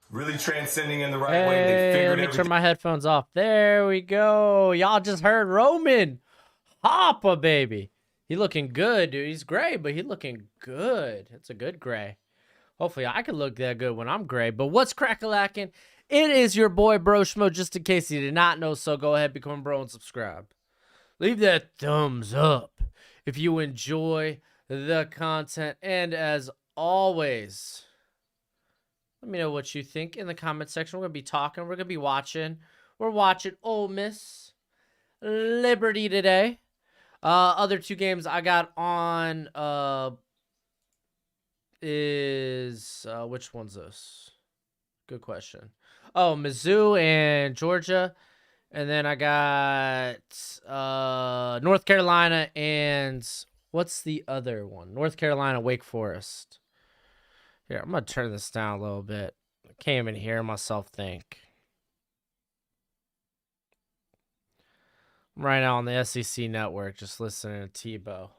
really transcending in the right way. They Hey, figured let me turn everything. my headphones off. There we go. Y'all just heard Roman Hoppa, baby. He looking good, dude. He's gray, but he looking good. It's a good gray. Hopefully, I can look that good when I'm gray. But what's crack-a-lackin'? It is your boy Broshmo, just in case you did not know. So go ahead, become a bro, and subscribe. Leave that thumbs up if you enjoy the content. And as always, let me know what you think in the comment section. We're going to be talking. We're going to be watching. We're watching Ole Miss Liberty today. Other two games I got on is which one's this? Good question. Oh, Mizzou and Georgia. And then I got North Carolina and what's the other one? North Carolina, Wake Forest. Here, I'm going to turn this down a little bit. I can't even hear myself think. I'm right now on the SEC network just listening to Tebow.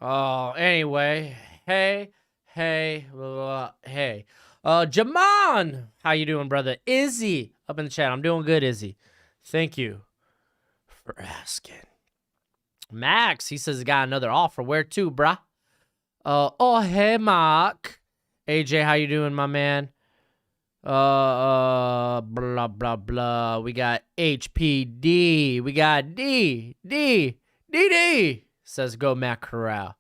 Oh, anyway. Hey. Hey. Jamon! How you doing, brother? Izzy up in the chat. I'm doing good, Izzy. Thank you for asking. Max, he says he got another offer. Where to, bruh? Oh, hey, Mark. AJ, how you doing, my man? Blah, blah, blah. We got HPD. We got D. Says go Matt Corral.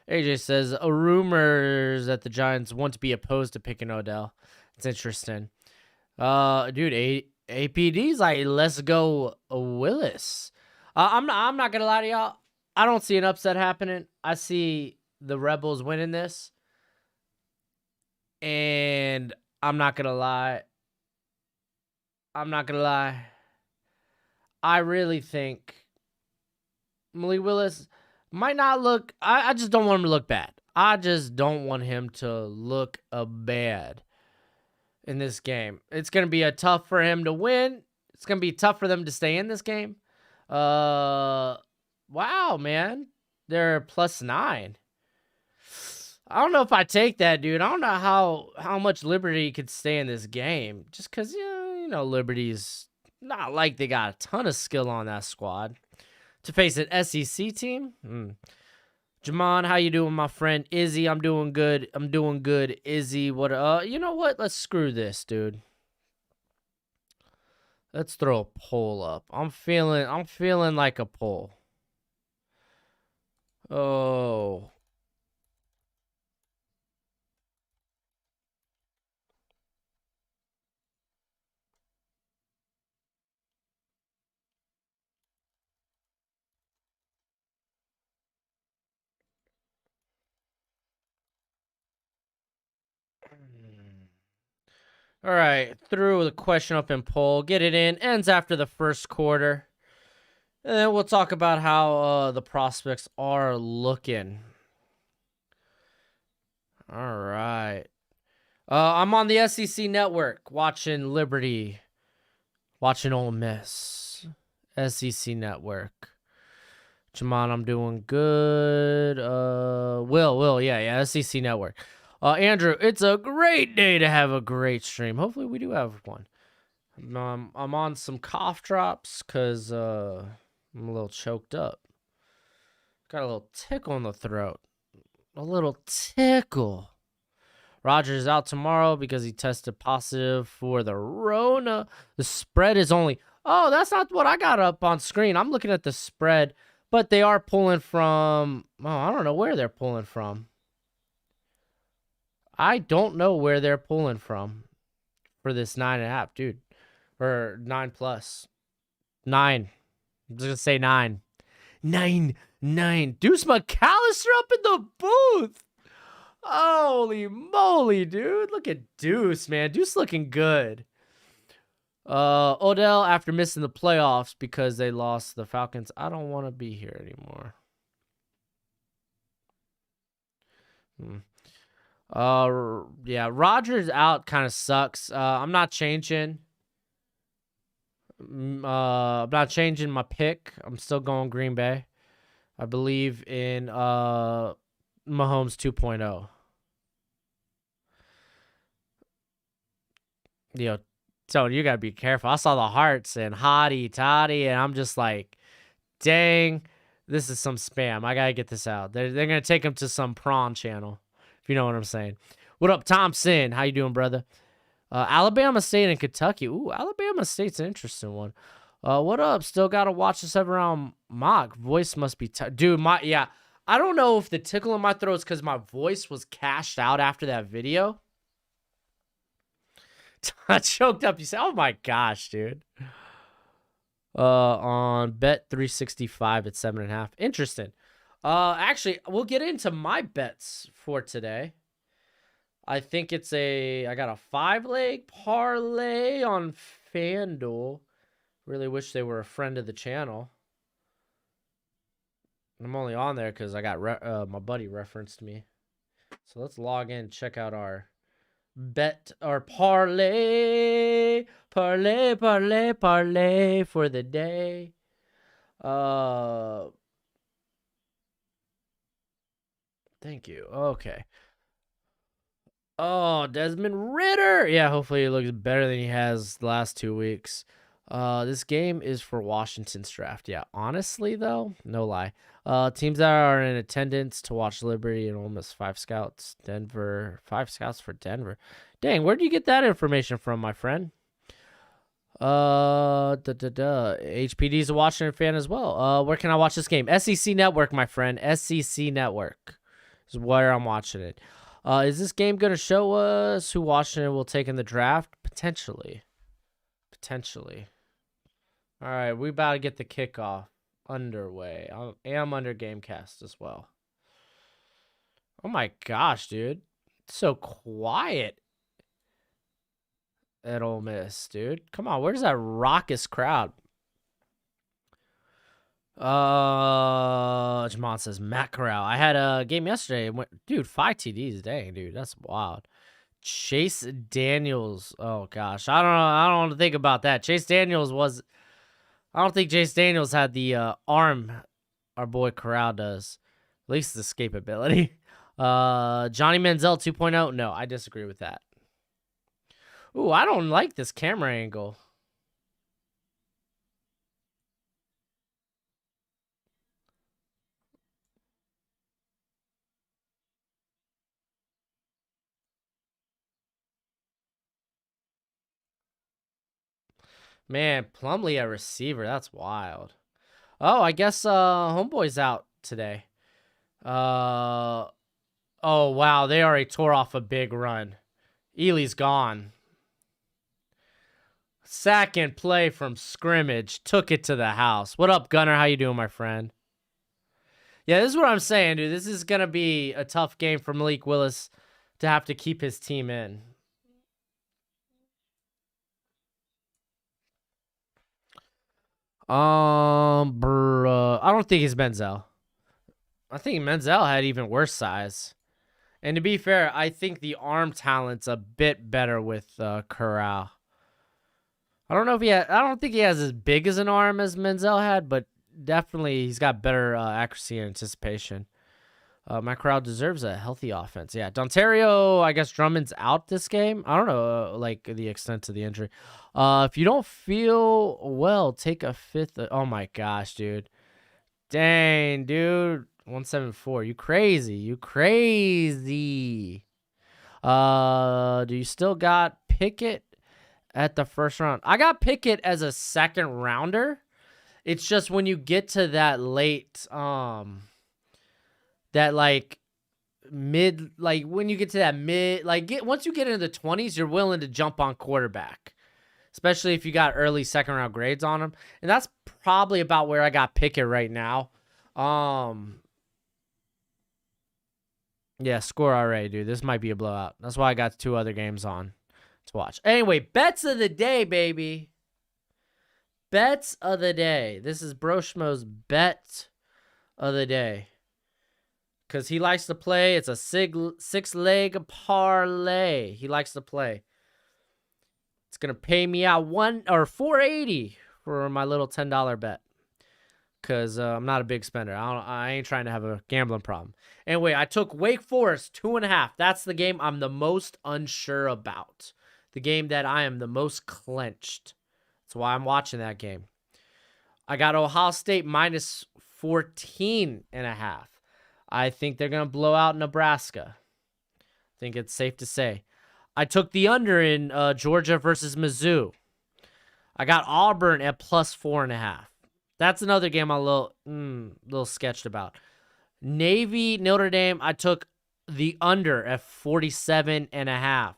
AJ says, rumors that the Giants want to be opposed to picking Odell. It's interesting. Dude, APD's like, let's go Willis. I'm not gonna lie to y'all. I don't see an upset happening. I see the Rebels winning this. And I'm not gonna lie. I really think Malik Willis might not look. I just don't want him to look bad. I just don't want him to look bad in this game. It's going to be tough for him to win. It's going to be tough for them to stay in this game. Wow, man. They're +9. I don't know if I take that, dude. I don't know how much Liberty could stay in this game. Just because, you know, Liberty's not like they got a ton of skill on that squad. To face an SEC team? Jamon, how you doing, my friend? Izzy, I'm doing good. Izzy, what you know what? Let's screw this, dude. Let's throw a poll up. I'm feeling like a poll. Oh. All right, threw the question up in poll. Get it in. Ends after the first quarter. And then we'll talk about how the prospects are looking. All right. I'm on the SEC network watching Liberty, watching Ole Miss. SEC network. Jamon, I'm doing good. Will, yeah, SEC network. Andrew, it's a great day to have a great stream. Hopefully we do have one. I'm on some cough drops because I'm a little choked up. Got a little tickle in the throat. A little tickle. Rogers is out tomorrow because he tested positive for the Rona. The spread is only... Oh, that's not what I got up on screen. I'm looking at the spread, but they are pulling from... Oh, I don't know where they're pulling from. I don't know where they're pulling from for this 9.5, dude. Or 9+. 9. I'm just going to say 9. 9. Deuce McAllister up in the booth. Holy moly, dude. Look at Deuce, man. Deuce looking good. Odell, after missing the playoffs because they lost the Falcons, I don't want to be here anymore. Yeah, Rodgers out kind of sucks. I'm not changing. I'm not changing my pick. I'm still going Green Bay. I believe in Mahomes 2.0. Yo, Tony, you gotta be careful. I saw the hearts and hottie toddy, and I'm just like, dang, this is some spam. I gotta get this out. They're gonna take him to some prawn channel, if you know what I'm saying. What up, Thompson? How you doing, brother? Alabama State and Kentucky. Ooh, Alabama State's an interesting one. What up? Still gotta watch the 7-round mock. Voice must be dude. Yeah. I don't know if the tickle in my throat is because my voice was cashed out after that video. I choked up. You say, "Oh my gosh, dude." On bet 365 at 7.5. Interesting. Actually, we'll get into my bets for today. I think it's I got a 5-leg parlay on FanDuel. Really wish they were a friend of the channel. I'm only on there because I got my buddy referenced me. So let's log in, check out our bet or parlay for the day. Thank you. Okay. Oh, Desmond Ridder. Yeah, hopefully he looks better than he has the last 2 weeks. This game is for Washington's draft. Yeah, honestly though, no lie. Teams that are in attendance to watch Liberty and Ole Miss 5 scouts. Denver 5 scouts for Denver. Dang, where do you get that information from, my friend? HPD's a Washington fan as well. Where can I watch this game? SEC Network, my friend. SEC Network is where I'm watching it. Is this game going to show us who Washington will take in the draft? Potentially. All right, we about to get the kickoff underway. I am under Gamecast as well. Oh my gosh, dude. It's so quiet at Ole Miss, dude. Come on, where's that raucous crowd? Jamon says Matt Corral. I had a game yesterday. Dude, 5 TDs. Dang, dude, that's wild. Chase Daniels. Oh gosh, I don't know. I don't want to think about that. Chase Daniels was. I don't think Chase Daniels had the arm our boy Corral does. At least the escapability. Johnny Manziel 2.0. No, I disagree with that. Ooh, I don't like this camera angle. Man, Plumlee at receiver. That's wild. Oh, I guess Homeboy's out today. Oh, wow. They already tore off a big run. Ely's gone. Second play from scrimmage. Took it to the house. What up, Gunner? How you doing, my friend? Yeah, this is what I'm saying, dude. This is going to be a tough game for Malik Willis to have to keep his team in. I don't think he's Menzel. I think Menzel had even worse size. And to be fair, I think the arm talent's a bit better with Corral. I don't think he has as big as an arm as Menzel had, but definitely he's got better accuracy and anticipation. My Corral deserves a healthy offense. Yeah, Dontario, I guess Drummond's out this game. I don't know, like the extent of the injury. If you don't feel well, take a 5th. Oh my gosh, dude. Dang, dude. 174. You crazy. Do you still got Pickett at the first round? I got Pickett as a 2nd rounder. It's just when you get to that late, that like mid, like when you get to that mid, like once you get into the 20s, you're willing to jump on quarterback, especially if you got early 2nd round grades on them. And that's probably about where I got Pickett right now. Yeah, score already, dude. This might be a blowout. That's why I got 2 other games on to watch. Anyway, bets of the day, baby. Bets of the day. This is Broshmo's bet of the day. Because he likes to play. It's a 6-leg parlay. He likes to play. It's going to pay me out $480 for my little $10 bet. Because I'm not a big spender. I ain't trying to have a gambling problem. Anyway, I took Wake Forest 2.5. That's the game I'm the most unsure about. the game that I am the most clenched. That's why I'm watching that game. I got Ohio State minus 14.5. I think they're going to blow out Nebraska. I think it's safe to say. I took the under in Georgia versus Mizzou. I got Auburn at plus 4.5. That's another game I'm a little sketched about. Navy, Notre Dame, I took the under at 47.5.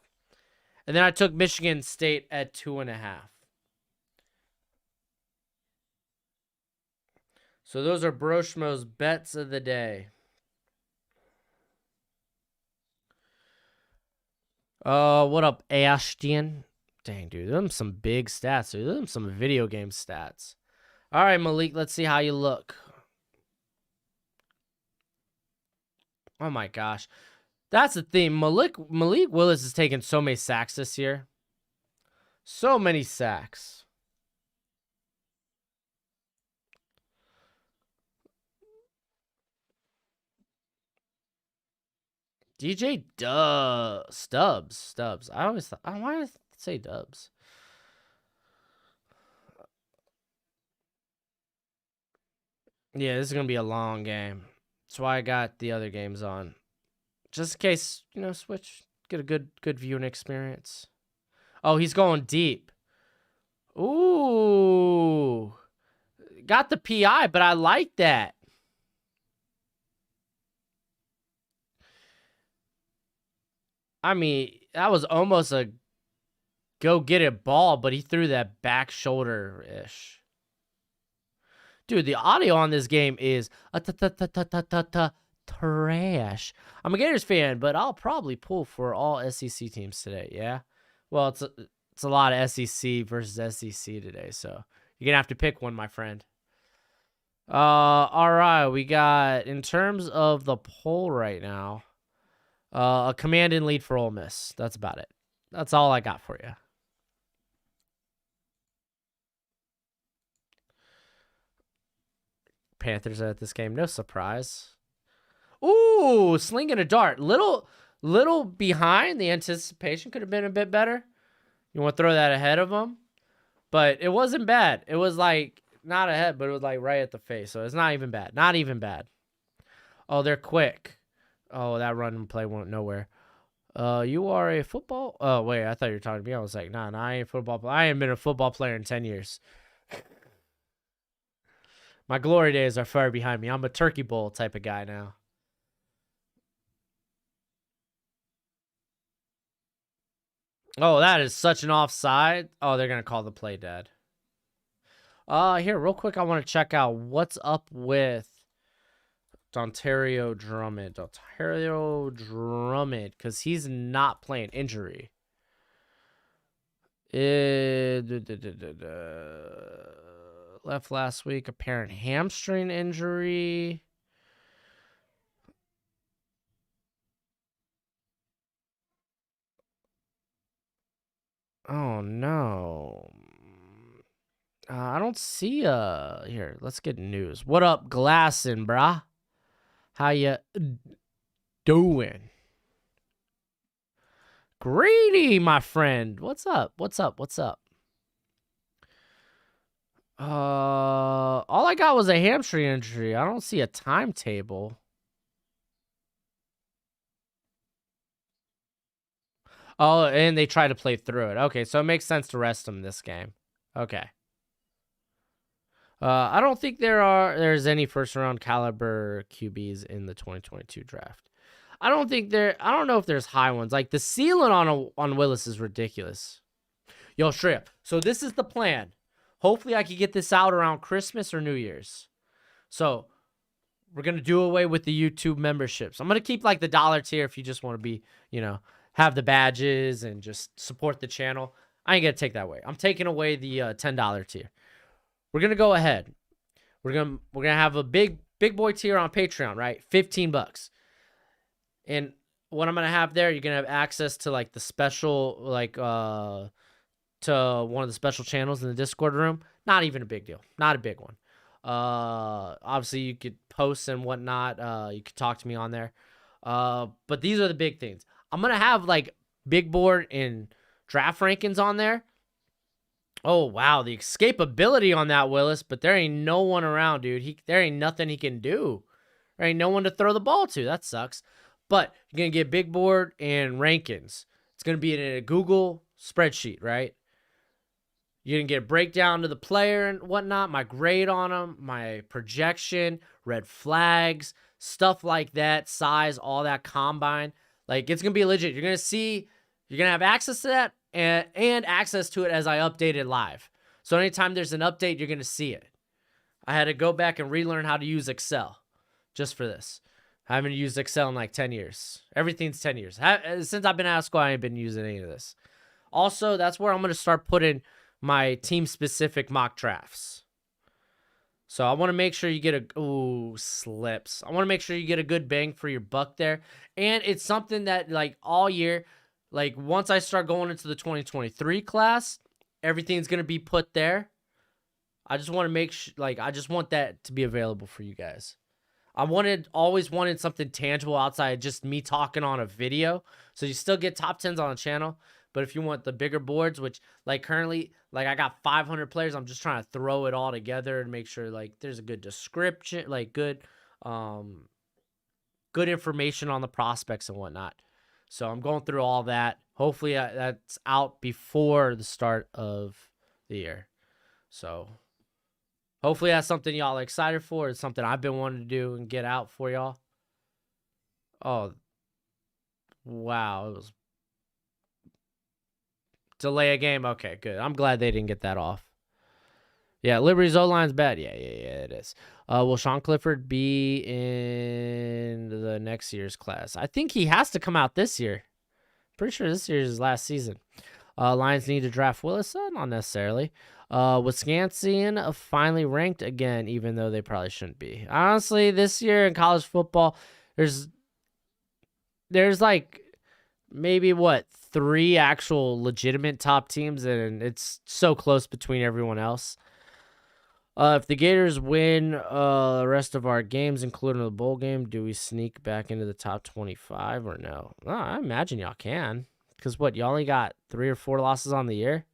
And then I took Michigan State at 2.5. So those are Broshmo's bets of the day. What up, Ashton? Dang, dude, them some big stats, dude. Them some video game stats. All right, Malik, let's see how you look. Oh my gosh. That's the thing. Malik Willis has taken so many sacks this year. So many sacks. DJ Stubbs. I always thought, why did I say Dubs? Yeah, this is going to be a long game. That's why I got the other games on. Just in case, switch, get a good viewing experience. Oh, he's going deep. Ooh. Got the PI, but I like that. I mean, that was almost a go-get-it ball, but he threw that back shoulder-ish. Dude, the audio on this game is trash. I'm a Gators fan, but I'll probably pull for all SEC teams today, yeah? Well, it's a lot of SEC versus SEC today, so you're going to have to pick one, my friend. All right, we got, in terms of the poll right now, a command and lead for Ole Miss. That's about it. That's all I got for you. Panthers at this game. No surprise. Ooh, slinging a dart. Little behind. The anticipation could have been a bit better. You want to throw that ahead of them? But it wasn't bad. It was like, not ahead, but it was like right at the face. So it's not even bad. Not even bad. Oh, they're quick. Oh, that run and play went nowhere. You are a football... Oh, wait, I thought you were talking to me. I was like, nah, I ain't a football player. I ain't been a football player in 10 years. My glory days are far behind me. I'm a turkey bowl type of guy now. Oh, that is such an offside. Oh, they're going to call the play dead. Here, real quick, I want to check out what's up with Ontario Drummond. Because he's not playing injury. Left last week, apparent hamstring injury. Oh, no. I don't see here, let's get news. What up, Glassin, brah? How you doing? Greedy, my friend. What's up? All I got was a hamstring injury. I don't see a timetable. Oh, and they try to play through it. Okay, so it makes sense to rest him this game. Okay. I don't think there's any first round caliber QBs in the 2022 draft. I don't know if there's high ones. Like the ceiling on Willis is ridiculous. Yo, straight up. So this is the plan. Hopefully I can get this out around Christmas or New Year's. So we're going to do away with the YouTube memberships. I'm going to keep like the $1 tier if you just want to be, have the badges and just support the channel. I ain't going to take that away. I'm taking away the $10 tier. We're going to go ahead. We're going to have a big boy tier on Patreon, right? $15. And what I'm going to have there, you're going to have access to like the special, like, to one of the special channels in the Discord room. Not even a big deal. Not a big one. Obviously you could post and whatnot. You could talk to me on there. But these are the big things. I'm going to have like big board and draft rankings on there. Oh, wow. The escapability on that, Willis. But there ain't no one around, dude. There ain't nothing he can do. There ain't no one to throw the ball to. That sucks. But you're going to get big board and rankings. It's going to be in a Google spreadsheet, right? You're going to get a breakdown to the player and whatnot, my grade on him, my projection, red flags, stuff like that, size, all that combine. Like, it's going to be legit. You're going to see, you're going to have access to that and access to it as I update it live. So anytime there's an update, you're going to see it. I had to go back and relearn how to use Excel just for this. I haven't used Excel in like 10 years. Everything's 10 years. Since I've been out of school, I ain't been using any of this. Also, that's where I'm going to start putting my team-specific mock drafts. So I want to make sure you get slips. I want to make sure you get a good bang for your buck there. And it's something that, like, all year, like, once I start going into the 2023 class, everything's going to be put there. I just want to make sure, like, I just want that to be available for you guys. I always wanted something tangible outside of just me talking on a video. So you still get top 10s on the channel. But if you want the bigger boards, which, like, currently, like, I got 500 players, I'm just trying to throw it all together and make sure, like, there's a good description, like, good information on the prospects and whatnot. So I'm going through all that. Hopefully that's out before the start of the year. So hopefully that's something y'all are excited for. It's something I've been wanting to do and get out for y'all. Oh, wow. It was delay a game. Okay, good. I'm glad they didn't get that off. Yeah, Liberty's O-line's bad. Yeah, it is. Will Sean Clifford be in the next year's class? I think he has to come out this year. Pretty sure this year is his last season. Lions need to draft Willis? Not necessarily. Wisconsin finally ranked again, even though they probably shouldn't be. Honestly, this year in college football, there's like maybe, 3 actual legitimate top teams, and it's so close between everyone else. If the Gators win the rest of our games, including the bowl game, do we sneak back into the top 25 or no? Oh, I imagine y'all can. Because you only got 3 or 4 losses on the year?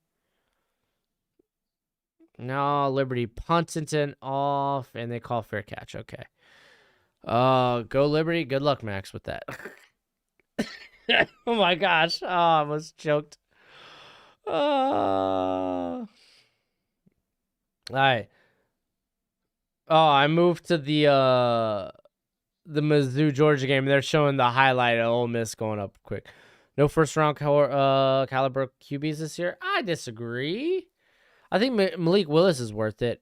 No, Liberty Puntington off, and they call fair catch. Okay. Go Liberty. Good luck, Max, with that. Oh, my gosh. Oh, I almost choked. All right. Oh, I moved to the Mizzou Georgia game. They're showing the highlight of Ole Miss going up quick. No first-round caliber QBs this year? I disagree. I think Malik Willis is worth it.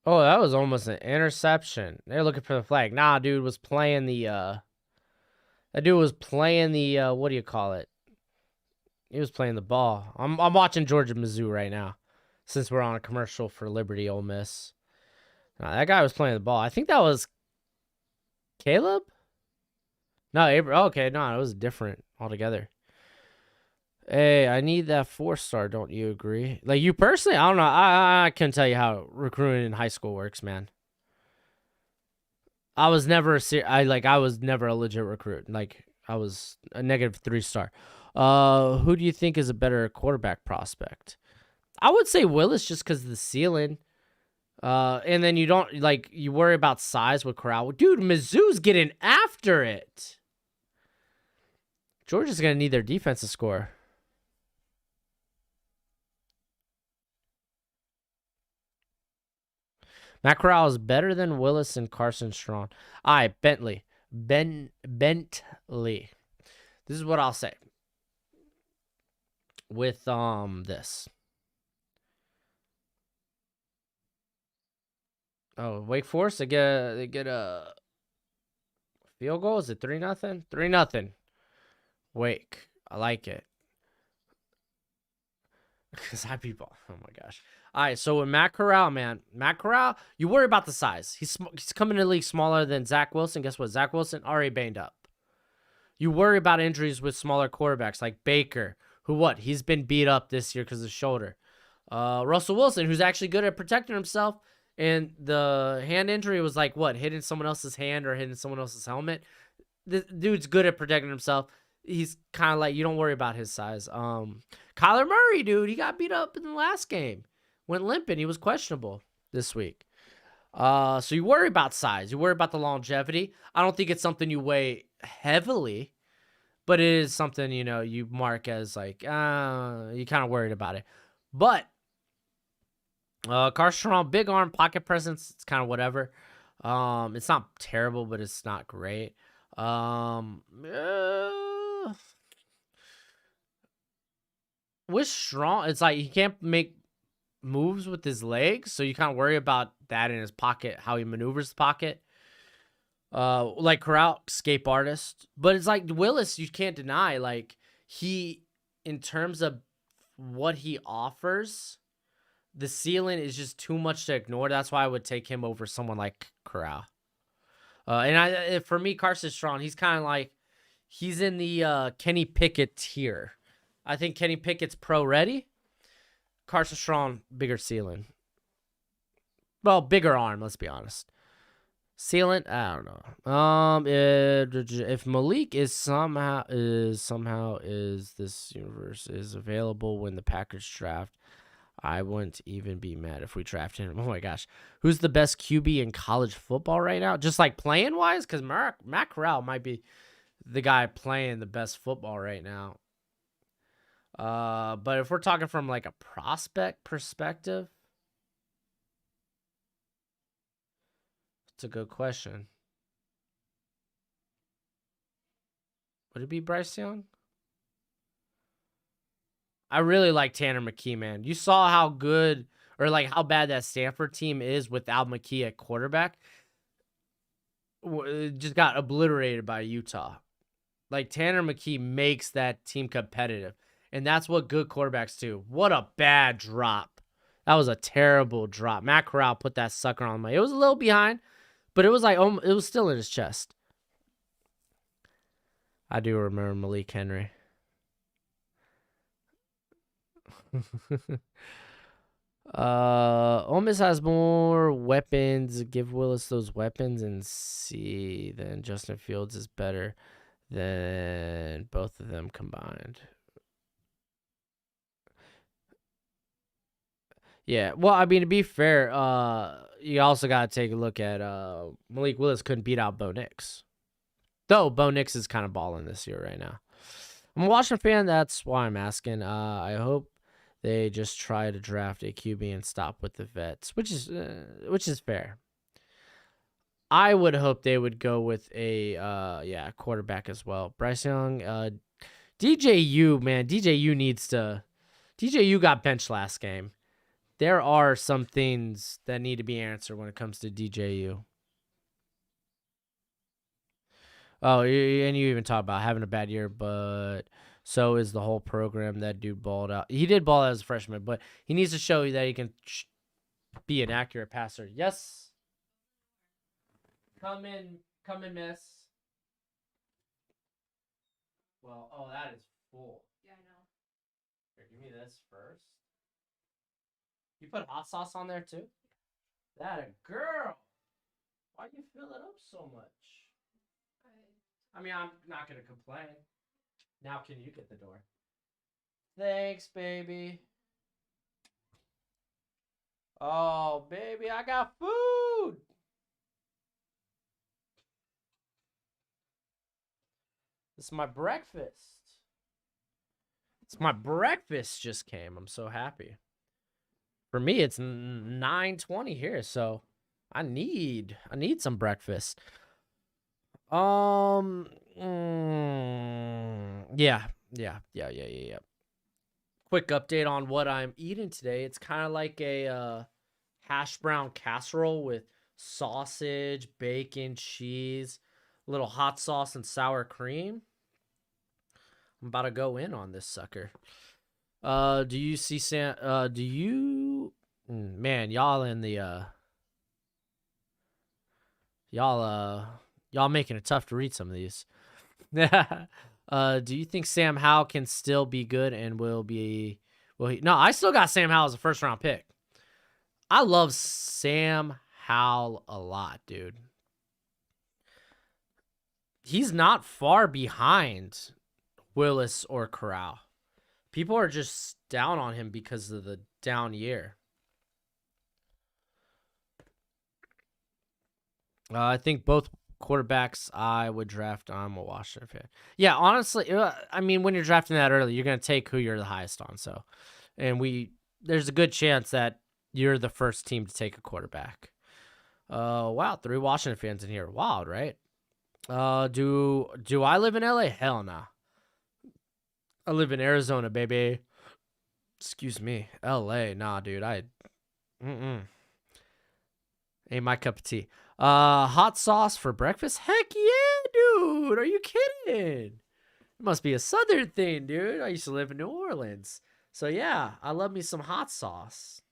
Oh, that was almost an interception. They're looking for the flag. Nah, dude was playing the what do you call it? He was playing the ball. I'm watching Georgia Mizzou right now, since we're on a commercial for Liberty Ole Miss. Nah, that guy was playing the ball. I think that was Caleb? No, okay, no, it was different altogether. Hey, I need that 4-star. Don't you agree? Like, you personally, I don't know. I couldn't tell you how recruiting in high school works, man. I was never a legit recruit. Like, I was a negative 3-star. Who do you think is a better quarterback prospect? I would say Willis, just because of the ceiling. And then you worry about size with Corral. Dude, Mizzou's getting after it. Georgia's going to need their defense to score. Matt Corral is better than Willis and Carson Strong. All right, Bentley. Bentley. This is what I'll say. With this. Oh, Wake Forest, they get a field goal. Is it 3-0? 3-0. Wake. I like it. Because people. Oh my gosh. All right, so with Matt Corral, man. Matt Corral, you worry about the size. He's coming in the league smaller than Zach Wilson. Guess what? Zach Wilson already banged up. You worry about injuries with smaller quarterbacks like Baker, he's been beat up this year because of his shoulder. Russell Wilson, who's actually good at protecting himself, And the hand injury was like what, hitting someone else's hand or hitting someone else's helmet. The dude's good at protecting himself. He's kind of like, you don't worry about his size. Kyler Murray, dude, he got beat up in the last game. Went limping. He was questionable this week. So you worry about size. You worry about the longevity. I don't think it's something you weigh heavily, but it is something, you mark as like, you kind of worried about it. But Carson Strong, big arm, pocket presence. It's kind of whatever. It's not terrible, but it's not great. With Strong, it's like he can't make moves with his legs, so you kind of worry about that in his pocket, how he maneuvers the pocket. Like Corral, escape artist, but it's like Willis, you can't deny, like he, in terms of what he offers, the ceiling is just too much to ignore. That's why I would take him over someone like Corral. For me, Carson Strong, he's kind of like, he's in the Kenny Pickett tier. I think Kenny Pickett's pro ready. Carson Strong, bigger ceiling. Well, bigger arm, let's be honest. Ceiling, I don't know. If Malik is somehow this universe is available when the Packers draft, I wouldn't even be mad if we drafted him. Oh my gosh, who's the best QB in college football right now? Just like playing wise, because Matt Corral might be the guy playing the best football right now. But if we're talking from like a prospect perspective, it's a good question. Would it be Bryce Young? I really like Tanner McKee, man. You saw how good or like how bad that Stanford team is without McKee at quarterback. It just got obliterated by Utah. Like Tanner McKee makes that team competitive. And that's what good quarterbacks do. What a bad drop. That was a terrible drop. Matt Corral put that sucker on my. It was a little behind, but it was like it was still in his chest. I do remember Malik Henry. Ole Miss has more weapons. Give Willis those weapons and see. Then Justin Fields is better than both of them combined. Yeah, well, I mean, to be fair, you also got to take a look at Malik Willis couldn't beat out Bo Nix. Though Bo Nix is kind of balling this year right now. I'm a Washington fan. That's why I'm asking. I hope they just try to draft a QB and stop with the vets, which is fair. I would hope they would go with a quarterback as well. Bryce Young, DJU, man. DJU got benched last game. There are some things that need to be answered when it comes to DJU. Oh, and you even talk about having a bad year, but so is the whole program. That dude balled out. He did ball out as a freshman, but he needs to show you that he can be an accurate passer. Yes. Come in, miss. Well, oh, that is full. Yeah, I know. Here, give me this first. You put hot sauce on there too? That a girl. Why you fill it up so much? I mean, I'm not going to complain. Now can you get the door? Thanks, baby. Oh, baby, I got food. This is my breakfast. It's my breakfast just came. I'm so happy. For me, it's 9:20 here, so I need some breakfast. Yeah. Quick update on what I'm eating today. It's kind of like a hash brown casserole with sausage, bacon, cheese, a little hot sauce, and sour cream. I'm about to go in on this sucker. Do you see Sam? Do you? Man, y'all in the y'all making it tough to read some of these. Do you think Sam Howell can still be good and will he? No, I still got Sam Howell as a first round pick. I love Sam Howell a lot, dude. He's not far behind Willis or Corral. People are just down on him because of the down year. I think both quarterbacks I would draft. I'm a Washington fan. Yeah, honestly, I mean, when you're drafting that early, you're going to take who you're the highest on. So, and there's a good chance that you're the first team to take a quarterback. Wow, 3 Washington fans in here. Wild, right? Do I live in LA? Hell nah. I live in Arizona, baby. Excuse me. LA, nah, dude. Ain't my cup of tea. Hot sauce for breakfast? Heck yeah, dude. Are you kidding? It must be a southern thing, dude. I used to live in New Orleans. So yeah, I love me some hot sauce.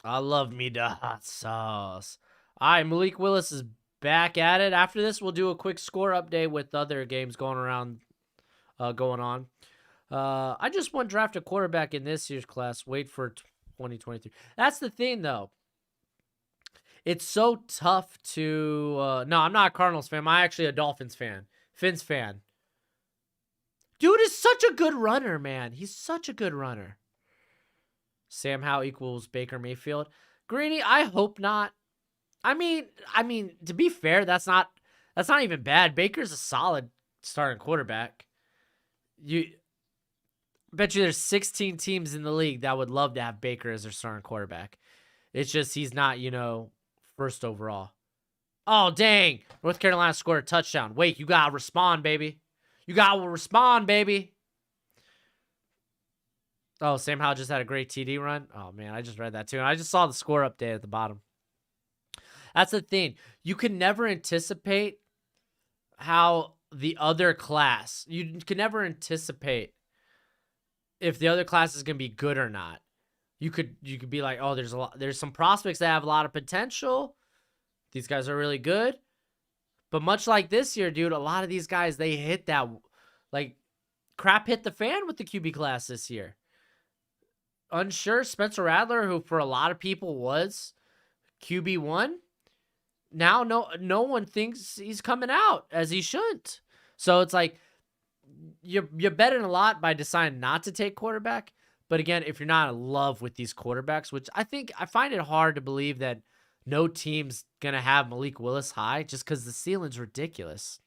I love me the hot sauce. All right, Malik Willis is back at it. After this, we'll do a quick score update with other games going on. I just want to draft a quarterback in this year's class. Wait for 2023. That's the thing, though. It's so tough to... no, I'm not a Cardinals fan. I'm actually a Dolphins fan. Fins fan. Dude is such a good runner, man. He's such a good runner. Sam Howell equals Baker Mayfield. Greeny, I hope not. I mean, to be fair, that's not even bad. Baker's a solid starting quarterback. I bet you there's 16 teams in the league that would love to have Baker as their starting quarterback. It's just he's not, first overall. Oh, dang. North Carolina scored a touchdown. Wait, you got to respond, baby. Oh, Sam Howell just had a great TD run. Oh, man, I just read that too. And I just saw the score update at the bottom. That's the thing. You can never anticipate how the other class, you can never anticipate if the other class is going to be good or not. You could be like, oh, there's some prospects that have a lot of potential. These guys are really good. But much like this year, dude, a lot of these guys, they hit that, like, crap hit the fan with the QB class this year. Unsure, Spencer Rattler, who for a lot of people was QB1, now no one thinks he's coming out as he shouldn't. So it's like you're betting a lot by deciding not to take quarterback. But again, if you're not in love with these quarterbacks, which I find it hard to believe that no team's gonna have Malik Willis high just because the ceiling's ridiculous.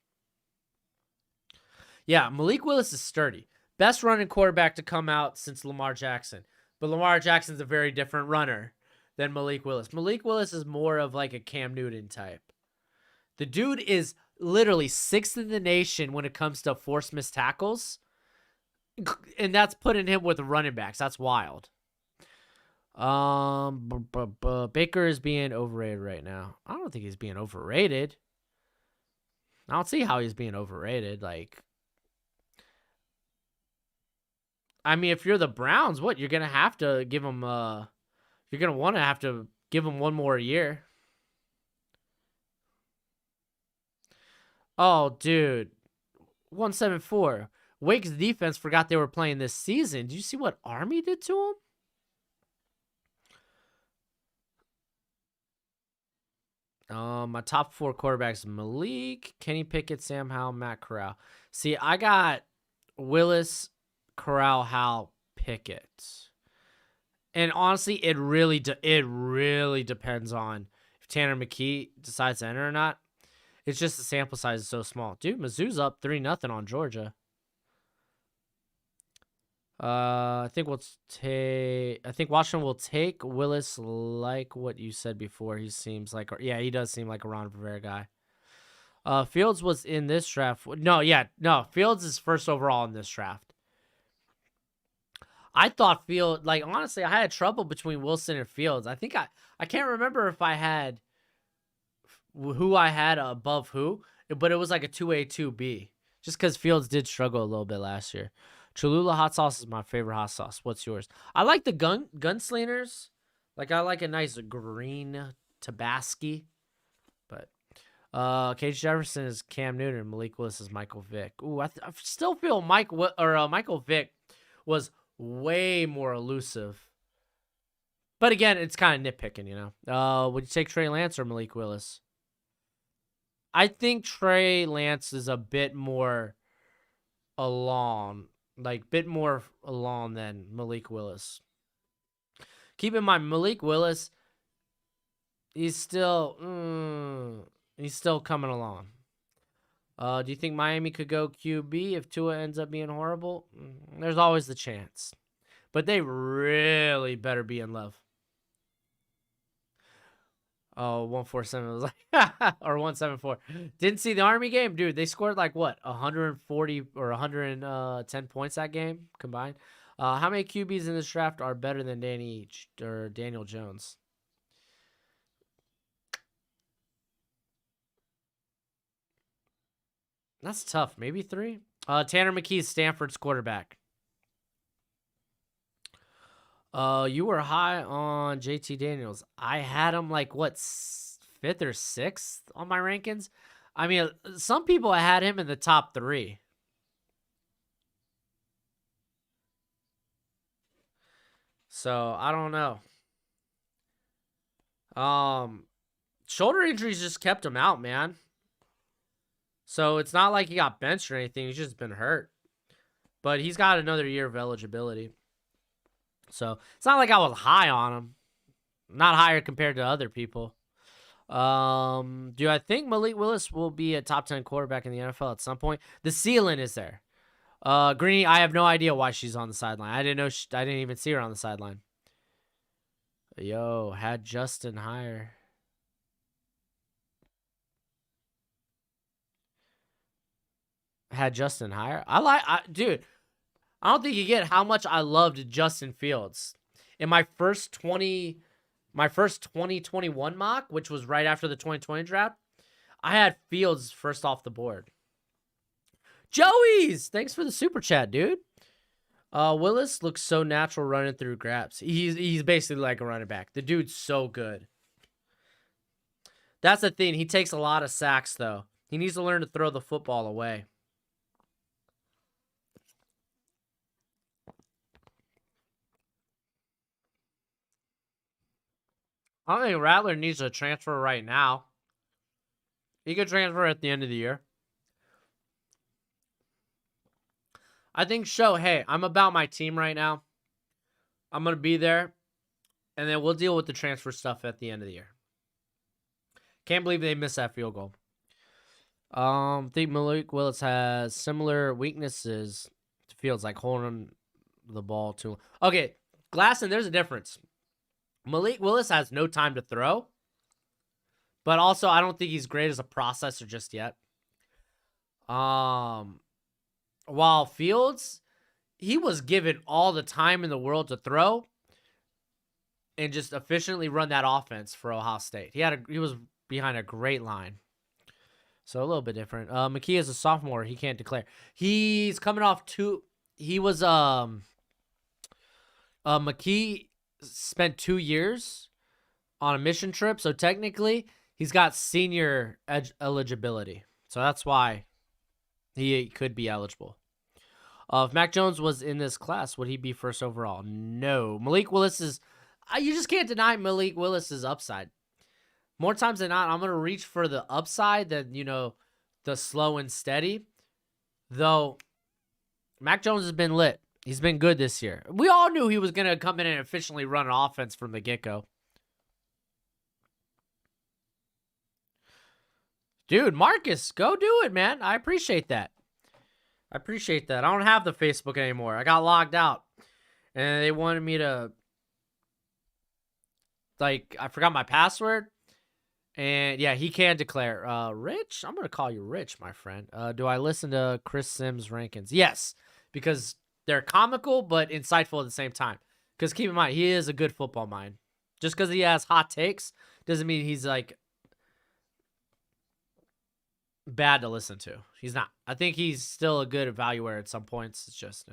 Yeah, Malik Willis is sturdy. Best running quarterback to come out since Lamar Jackson. But Lamar Jackson's a very different runner than Malik Willis. Malik Willis is more of like a Cam Newton type. The dude is literally 6th in the nation when it comes to forced missed tackles. And that's putting him with running backs. That's wild. Baker is being overrated right now. I don't think he's being overrated. I don't see how he's being overrated. Like, I mean, if you're the Browns, you're gonna have to give him you're gonna want to have to give him one more year. Oh, dude. 174. Wake's defense forgot they were playing this season. Did you see what Army did to him? My top 4 quarterbacks: Malik, Kenny Pickett, Sam Howell, Matt Corral. See, I got Willis, Corral, Howell, Pickett. And honestly, it really depends on if Tanner McKee decides to enter or not. It's just the sample size is so small. Dude, Mizzou's up 3-0 on Georgia. I think Washington will take Willis, like what you said before. He seems like, he does seem like a Ron Rivera guy. Fields was in this draft. No, Fields is first overall in this draft. I thought honestly, I had trouble between Wilson and Fields. I think I can't remember if I had who I had above who, but it was like a 2A, 2B. Just because Fields did struggle a little bit last year. Cholula hot sauce is my favorite hot sauce. What's yours? I like the gunslingers. Like, I like a nice green Tabasco. But Cage Jefferson is Cam Newton. Malik Willis is Michael Vick. Ooh, I still feel Michael Vick was Way more elusive. But again, it's kind of nitpicking, you know. Would you take Trey Lance or Malik Willis? I think Trey Lance is a bit more along, than Malik Willis. Keep in mind, Malik Willis, he's still coming along. Do you think Miami could go QB if Tua ends up being horrible? There's always the chance. But they really better be in love. Oh, 147 was like, or 174. Didn't see the Army game? Dude, they scored like what, 140 or 110 points that game combined? How many QBs in this draft are better than Daniel Jones? That's tough. Maybe 3? Tanner McKee's Stanford's quarterback. You were high on JT Daniels. I had him like what, 5th or 6th on my rankings. I mean, some people had him in the top 3. So I don't know. Shoulder injuries just kept him out, man. So it's not like he got benched or anything. He's just been hurt. But he's got another year of eligibility. So it's not like I was high on him. Not higher compared to other people. Do I think Malik Willis will be a top 10 quarterback in the NFL at some point? The ceiling is there. Greeny, I have no idea why she's on the sideline. I didn't know. I didn't even see her on the sideline. Yo, had Justin higher. Had Justin higher. Dude, I don't think you get how much I loved Justin Fields. In my first 2021 mock, which was right after the 2020 draft, I had Fields first off the board. Joey's! Thanks for the super chat, dude. Willis looks so natural running through grabs. He's basically like a running back. The dude's so good. That's the thing. He takes a lot of sacks, though. He needs to learn to throw the football away. I don't think Rattler needs to transfer right now. He could transfer at the end of the year. I think hey, I'm about my team right now. I'm going to be there. And then we'll deal with the transfer stuff at the end of the year. Can't believe they missed that field goal. Think Malik Willis has similar weaknesses to Fields, like holding the ball too. Okay, Glasson, there's a difference. Malik Willis has no time to throw, but also I don't think he's great as a processor just yet. While Fields, he was given all the time in the world to throw and just efficiently run that offense for Ohio State. He was behind a great line. So a little bit different. McKee is a sophomore. He can't declare. He's coming off McKee spent 2 years on a mission trip. So technically he's got senior eligibility. So that's why he could be eligible. If Mac Jones was in this class, would he be first overall? No. Malik Willis is... You just can't deny Malik Willis's upside. More times than not, I'm going to reach for the upside than, the slow and steady. Though, Mac Jones has been lit. He's been good this year. We all knew he was going to come in and efficiently run an offense from the get-go. Dude, Marcus, go do it, man. I appreciate that. I don't have the Facebook anymore. I got logged out. And they wanted me to... I forgot my password. And, yeah, he can declare. Rich? I'm going to call you Rich, my friend. Do I listen to Chris Sims' rankings? Yes, because they're comical but insightful at the same time. Because keep in mind, he is a good football mind. Just because he has hot takes doesn't mean he's, bad to listen to. He's not. I think he's still a good evaluator at some points. It's just,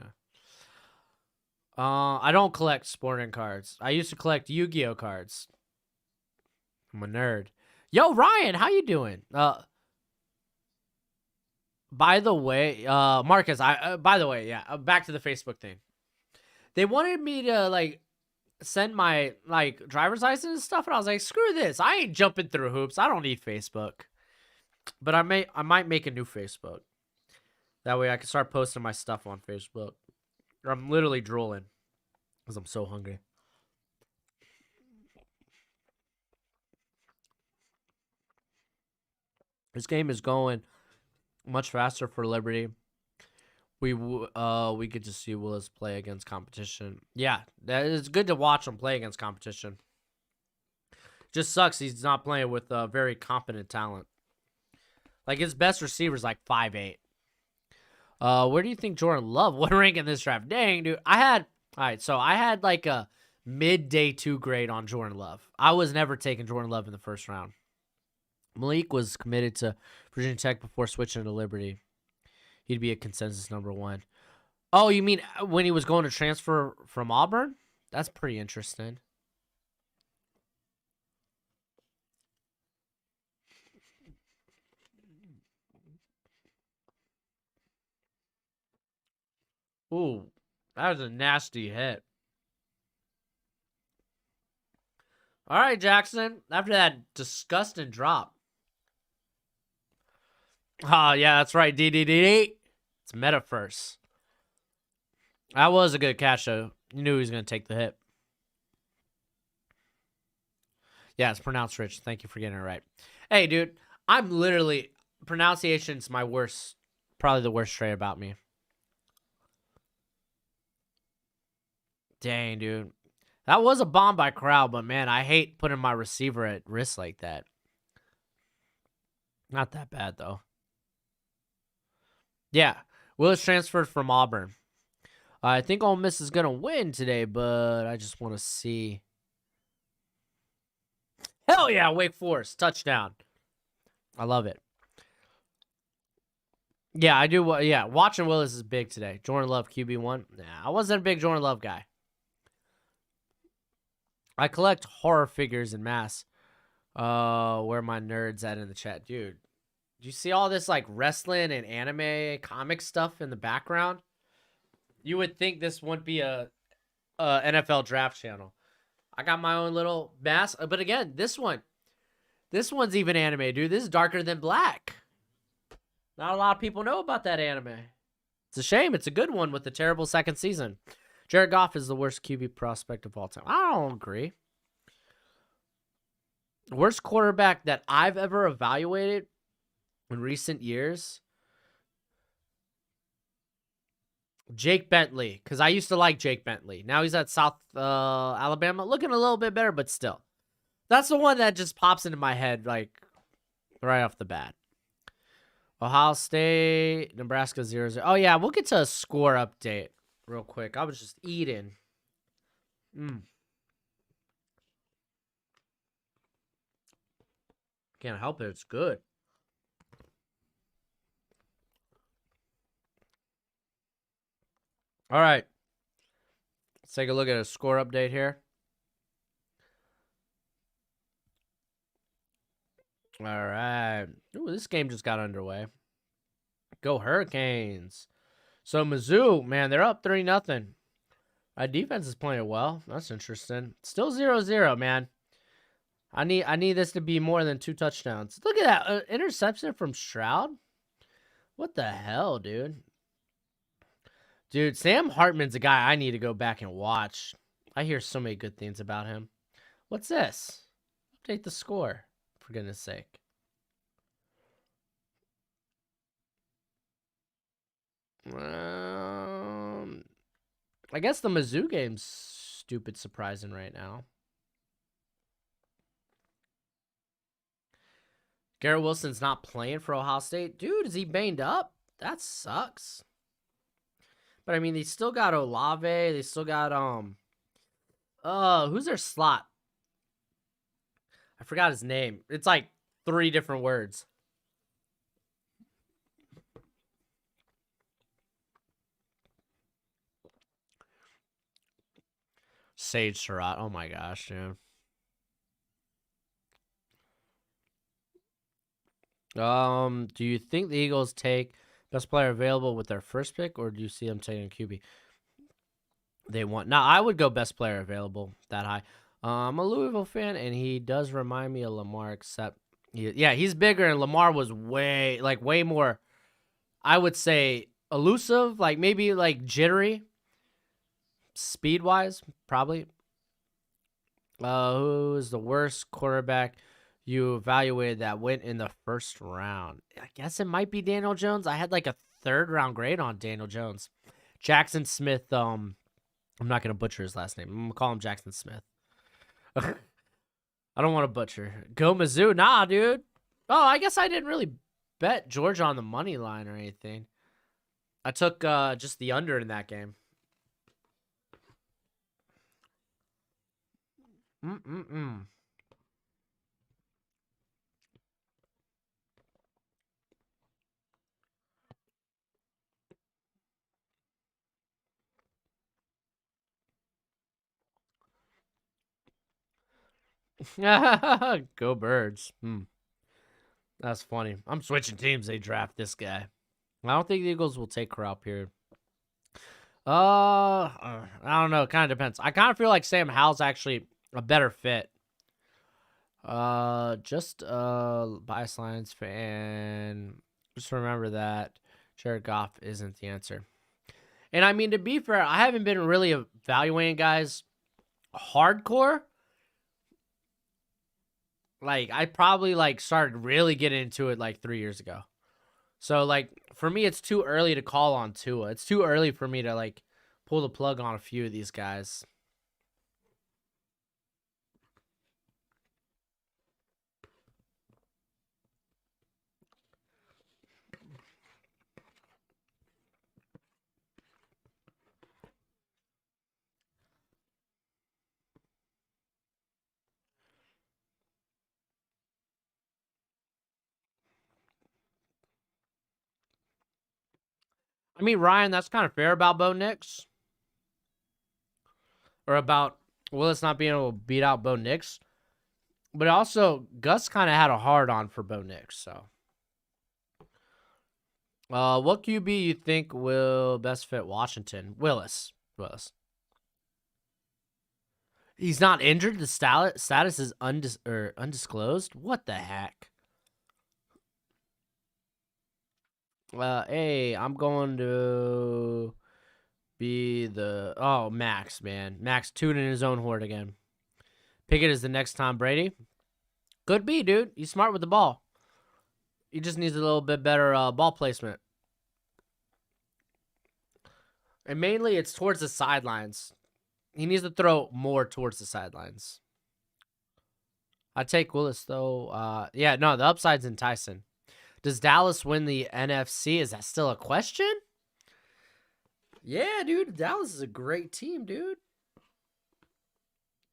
I don't collect sporting cards. I used to collect Yu-Gi-Oh cards. I'm a nerd. Yo, Ryan, how you doing? By the way, Marcus, by the way, yeah, back to the Facebook thing. They wanted me to like send my like driver's license and stuff, and I was like, screw this. I ain't jumping through hoops. I don't need Facebook. But I might make a new Facebook. That way I can start posting my stuff on Facebook. I'm literally drooling because I'm so hungry. This game is going much faster for Liberty. We get to see Willis play against competition. Yeah, that is good to watch him play against competition. Just sucks he's not playing with very competent talent. Like his best receiver's like 5'8". Where do you think Jordan Love would rank in this draft? Dang, dude. I had like a mid-day 2 grade on Jordan Love. I was never taking Jordan Love in the first round. Malik was committed to Virginia Tech before switching to Liberty. He'd be a consensus number 1. Oh, you mean when he was going to transfer from Auburn? That's pretty interesting. Ooh, that was a nasty hit. All right, Jackson. After that disgusting drop. Yeah, that's right. D. It's meta first. That was a good catch, though. You knew he was going to take the hit. Yeah, it's pronounced Rich. Thank you for getting it right. Hey, dude, I'm literally... Pronunciation's my worst... Probably the worst trait about me. Dang, dude. That was a bomb by Corral, but man, I hate putting my receiver at risk like that. Not that bad, though. Yeah, Willis transferred from Auburn. I think Ole Miss is going to win today, but I just want to see. Hell yeah, Wake Forest. Touchdown. I love it. Yeah, I do. Yeah, watching Willis is big today. Jordan Love, QB1. Nah, I wasn't a big Jordan Love guy. I collect horror figures in mass. Where my nerds at in the chat? Dude, do you see all this like wrestling and anime comic stuff in the background? You would think this wouldn't be a NFL draft channel. I got my own little mask. But again, this one's even anime, dude. This is Darker Than Black. Not a lot of people know about that anime. It's a shame. It's a good one with a terrible second season. Jared Goff is the worst QB prospect of all time. I don't agree. Worst quarterback that I've ever evaluated in recent years, Jake Bentley, because I used to like Jake Bentley. Now he's at South Alabama, looking a little bit better, but still. That's the one that just pops into my head, like, right off the bat. Ohio State, Nebraska 0-0. Oh, yeah, we'll get to a score update real quick. I was just eating. Can't help it. It's good. All right. Let's take a look at a score update here. All right. Ooh, this game just got underway. Go Hurricanes. So Mizzou, man, they're up 3-0. Our defense is playing well. That's interesting. Still 0-0, man. I need this to be more than 2 touchdowns. Look at that interception from Stroud. What the hell, dude? Dude, Sam Hartman's a guy I need to go back and watch. I hear so many good things about him. What's this? Update the score, for goodness sake. I guess the Mizzou game's stupid surprising right now. Garrett Wilson's not playing for Ohio State. Dude, is he banged up? That sucks. But I mean, they still got Olave. They still got who's their slot? I forgot his name. It's like 3 different words. Sage Surratt. Oh my gosh, dude. Do you think the Eagles take best player available with their first pick, or do you see them taking QB? they want. Now, I would go best player available that high. I'm a Louisville fan, and he does remind me of Lamar, except, he's bigger, and Lamar was way more, I would say, elusive, like maybe like jittery, speed-wise, probably. Who is the worst quarterback you evaluated that went in the first round? I guess it might be Daniel Jones. I had like a third-round grade on Daniel Jones. Jackson Smith, I'm not going to butcher his last name. I'm going to call him Jackson Smith. I don't want to butcher. Go Mizzou. Nah, dude. Oh, I guess I didn't really bet Georgia on the money line or anything. I took just the under in that game. Go Birds. That's funny. I'm switching teams. They draft this guy. I don't think the Eagles will take Corral, period. I don't know. It kind of depends. I kind of feel like Sam Howell's actually a better fit. Just bias Lions fan. Just remember that Jared Goff isn't the answer. And I mean, to be fair, I haven't been really evaluating guys hardcore. Like, I probably started really getting into it 3 years ago. So for me, it's too early to call on Tua. It's too early for me to pull the plug on a few of these guys. I mean, Ryan, that's kind of fair about Bo Nix. Or about Willis not being able to beat out Bo Nix. But also, Gus kind of had a hard-on for Bo Nix, so. What QB you think will best fit Washington? Willis. He's not injured? The status is undisclosed? What the heck? Hey, I'm going to be Max, man. Max tooting his own horn again. Pickett is the next Tom Brady. Could be, dude. He's smart with the ball. He just needs a little bit better ball placement. And mainly it's towards the sidelines. He needs to throw more towards the sidelines. I take Willis, though. The upside's enticing. Does Dallas win the NFC? Is that still a question? Yeah, dude. Dallas is a great team, dude.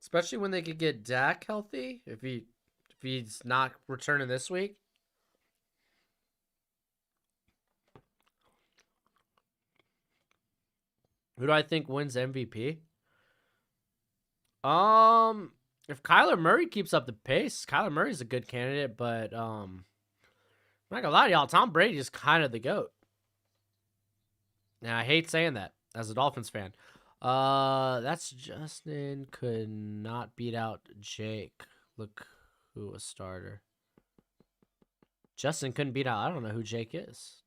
Especially when they could get Dak healthy. If he's not returning this week. Who do I think wins MVP? If Kyler Murray keeps up the pace, Kyler Murray's a good candidate, but I'm not gonna lie to y'all, Tom Brady is kind of the GOAT. And I hate saying that as a Dolphins fan. That's Justin could not beat out Jake. Look who was starter. Justin couldn't beat out. I don't know who Jake is.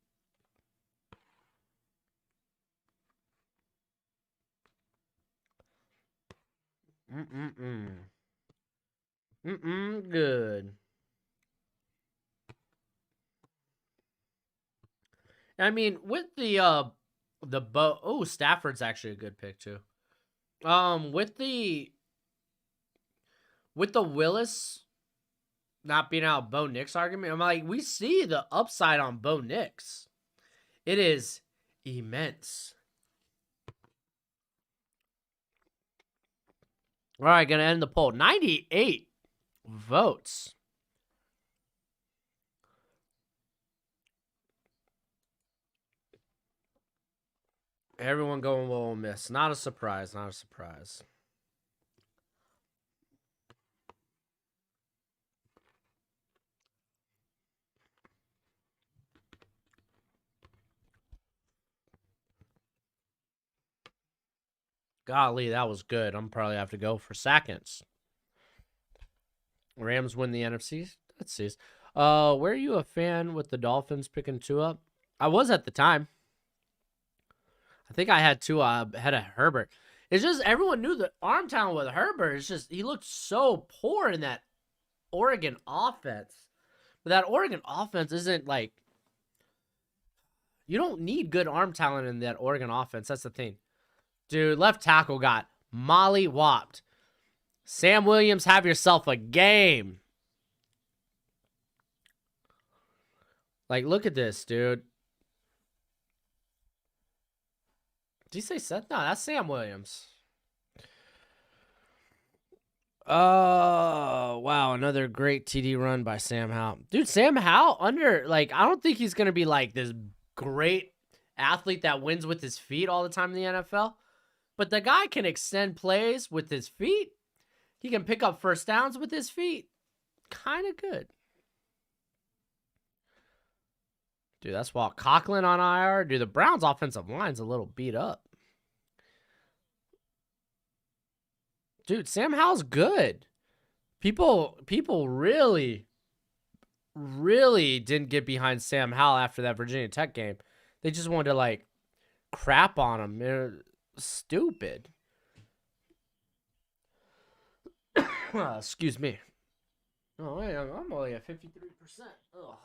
Good. I mean, with the Stafford's actually a good pick too. With the Willis not being out Bo Nix argument, I'm like, we see the upside on Bo Nix. It is immense. All right, gonna end the poll. 98 votes. Everyone going Ole Miss. Not a surprise. Not a surprise. Golly, that was good. I'm probably have to go for seconds. Rams win the NFC. Let's see. Were you a fan with the Dolphins picking Tua? I was at the time. I think I had Tua ahead of Herbert. It's just everyone knew the arm talent with Herbert. It's just he looked so poor in that Oregon offense. But that Oregon offense isn't like you don't need good arm talent in that Oregon offense. That's the thing. Dude, left tackle got molly-whopped. Sam Williams, have yourself a game. Like, look at this, dude. Did you say Seth? No, that's Sam Williams. Oh, wow. Another great TD run by Sam Howell. Dude, Sam Howell, I don't think he's going to be like this great athlete that wins with his feet all the time in the NFL. But the guy can extend plays with his feet. He can pick up first downs with his feet. Kind of good. Dude, that's Walt Coughlin on IR. Dude, the Browns' offensive line's a little beat up. Dude, Sam Howell's good. People really, really didn't get behind Sam Howell after that Virginia Tech game. They just wanted to, crap on him. They're stupid. Excuse me. Oh, I'm only at 53%. Ugh.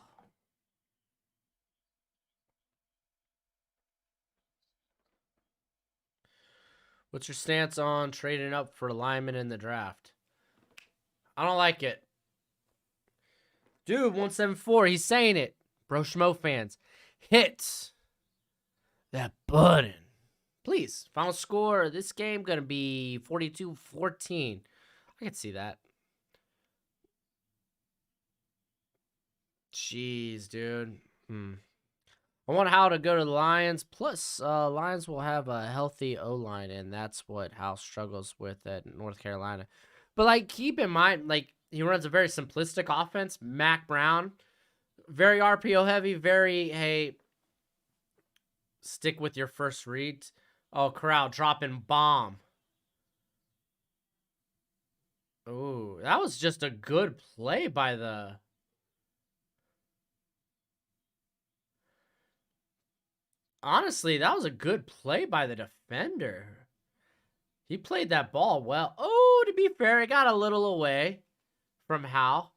What's your stance on trading up for linemen in the draft? I don't like it. Dude, 174, he's saying it. Broshmo fans, hit that button. Please, final score of this game going to be 42-14. I can see that. Jeez, dude. I want Howell to go to the Lions. Plus, Lions will have a healthy O-line, and that's what Howell struggles with at North Carolina. But, keep in mind, he runs a very simplistic offense. Mac Brown, very RPO heavy, very, hey, stick with your first read. Oh, Corral dropping bomb. Ooh, that was just a good play by the... Honestly, that was a good play by the defender. He played that ball well. Oh, to be fair, it got a little away from Howell.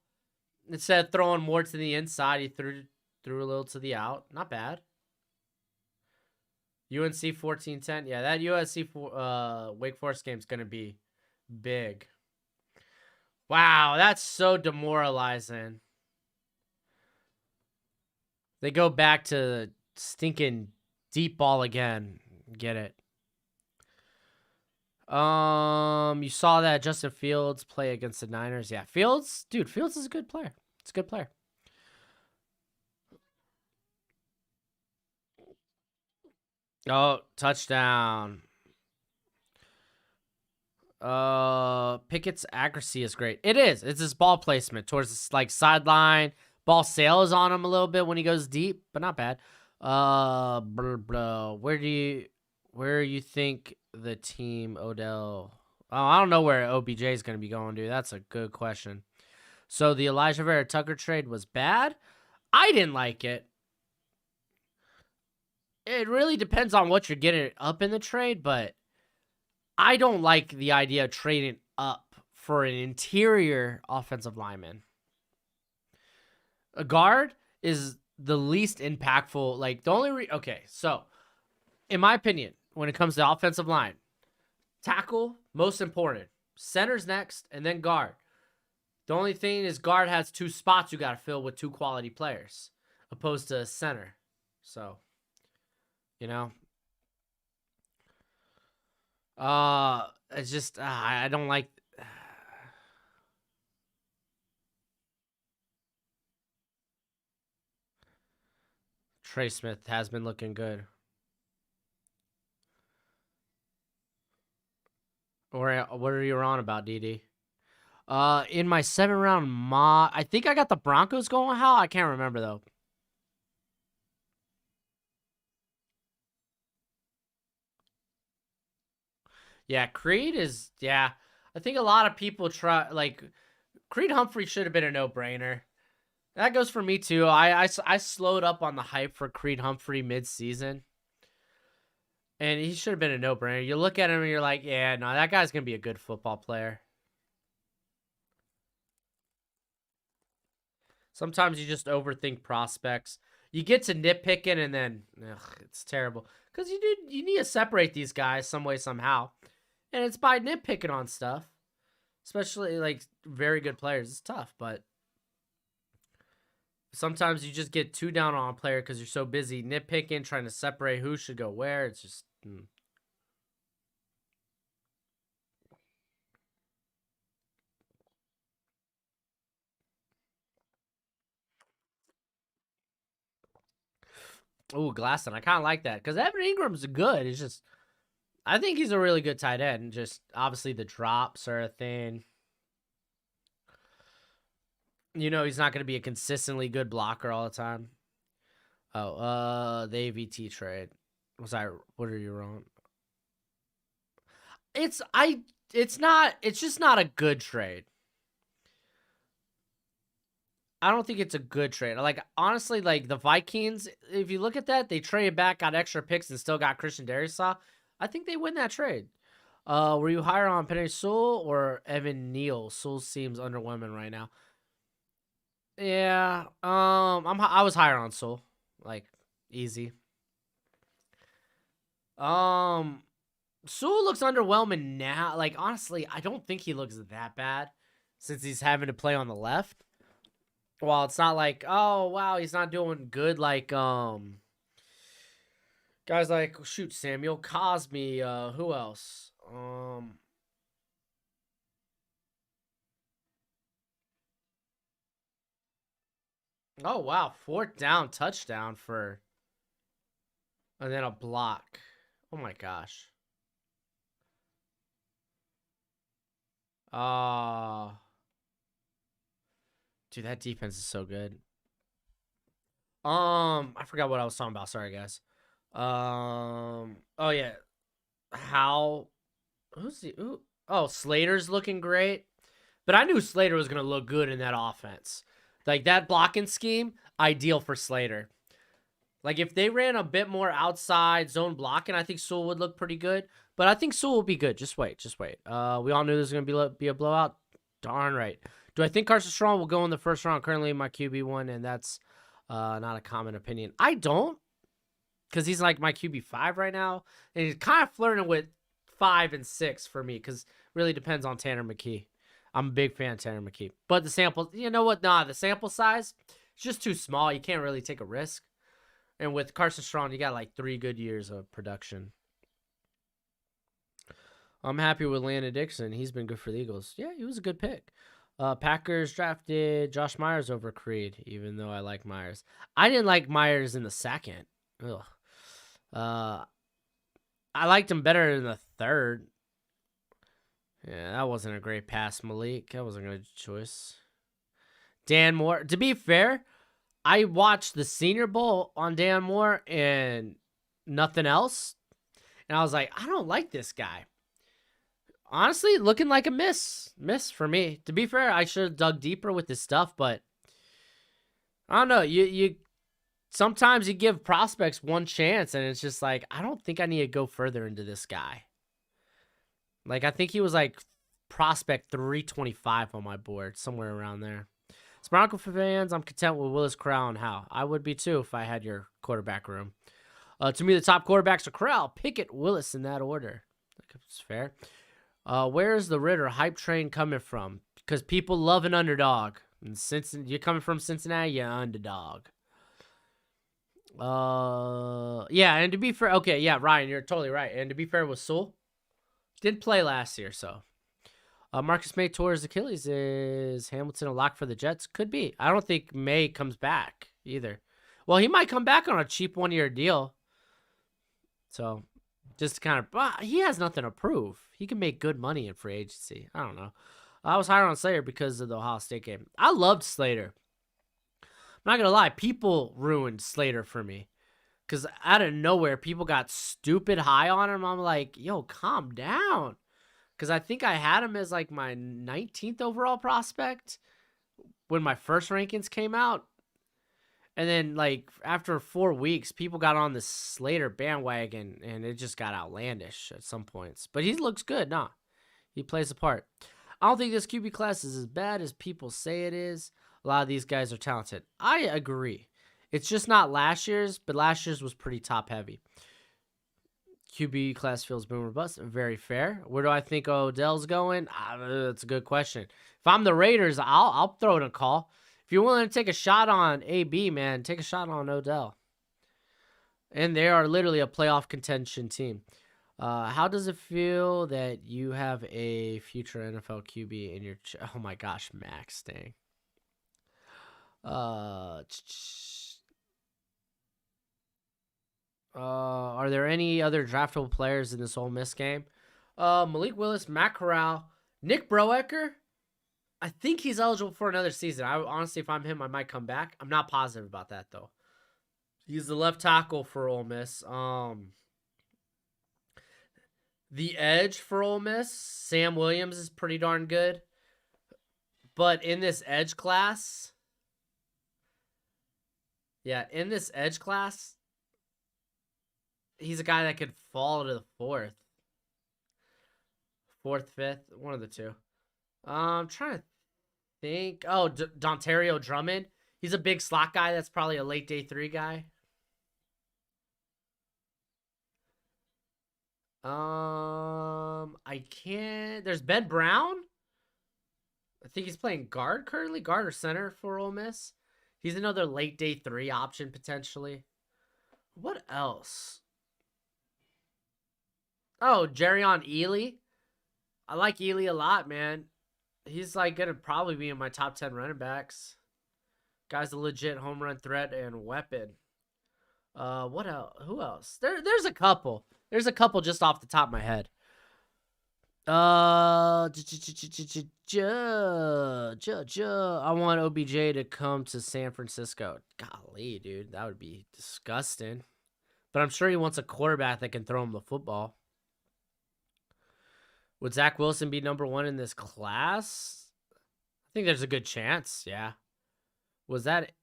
Instead of throwing more to the inside, he threw a little to the out. Not bad. UNC 14-10. Yeah, that USC Wake Forest game is going to be big. Wow, that's so demoralizing. They go back to the stinking deep ball again. Get it. You saw that Justin Fields play against the Niners. Yeah, Fields is a good player. It's a good player. Oh, touchdown. Pickett's accuracy is great. It is. It's his ball placement towards the sideline. Ball sails on him a little bit when he goes deep, but not bad. Where you think the team Odell? Oh, I don't know where OBJ is going to be going, dude. That's a good question. So the Elijah Vera Tucker trade was bad. I didn't like it. It really depends on what you're getting up in the trade, but I don't like the idea of trading up for an interior offensive lineman. A guard is the least impactful. The only okay, so in my opinion, when it comes to offensive line, tackle most important, center's next, and then guard. The only thing is guard has two spots you got to fill with two quality players, opposed to center. So, it's just I don't like. Trey Smith has been looking good. Or what are you on about, DD? In my 7-round mock, I think I got the Broncos going. How? I can't remember though. Yeah, Creed is, yeah. I think a lot of people try, like, Creed Humphrey should have been a no-brainer. That goes for me, too. I slowed up on the hype for Creed Humphrey mid-season, and he should have been a no-brainer. You look at him and you're like, yeah, no, that guy's going to be a good football player. Sometimes you just overthink prospects. You get to nitpicking, and then it's terrible. Because you need to separate these guys some way, somehow. And it's by nitpicking on stuff. Especially, like, very good players. It's tough, but sometimes you just get too down on a player because you're so busy nitpicking, trying to separate who should go where. It's just... Ooh, Glasson. I kind of like that. Because Evan Ingram's good. It's just... I think he's a really good tight end. Just, obviously, the drops are a thing. You know he's not going to be a consistently good blocker all the time. Oh, the AVT trade. What are you wrong? It's just not a good trade. I don't think it's a good trade. Like, honestly, like, the Vikings, if you look at that, they traded back, got extra picks, and still got Christian Darrisaw. I think they win that trade. Were you higher on Penei Sewell or Evan Neal? Sewell seems underwhelming right now. Yeah, I was higher on Sewell, like, easy. Sewell looks underwhelming now. Like, honestly, I don't think he looks that bad since he's having to play on the left. Well, it's not like, oh wow, he's not doing good like guys like, shoot, Samuel Cosme, who else? Oh wow, 4th down touchdown and then a block. Oh my gosh. Dude, that defense is so good. I forgot what I was talking about. Sorry, guys. Oh yeah. Who's the? Oh, Slater's looking great. But I knew Slater was gonna look good in that offense. Like, that blocking scheme, ideal for Slater. Like, if they ran a bit more outside zone blocking, I think Sewell would look pretty good. But I think Sewell will be good. Just wait. We all knew this was gonna be a blowout. Darn right. Do I think Carson Strong will go in the first round? Currently my QB1, and that's not a common opinion. I don't, because he's like my QB5 right now, and he's kind of flirting with 5 and 6 for me, because really depends on Tanner McKee. I'm a big fan of Tanner McKee. But the sample, you know what? Nah, the sample size, it's just too small. You can't really take a risk. And with Carson Strong, you got like 3 good years of production. I'm happy with Landon Dixon. He's been good for the Eagles. Yeah, he was a good pick. Packers drafted Josh Myers over Creed, even though I like Myers. I didn't like Myers in the 2nd. Ugh. I liked him better in the 3rd. Yeah, that wasn't a great pass, Malik. That wasn't a good choice. Dan Moore. To be fair, I watched the Senior Bowl on Dan Moore and nothing else. And I was like, I don't like this guy. Honestly, looking like a miss for me. To be fair, I should have dug deeper with this stuff, but I don't know. You sometimes you give prospects one chance, and it's just like, I don't think I need to go further into this guy. Like, I think he was like prospect 325 on my board, somewhere around there. As Bronco fans, I'm content with Willis, Corral, and Howe. I would be too if I had your quarterback room. To me, the top quarterbacks are Corral, Pickett, Willis in that order. That's fair. Where's the Ritter hype train coming from? Because people love an underdog. And since you're coming from Cincinnati, you're an underdog. Yeah, and to be fair, okay, yeah, Ryan, you're totally right. And to be fair with Sewell, didn't play last year, so. Marcus May tore his Achilles. Is Hamilton a lock for the Jets? Could be. I don't think May comes back either. Well, he might come back on a cheap 1-year deal. So, just kind of, he has nothing to prove. He can make good money in free agency. I don't know. I was higher on Slater because of the Ohio State game. I loved Slater. I'm not going to lie. People ruined Slater for me. Because out of nowhere, people got stupid high on him. I'm like, yo, calm down. Because I think I had him as like my 19th overall prospect when my first rankings came out. And then, like, after 4 weeks, people got on the Slater bandwagon, and it just got outlandish at some points. But he looks good, nah. He plays a part. I don't think this QB class is as bad as people say it is. A lot of these guys are talented. I agree. It's just not last year's, but last year's was pretty top-heavy. QB class feels boom or bust. Very fair. Where do I think Odell's going? That's a good question. If I'm the Raiders, I'll throw in a call. If you're willing to take a shot on AB, man, take a shot on Odell. And they are literally a playoff contention team. How does it feel that you have a future NFL QB in your... oh my gosh, Max, dang. Are there any other draftable players in this Ole Miss game? Malik Willis, Matt Corral, Nick Broecker. I think he's eligible for another season. I honestly, if I'm him, I might come back. I'm not positive about that though. He's the left tackle for Ole Miss. The edge for Ole Miss, Sam Williams is pretty darn good. But in this edge class, he's a guy that could fall to the fourth, fifth, one of the two. I'm trying to think. Oh, Dontario Drummond. He's a big slot guy. That's probably a late day 3 guy. I can't. There's Ben Brown. I think he's playing guard currently, guard or center for Ole Miss. He's another late day 3 option potentially. What else? Oh, Jerrion Ely. I like Ely a lot, man. He's like gonna probably be in my top 10 running backs. Guy's a legit home run threat and weapon. What else? Who else? There's a couple. There's a couple just off the top of my head. I want OBJ to come to San Francisco. Golly, dude, that would be disgusting. But I'm sure he wants a quarterback that can throw him the football. Would Zach Wilson be number 1 in this class? I think there's a good chance, yeah. Was that...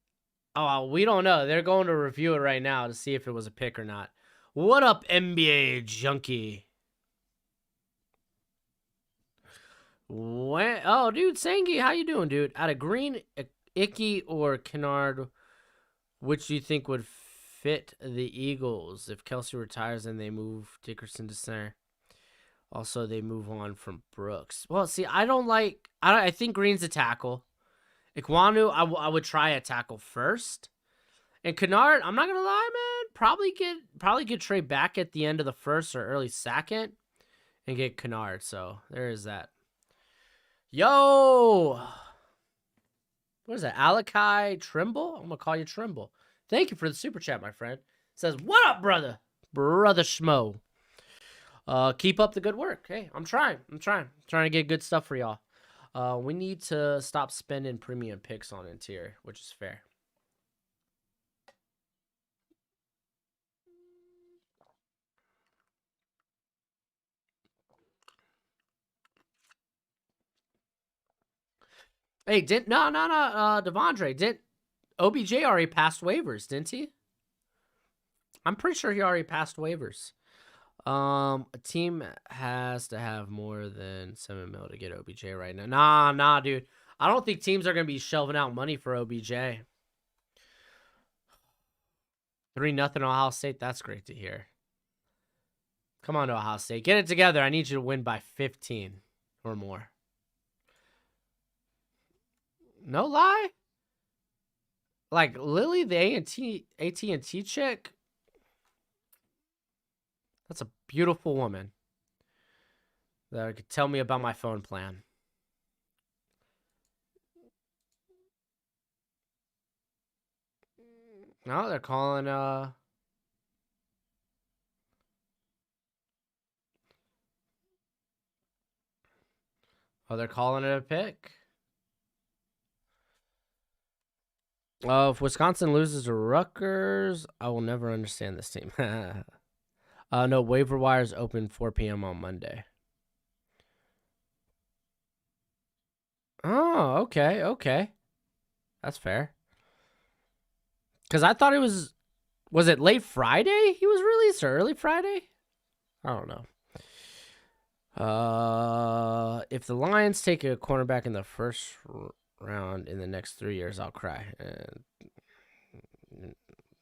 oh, we don't know. They're going to review it right now to see if it was a pick or not. What up, NBA junkie? Oh, dude, Sangi, how you doing, dude? Out of Green, Icky, or Kennard, which do you think would fit the Eagles if Kelsey retires and they move Dickerson to center? Also, they move on from Brooks. Well, see, I think Green's a tackle. Ikwanu, I would try a tackle first. And Kennard, I'm not gonna lie, man, probably get Trey back at the end of the first or early second and get Kennard. So there is that. Yo, what is that? Alakai Trimble? I'm gonna call you Trimble. Thank you for the super chat, my friend. Says, what up, brother Schmo? Keep up the good work. Hey, I'm trying to get good stuff for y'all. We need to stop spending premium picks on interior, which is fair. Hey, Devondre, didn't OBJ already passed waivers, didn't he? I'm pretty sure he already passed waivers. A team has to have more than $7 million to get OBJ right now. Nah, dude. I don't think teams are gonna be shelving out money for OBJ. 3-0 Ohio State. That's great to hear. Come on, Ohio State. Get it together. I need you to win by 15 or more. No lie. Like Lily, the AT&T chick. That's a beautiful woman that could tell me about my phone plan. No, they're calling oh, they're calling it a pick. If Wisconsin loses to Rutgers, I will never understand this team. No, waiver wires open 4 p.m. on Monday. Oh, okay. That's fair. Because I thought it was it late Friday he was released or early Friday? I don't know. If the Lions take a cornerback in the first round in the next 3 years, I'll cry.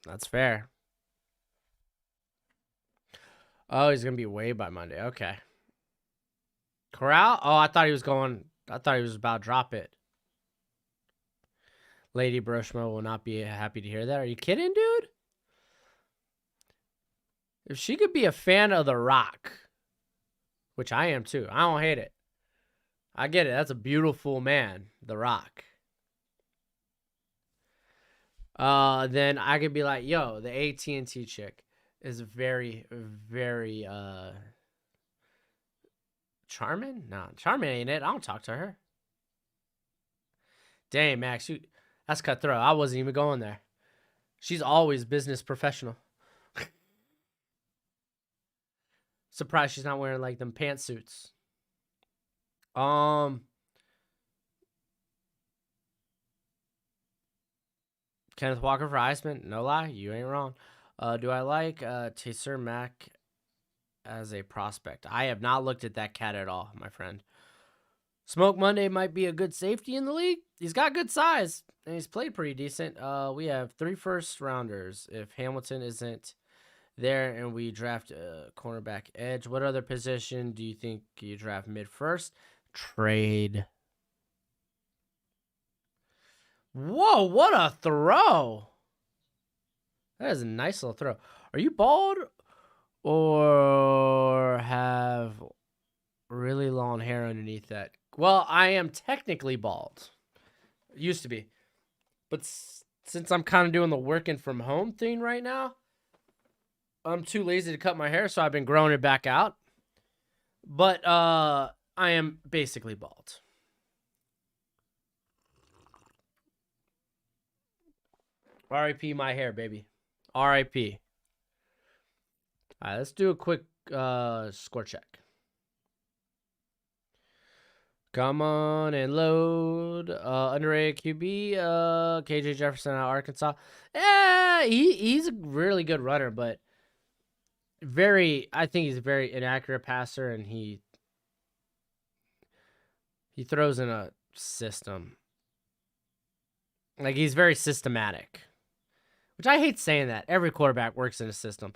That's fair. Oh, he's gonna be waived by Monday. Okay. Corral? Oh, I thought he was about to drop it. Lady Broshmo will not be happy to hear that. Are you kidding, dude? If she could be a fan of The Rock, which I am too, I don't hate it. I get it. That's a beautiful man, The Rock. Then I could be like, yo, the AT&T chick is very, very charming. Nah, charming ain't it. I don't talk to her. Dang, Max, that's cutthroat. I wasn't even going there. She's always business professional. Surprised she's not wearing like them pantsuits. Kenneth Walker for Iceman. No lie, you ain't wrong. Do I like Taser Mack as a prospect? I have not looked at that cat at all, my friend. Smoke Monday might be a good safety in the league. He's got good size, and he's played pretty decent. We have 3 first-rounders. If Hamilton isn't there and we draft a cornerback edge, what other position do you think you draft mid-first? Trade. Whoa, what a throw. That is a nice little throw. Are you bald or have really long hair underneath that? Well, I am technically bald. Used to be. But since I'm kind of doing the working from home thing right now, I'm too lazy to cut my hair, so I've been growing it back out. But I am basically bald. R.I.P. my hair, baby. R.I.P. All right, let's do a quick score check. Come on and load. Underrated QB, KJ Jefferson out of Arkansas. He's a really good runner, but I think he's a very inaccurate passer, and he throws in a system. Like, he's very systematic, which I hate saying that. Every quarterback works in a system,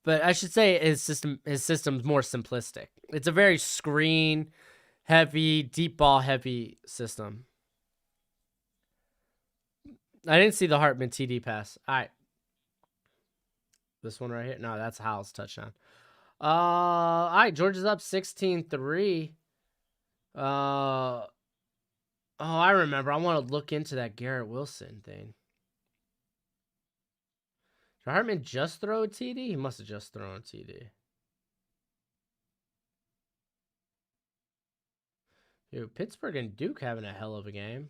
but I should say his system's more simplistic. It's a very screen heavy, deep ball heavy system. I didn't see the Hartman TD pass. All right. This one right here? No, that's Howell's touchdown. All right, Georgia's up 16-3. Oh, I remember. I want to look into that Garrett Wilson thing. Did Hartman just throw a TD? He must have just thrown a TD. Dude, Pittsburgh and Duke having a hell of a game.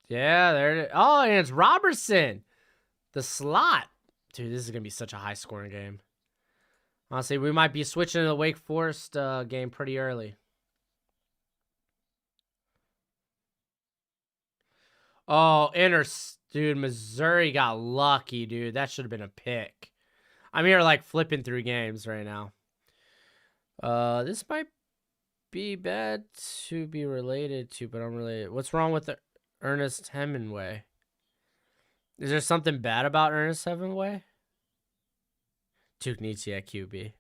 Yeah, there it is. Oh, and it's Robertson. The slot. Dude, this is going to be such a high-scoring game. Honestly, we might be switching to the Wake Forest game pretty early. Oh, dude, Missouri got lucky, dude. That should have been a pick. I'm here like flipping through games right now. This might be bad to be related to, but I'm related. What's wrong with Ernest Hemingway? Is there something bad about Ernest Hemingway? Duke needs you at QB.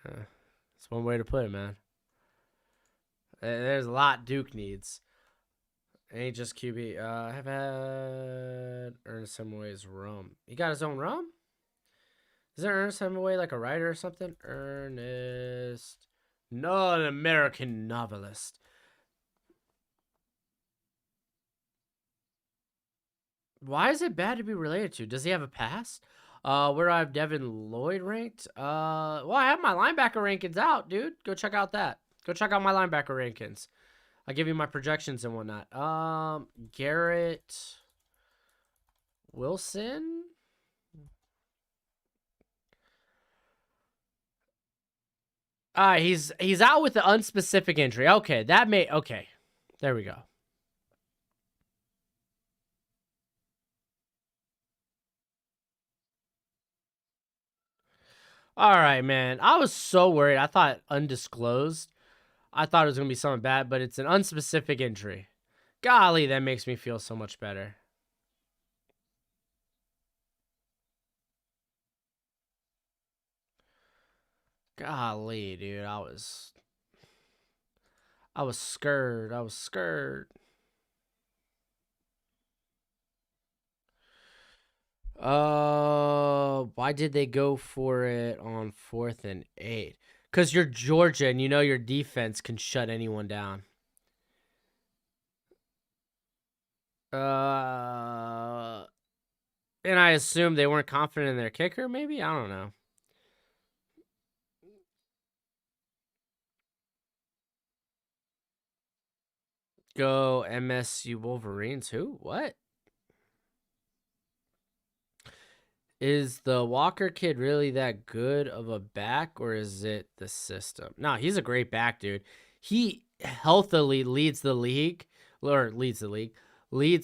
That's one way to put it, man. There's a lot Duke needs. It ain't just QB. I've had Ernest Hemingway's rum. He got his own rum? Is there Ernest Hemingway like a writer or something? Ernest. No, an American novelist. Why is it bad to be related to? Does he have a past? Where do I have Devin Lloyd ranked? Well, I have my linebacker rankings out, dude. Go check out that. Go check out my linebacker rankings. I'll give you my projections and whatnot. Garrett Wilson. He's out with the unspecific injury. Okay, okay. There we go. All right, man. I was so worried. I thought undisclosed. I thought it was gonna be something bad, but it's an unspecific injury. Golly, that makes me feel so much better. Golly, dude, I was scared. I was scared. Why did they go for it on 4th and 8? Because you're Georgia and you know your defense can shut anyone down. And I assume they weren't confident in their kicker, maybe? I don't know. Go MSU Wolverines. Who? What? Is the Walker kid really that good of a back, or is it the system? No, he's a great back, dude. He healthily leads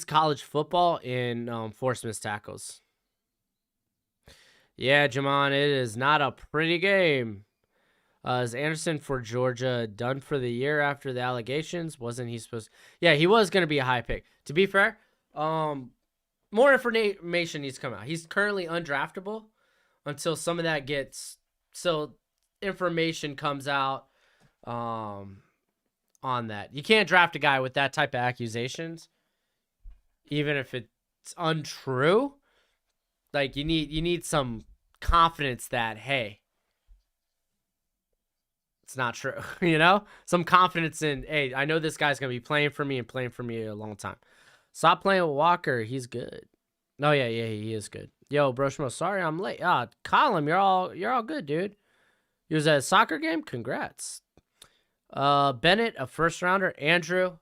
college football in forced missed tackles. Yeah, Jamon, it is not a pretty game. Is Anderson for Georgia done for the year after the allegations? Wasn't he supposed? Yeah, he was going to be a high pick. To be fair, more information needs to come out. He's currently undraftable until some of that gets information comes out on that. You can't draft a guy with that type of accusations, even if it's untrue. Like you need some confidence that hey, it's not true. You know, some confidence in hey, I know this guy's gonna be playing for me and playing for me a long time. Stop playing with Walker. He's good. Oh yeah, he is good. Yo, Broshmo, sorry I'm late. Colin, you're all good, dude. You was at a soccer game? Congrats. Bennett, a first rounder. Andrew,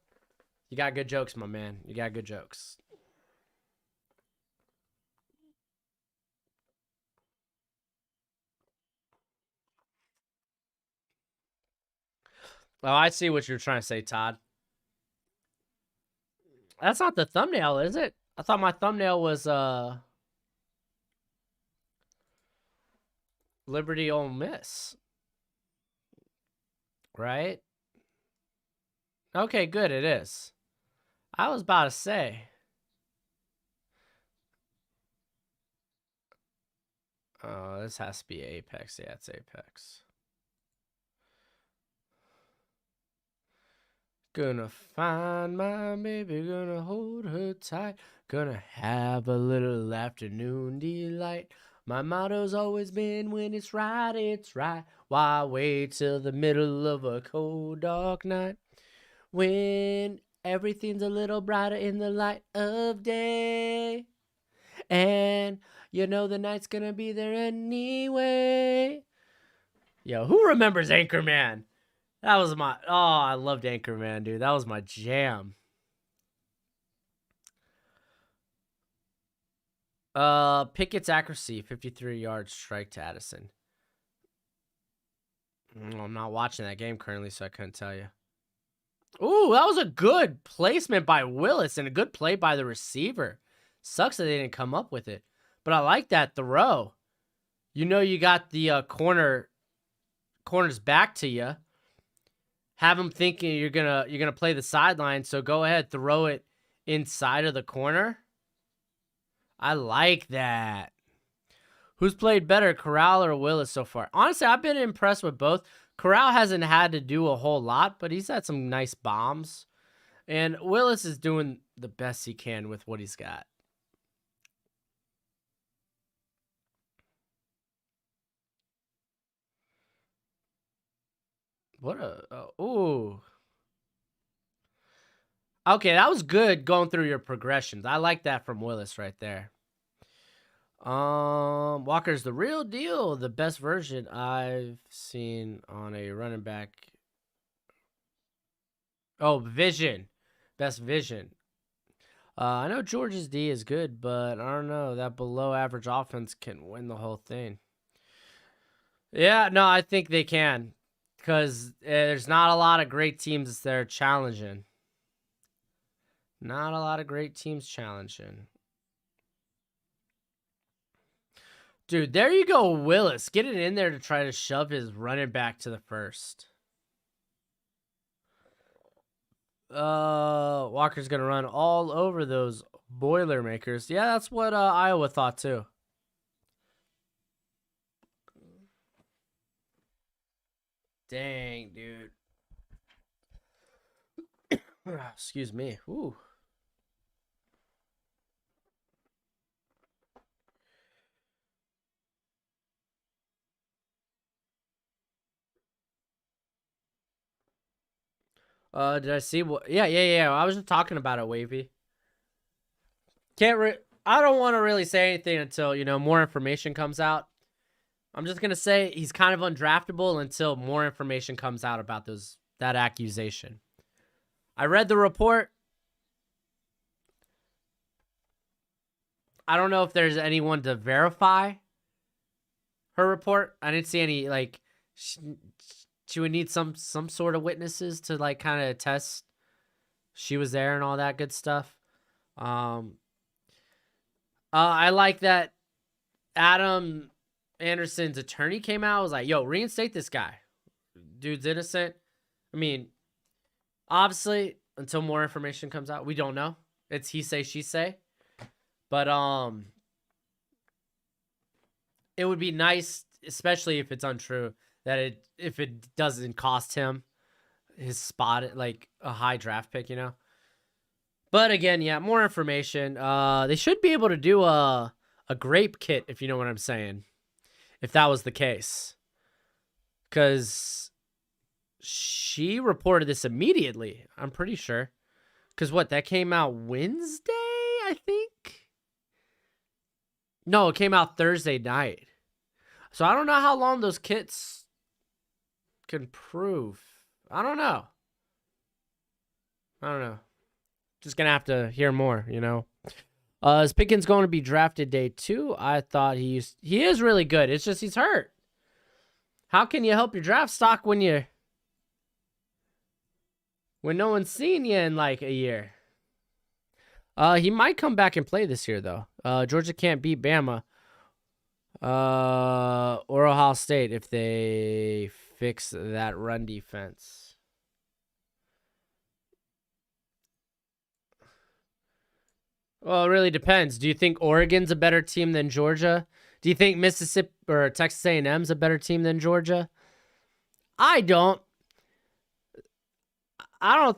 you got good jokes, my man. You got good jokes. Oh, I see what you're trying to say, Todd. That's not the thumbnail, is it? I thought my thumbnail was Liberty Ole Miss. Right? Okay, good, it is. I was about to say. Oh, this has to be Apex. Yeah, it's Apex. Gonna find my baby, gonna hold her tight, gonna have a little afternoon delight. My motto's always been when it's right. Why wait till the middle of a cold, dark night? When everything's a little brighter in the light of day. And you know the night's gonna be there anyway. Yo, who remembers Anchorman? That was I loved Anchorman, dude. That was my jam. Pickett's accuracy, 53 yards strike to Addison. I'm not watching that game currently, so I couldn't tell you. Ooh, that was a good placement by Willis and a good play by the receiver. Sucks that they didn't come up with it. But I like that throw. You know you got the corner's back to you. Have them thinking you're gonna play the sideline, so go ahead, throw it inside of the corner. I like that. Who's played better, Corral or Willis so far? Honestly, I've been impressed with both. Corral hasn't had to do a whole lot, but he's had some nice bombs. And Willis is doing the best he can with what he's got. Ooh. Okay, that was good going through your progressions. I like that from Willis right there. Walker's the real deal. The best version I've seen on a running back. Oh, vision. Best vision. I know Georgia's D is good, but I don't know. That below average offense can win the whole thing. Yeah, no, I think they can. Because there's not a lot of great teams that are challenging. Not a lot of great teams challenging. Dude, there you go, Willis. Get it in there to try to shove his running back to the first. Walker's going to run all over those Boilermakers. Yeah, that's what Iowa thought too. Dang, dude. Excuse me. Ooh. Did I see what? Yeah. I was just talking about it, Wavy. I don't want to really say anything until, more information comes out. I'm just going to say he's kind of undraftable until more information comes out about that accusation. I read the report. I don't know if there's anyone to verify her report. I didn't see any, she would need some sort of witnesses to, kind of attest she was there and all that good stuff. I like that Adam Anderson's attorney came out, was like, yo, reinstate this guy. Dude's innocent. I mean, obviously, until more information comes out, we don't know. It's he say, she say. But it would be nice, especially if it's untrue, that if it doesn't cost him his spot, like a high draft pick, But again, yeah, more information. They should be able to do a grape kit, if you know what I'm saying. If that was the case. Because she reported this immediately, I'm pretty sure. Because that came out Wednesday, I think? No, it came out Thursday night. So I don't know how long those kits can prove. I don't know. Just going to have to hear more, Is Pickens going to be drafted day 2? I thought he is really good. It's just he's hurt. How can you help your draft stock when no one's seen you in a year? He might come back and play this year though. Georgia can't beat Bama or Ohio State if they fix that run defense. Well, it really depends. Do you think Oregon's a better team than Georgia? Do you think Mississippi or Texas A&M's a better team than Georgia? I don't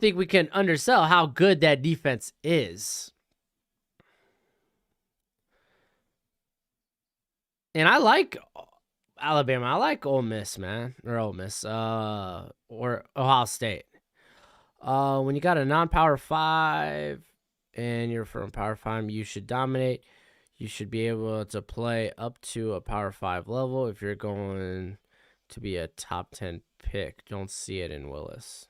think we can undersell how good that defense is. And I like Alabama. I like Ole Miss, man. Or Ole Miss. Or Ohio State. When you got a non-Power 5 and you're from Power 5, you should dominate. You should be able to play up to a Power 5 level if you're going to be a top 10 pick. Don't see it in Willis.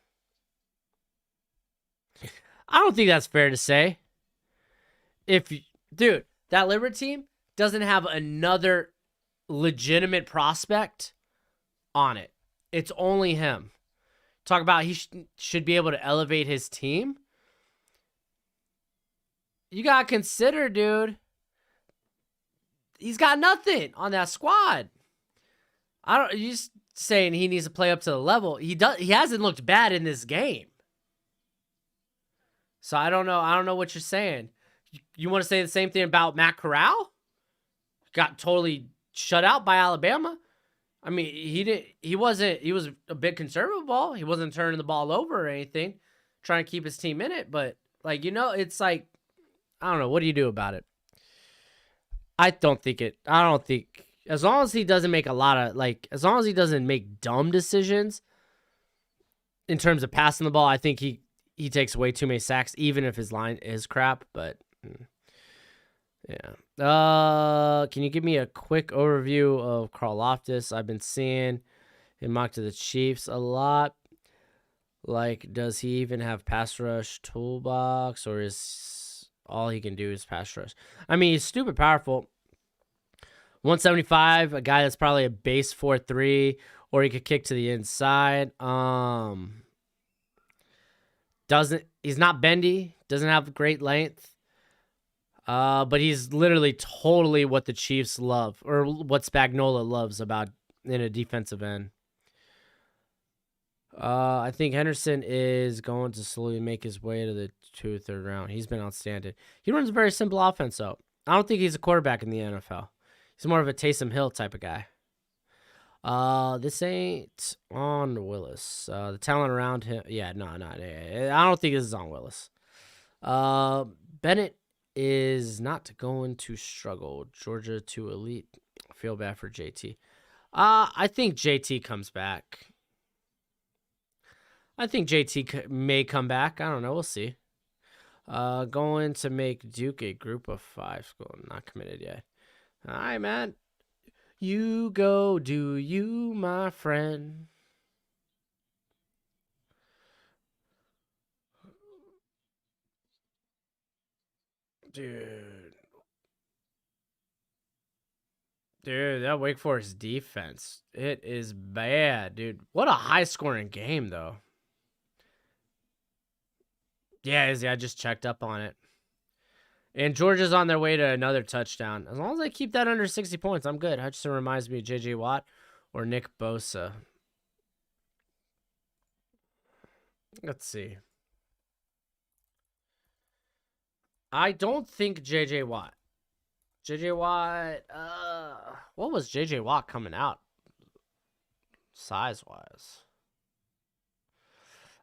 I don't think that's fair to say. Dude, that Liberty team doesn't have another legitimate prospect on it. It's only him. Talk about he should be able to elevate his team. You got to consider, dude. He's got nothing on that squad. You're just saying he needs to play up to the level. He hasn't looked bad in this game. So I don't know what you're saying. You want to say the same thing about Matt Corral? Got totally shut out by Alabama. I mean, he was a bit conservative ball. He wasn't turning the ball over or anything, trying to keep his team in it. But it's like, I don't know. What do you do about it? I don't think, as long as he doesn't make as long as he doesn't make dumb decisions in terms of passing the ball, I think he takes way too many sacks, even if his line is crap. But Yeah. Can you give me a quick overview of Karl Loftus? I've been seeing him mocked to the Chiefs a lot. Like, does he even have pass rush toolbox, or is all he can do is pass rush? I mean, he's stupid powerful. 175, a guy that's probably a base 4.3, or he could kick to the inside. He's not bendy, doesn't have great length. But he's literally totally what the Chiefs love, or what Spagnuolo loves about in a defensive end. I think Henderson is going to slowly make his way to the 2 or 3rd round. He's been outstanding. He runs a very simple offense, though. I don't think he's a quarterback in the NFL. He's more of a Taysom Hill type of guy. This ain't on Willis. The talent around him, yeah, no, I don't think this is on Willis. Bennett is not going to struggle. Georgia to elite. I feel bad for JT. I think JT comes back. I think JT may come back. I don't know. We'll see. Going to make Duke a group of 5 school. Not committed yet. All right, man. You go, do you, my friend. Dude, that Wake Forest defense, it is bad, dude. What a high-scoring game, though. Yeah, Izzy, I just checked up on it. And Georgia's on their way to another touchdown. As long as they keep that under 60 points, I'm good. Hutchinson reminds me of J.J. Watt or Nick Bosa. Let's see. I don't think J.J. Watt. J.J. Watt, what was J.J. Watt coming out size-wise?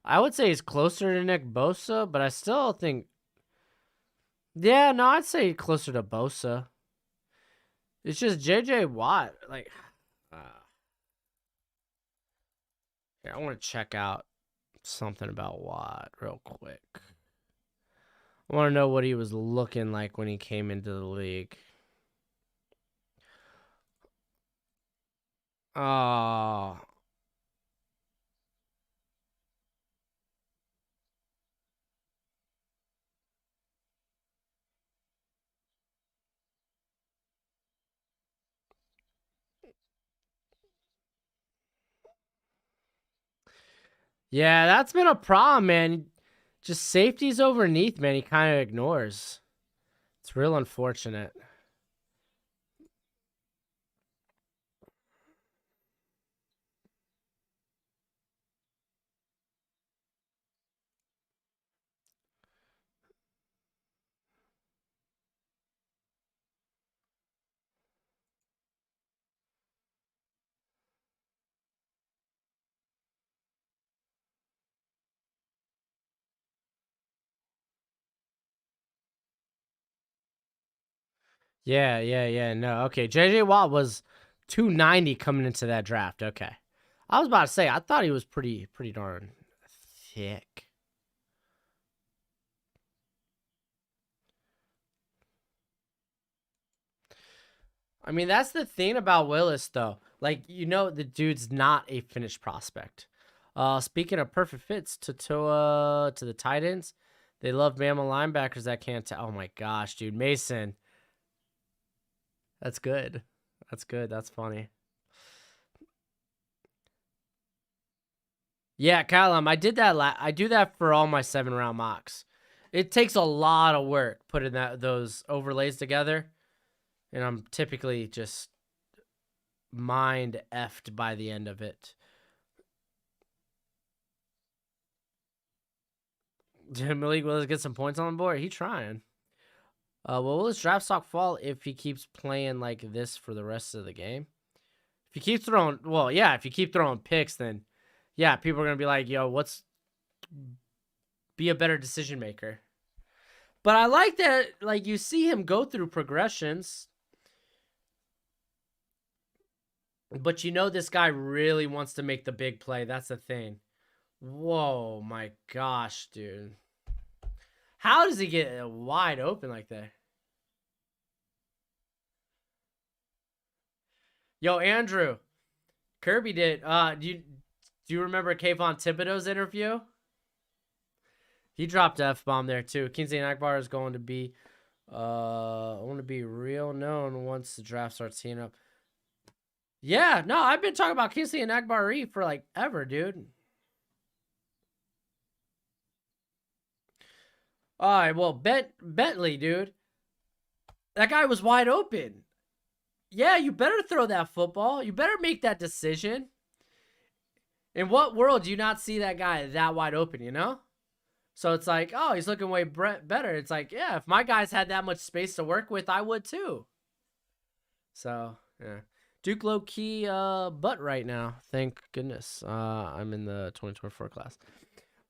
I would say he's closer to Nick Bosa, but I still think... Yeah, no, I'd say closer to Bosa. It's just J.J. Watt. Like, here, I want to check out something about Watt real quick. I want to know what he was looking like when he came into the league. Oh. Yeah, that's been a problem, man. Just safeties overneath, man. He kind of ignores. It's real unfortunate. Yeah. No, okay. J.J. Watt was 290 coming into that draft. Okay. I was about to say, I thought he was pretty darn thick. I mean, that's the thing about Willis, though. Like, the dude's not a finished prospect. Speaking of perfect fits to the Titans, they love Bama linebackers that can't tell. Oh my gosh, dude, Mason. That's good. That's good. That's funny. Yeah, Callum, I did that. I do that for all my 7-round mocks. It takes a lot of work putting those overlays together, and I'm typically just mind effed by the end of it. Malik Willis get some points on the board. He trying. Will his draft stock fall if he keeps playing like this for the rest of the game? If he keeps throwing, if you keep throwing picks, then yeah, people are gonna be like, "Yo, be a better decision maker." But I like that, like, you see him go through progressions, but this guy really wants to make the big play. That's the thing. Whoa, my gosh, dude. How does he get wide open like that? Yo, Andrew, Kirby did. Do you remember Kayvon Thibodeau's interview? He dropped F bomb there too. Kingsley Akbar is going to be I want to be real known once the draft starts heating up. Yeah, no, I've been talking about Kingsley and Akbari for like ever, dude. All right, well, Bentley, dude. That guy was wide open. Yeah, you better throw that football. You better make that decision. In what world do you not see that guy that wide open, you know? So it's like, oh, he's looking way better. It's like, yeah, if my guys had that much space to work with, I would too. So, yeah. Duke low key butt right now. Thank goodness. I'm in the 2024 class.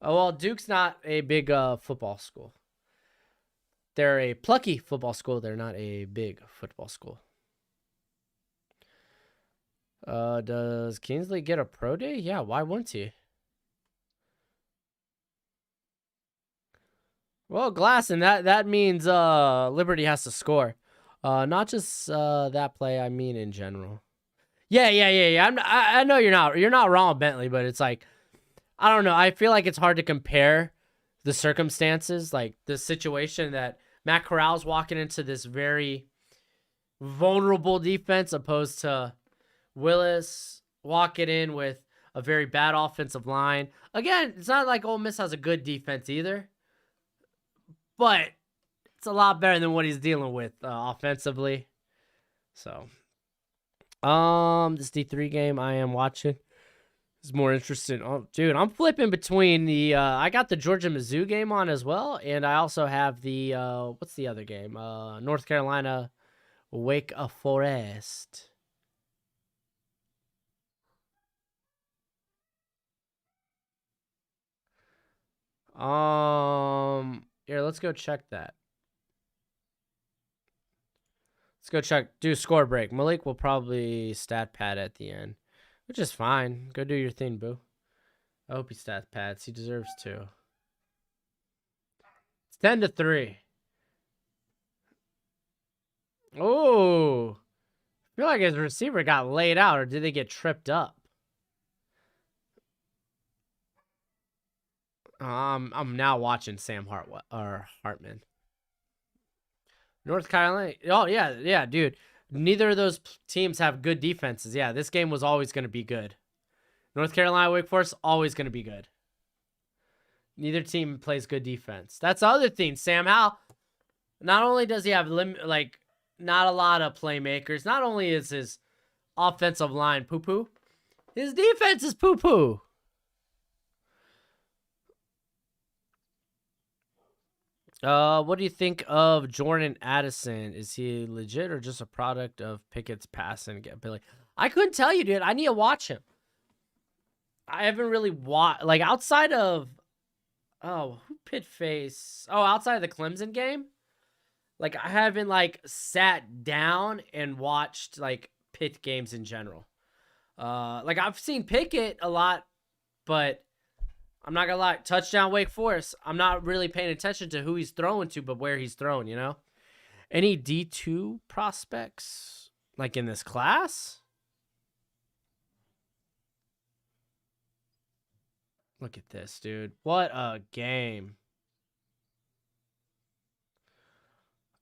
Oh, well, Duke's not a big football school. They're a plucky football school. They're not a big football school. Does Kingsley get a pro day? Yeah, why wouldn't he? Well, Glass, and that means Liberty has to score. Not just that play, I mean in general. Yeah. I know you're not wrong, Bentley, but it's like, I don't know. I feel like it's hard to compare the circumstances, like the situation that Matt Corral's walking into this very vulnerable defense opposed to Willis walking in with a very bad offensive line. Again, it's not like Ole Miss has a good defense either, but it's a lot better than what he's dealing with offensively. So, this D3 game I am watching is more interesting. Oh, dude, I'm flipping between the I got the Georgia Mizzou game on as well, and I also have the what's the other game? North Carolina Wake Forest. Here, let's go check that. Let's go check. Do score break. Malik will probably stat pad at the end, which is fine. Go do your thing, boo. I hope he stat pads. He deserves to. It's 10-3. Oh, I feel like his receiver got laid out, or did they get tripped up? I'm now watching Sam Hartman. North Carolina. Oh yeah, dude. Neither of those teams have good defenses. Yeah, this game was always going to be good. North Carolina, Wake Forest, always going to be good. Neither team plays good defense. That's the other thing. Sam Howell, not only does he have not a lot of playmakers, not only is his offensive line poo-poo, his defense is poo-poo. What do you think of Jordan Addison? Is he legit or just a product of Pickett's passing ability? I couldn't tell you, dude. I need to watch him. I haven't really watched, like, outside of, who Pitt face? Oh, outside of the Clemson game? Like, I haven't, like, sat down and watched, like, Pitt games in general. Like, I've seen Pickett a lot, but I'm not gonna lie, touchdown Wake Forest. I'm not really paying attention to who he's throwing to, but where he's throwing, you know? Any D2 prospects, like, in this class? Look at this, dude. What a game.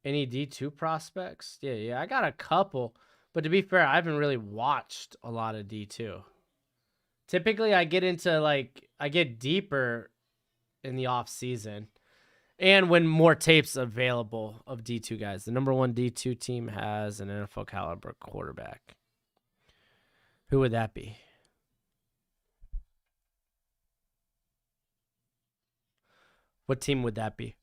Any D2 prospects? Yeah, I got a couple. But to be fair, I haven't really watched a lot of D2. Typically, I get into, like, I get deeper in the off season. And when more tapes available of D2 guys. The number one D2 team has an NFL caliber quarterback. Who would that be? What team would that be?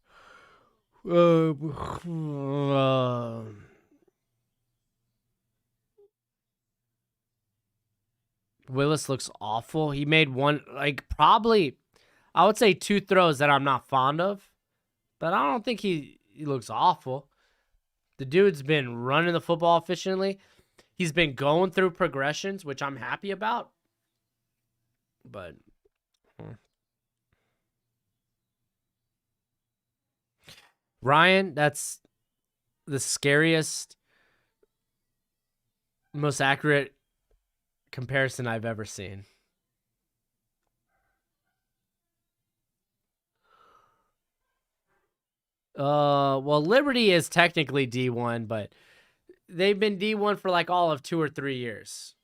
Willis looks awful. He made one, like, probably, I would say 2 throws that I'm not fond of. But I don't think he looks awful. The dude's been running the football efficiently. He's been going through progressions, which I'm happy about. But Ryan, that's the scariest Most accurate comparison I've ever seen. Well, Liberty is technically D1, but they've been D1 for like all of 2 or 3 years.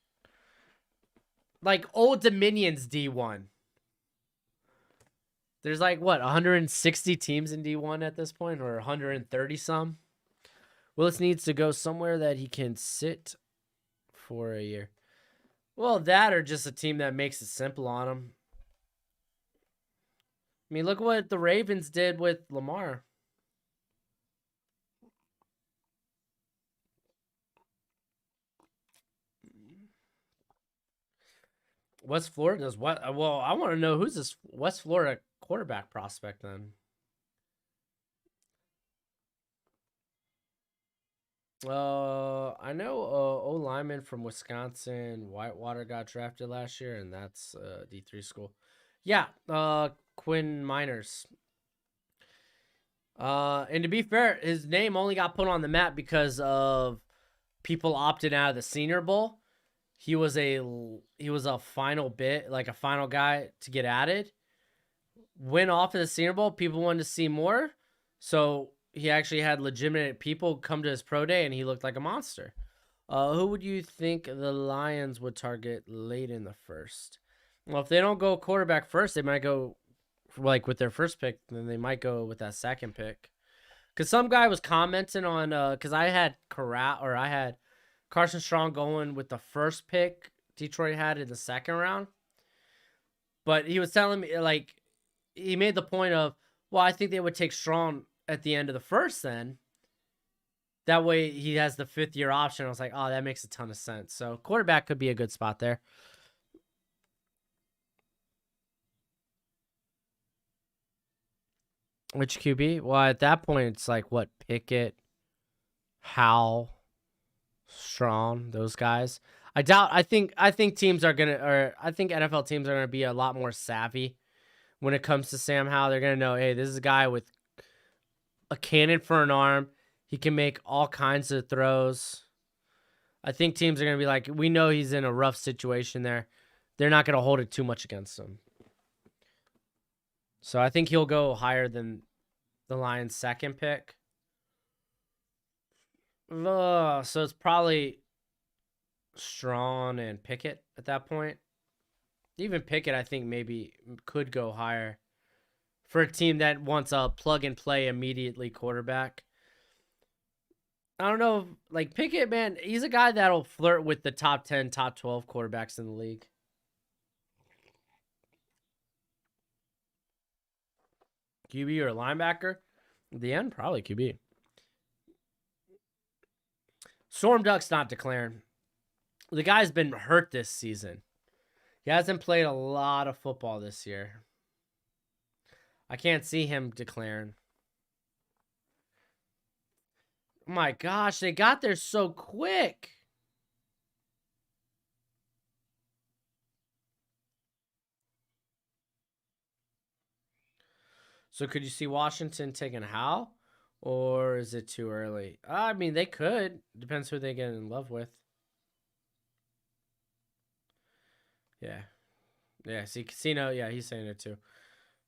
Like Old Dominion's D1. There's like what 160 teams in D1 at this point, or 130 some. Willis needs to go somewhere that he can sit for a year. Well, that or just a team that makes it simple on him. I mean, look what the Ravens did with Lamar. West Florida's what? Well, I want to know who's this West Florida quarterback prospect then. I know O lineman from Wisconsin, Whitewater got drafted last year, and that's D3 school. Yeah, Quinn Miners. And to be fair, his name only got put on the map because of people opting out of the Senior Bowl. He was a final bit, like a final guy to get added. Went off of the Senior Bowl, people wanted to see more, so he actually had legitimate people come to his pro day, and he looked like a monster. Who would you think the Lions would target late in the first? Well, if they don't go quarterback first, they might go like with their first pick, then they might go with that second pick. Because some guy was commenting on, because I had Carson Strong going with the first pick Detroit had in the second round. But he was telling me, like, he made the point of, well, I think they would take Strong at the end of the first then. That way he has the 5th-year option. I was like, oh, that makes a ton of sense. So quarterback could be a good spot there. Which QB? Well, at that point, it's like, what, Pickett, Howell, Strong, those guys. I think teams are gonna, or I think NFL teams are gonna be a lot more savvy when it comes to Sam Howell. They're gonna know, hey, this is a guy with a cannon for an arm. He can make all kinds of throws. I think teams are gonna be like, we know he's in a rough situation there. They're not gonna hold it too much against him. So I think he'll go higher than the Lions' second pick. So it's probably Strong and Pickett at that point. Even Pickett, I think, maybe could go higher for a team that wants a plug-and-play immediately quarterback. I don't know. Like, Pickett, man, he's a guy that'll flirt with the top 10, top 12 quarterbacks in the league. QB or linebacker? At the end, probably QB. Storm Duck's not declaring. The guy's been hurt this season. He hasn't played a lot of football this year. I can't see him declaring. Oh my gosh, they got there so quick. So could you see Washington taking Howell? Or is it too early? I mean, they could. Depends who they get in love with. Yeah. Yeah, see, Casino, yeah, he's saying it too.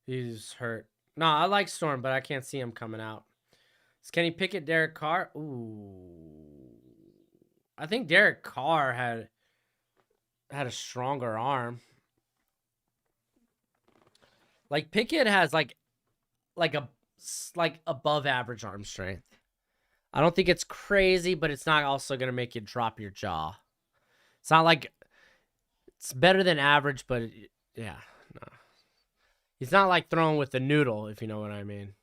He's hurt. No, I like Storm, but I can't see him coming out. Is Kenny Pickett, Derek Carr? Ooh. I think Derek Carr had a stronger arm. Like Pickett has like above average arm strength. I don't think it's crazy, but it's not also going to make you drop your jaw. It's not like it's better than average, but yeah, no. He's not like throwing with the noodle, if you know what I mean.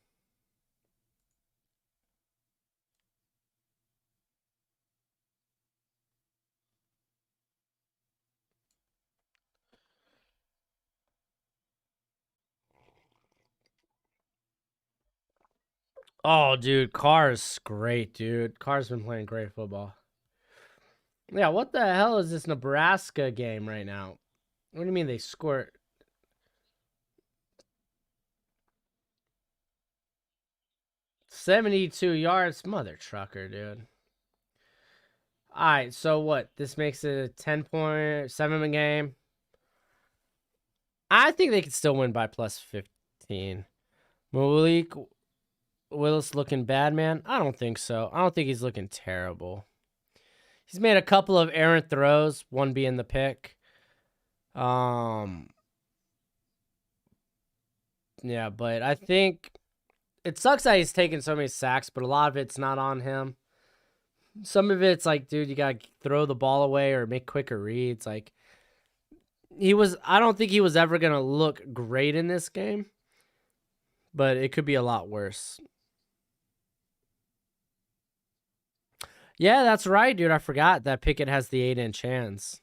Oh, dude, Carr's great, dude. Carr's been playing great football. Yeah, what the hell is this Nebraska game right now? What do you mean they scored? 72 yards? Mother trucker, dude. All right, so what? This makes it a 10.7 game. I think they could still win by plus 15. Malik Willis looking bad, man? I don't think so. I don't think he's looking terrible. He's made a couple of errant throws, one being the pick. Yeah, but I think it sucks that he's taking so many sacks, but a lot of it's not on him. Some of it's like, dude, you gotta throw the ball away or make quicker reads. Like I don't think he was ever gonna look great in this game, but it could be a lot worse. Yeah, that's right, dude. I forgot that Pickett has the 8-inch hands.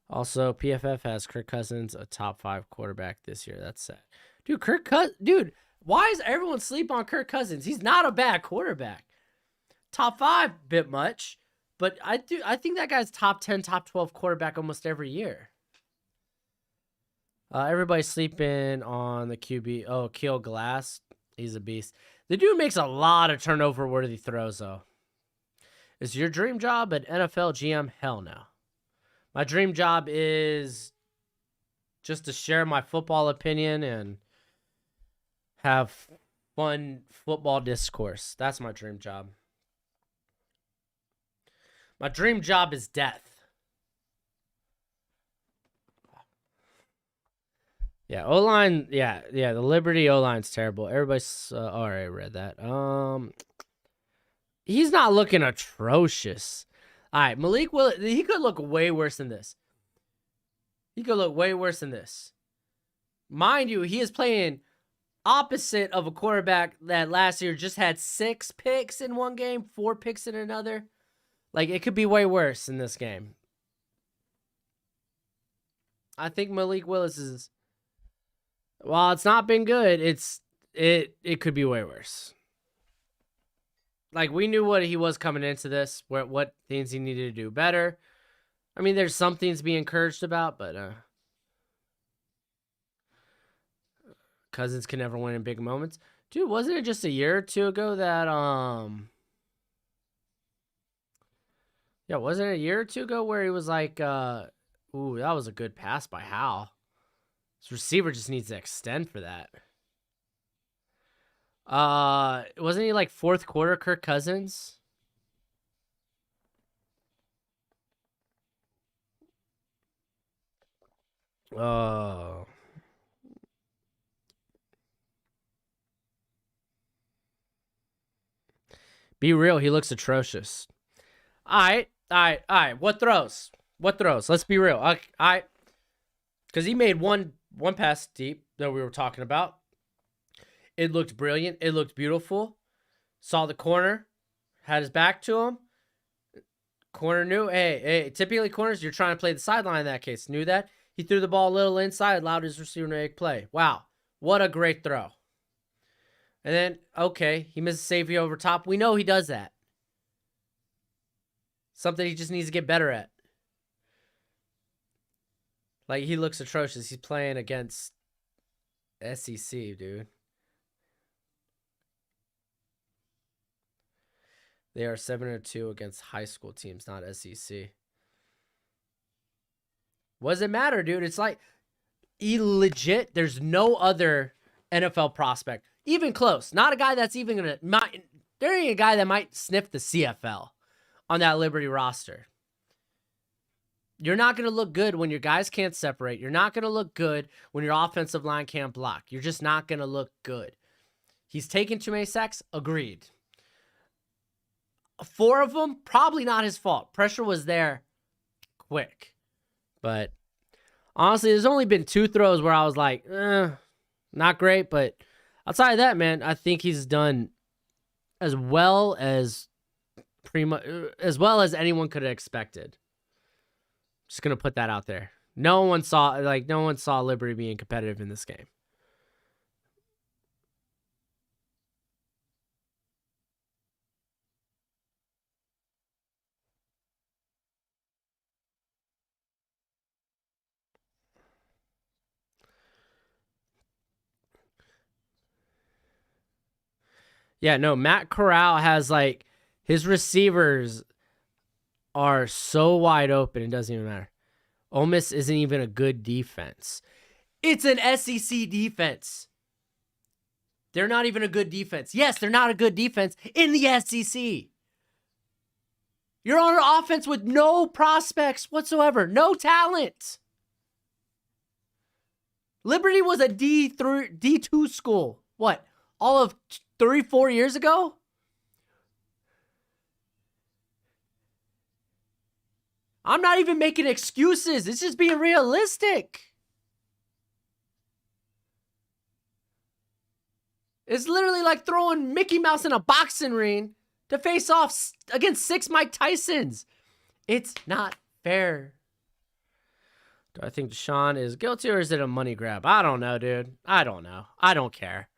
Also, PFF has Kirk Cousins a top 5 quarterback this year. That's sad. Dude, why is everyone sleep on Kirk Cousins? He's not a bad quarterback. Top 5, bit much. But I think that guy's top 10, top 12 quarterback almost every year. Everybody's sleeping on the QB. Oh, Keel Glass. He's a beast. The dude makes a lot of turnover-worthy throws, though. Is your dream job an NFL GM? Hell no. My dream job is just to share my football opinion and have fun football discourse. That's my dream job. My dream job is death. Yeah, O-line, yeah, the Liberty O-line's terrible. Everybody's already read that. He's not looking atrocious. All right, Malik Willis, he could look way worse than this. Mind you, he is playing opposite of a quarterback that last year just had 6 picks in one game, 4 picks in another. Like, it could be way worse in this game. I think Malik Willis is, while it's not been good, it could be way worse. Like, we knew what he was coming into this, what things he needed to do better. I mean, there's some things to be encouraged about, but Cousins can never win in big moments. Dude, wasn't it just a year or two ago that yeah, wasn't it a year or two ago where he was like ooh, that was a good pass by Hal. His receiver just needs to extend for that. Wasn't he like fourth quarter Kirk Cousins? Oh. Be real, he looks atrocious. All right. What throws? Let's be real. All right. Because he made one pass deep that we were talking about. It looked brilliant. It looked beautiful. Saw the corner. Had his back to him. Corner knew. Hey. Typically corners, you're trying to play the sideline in that case. Knew that. He threw the ball a little inside. Allowed his receiver to make play. Wow. What a great throw. And then, okay, he missed a safety over top. We know he does that. Something he just needs to get better at. Like, he looks atrocious. He's playing against SEC, dude. They are 7-2 against high school teams, not SEC. What does it matter, dude? It's like, legit, there's no other NFL prospect, even close. Not a guy that's even going to, there ain't a guy that might sniff the CFL on that Liberty roster. You're not going to look good when your guys can't separate. You're not going to look good when your offensive line can't block. You're just not going to look good. He's taken too many sacks. Agreed. 4 of them, probably not his fault. Pressure was there quick. But honestly, there's only been 2 throws where I was like, not great. But outside of that, man, I think he's done as well as anyone could have expected. Just gonna put that out there. No one saw Liberty being competitive in this game. Yeah, no, Matt Corral has like his receivers are so wide open, it doesn't even matter. Ole Miss isn't even a good defense. It's an SEC defense. They're not even a good defense. Yes, they're not a good defense in the SEC. You're on an offense with no prospects whatsoever, no talent. Liberty was a D2 school. What? All of 3-4 years ago? I'm not even making excuses. It's just being realistic. It's literally like throwing Mickey Mouse in a boxing ring to face off against 6 Mike Tysons. It's not fair. Do I think Deshaun is guilty or is it a money grab? I don't know, dude. I don't know. I don't care.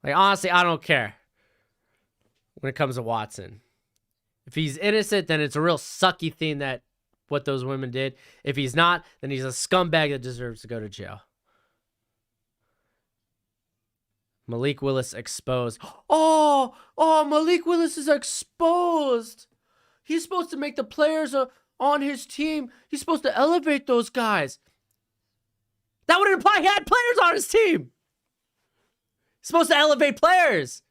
Like, honestly, I don't care when it comes to Watson. If he's innocent, then it's a real sucky thing that what those women did. If he's not, then he's a scumbag that deserves to go to jail. Malik Willis exposed. Oh, Malik Willis is exposed. He's supposed to make the players on his team. He's supposed to elevate those guys. That would imply he had players on his team. He's supposed to elevate players.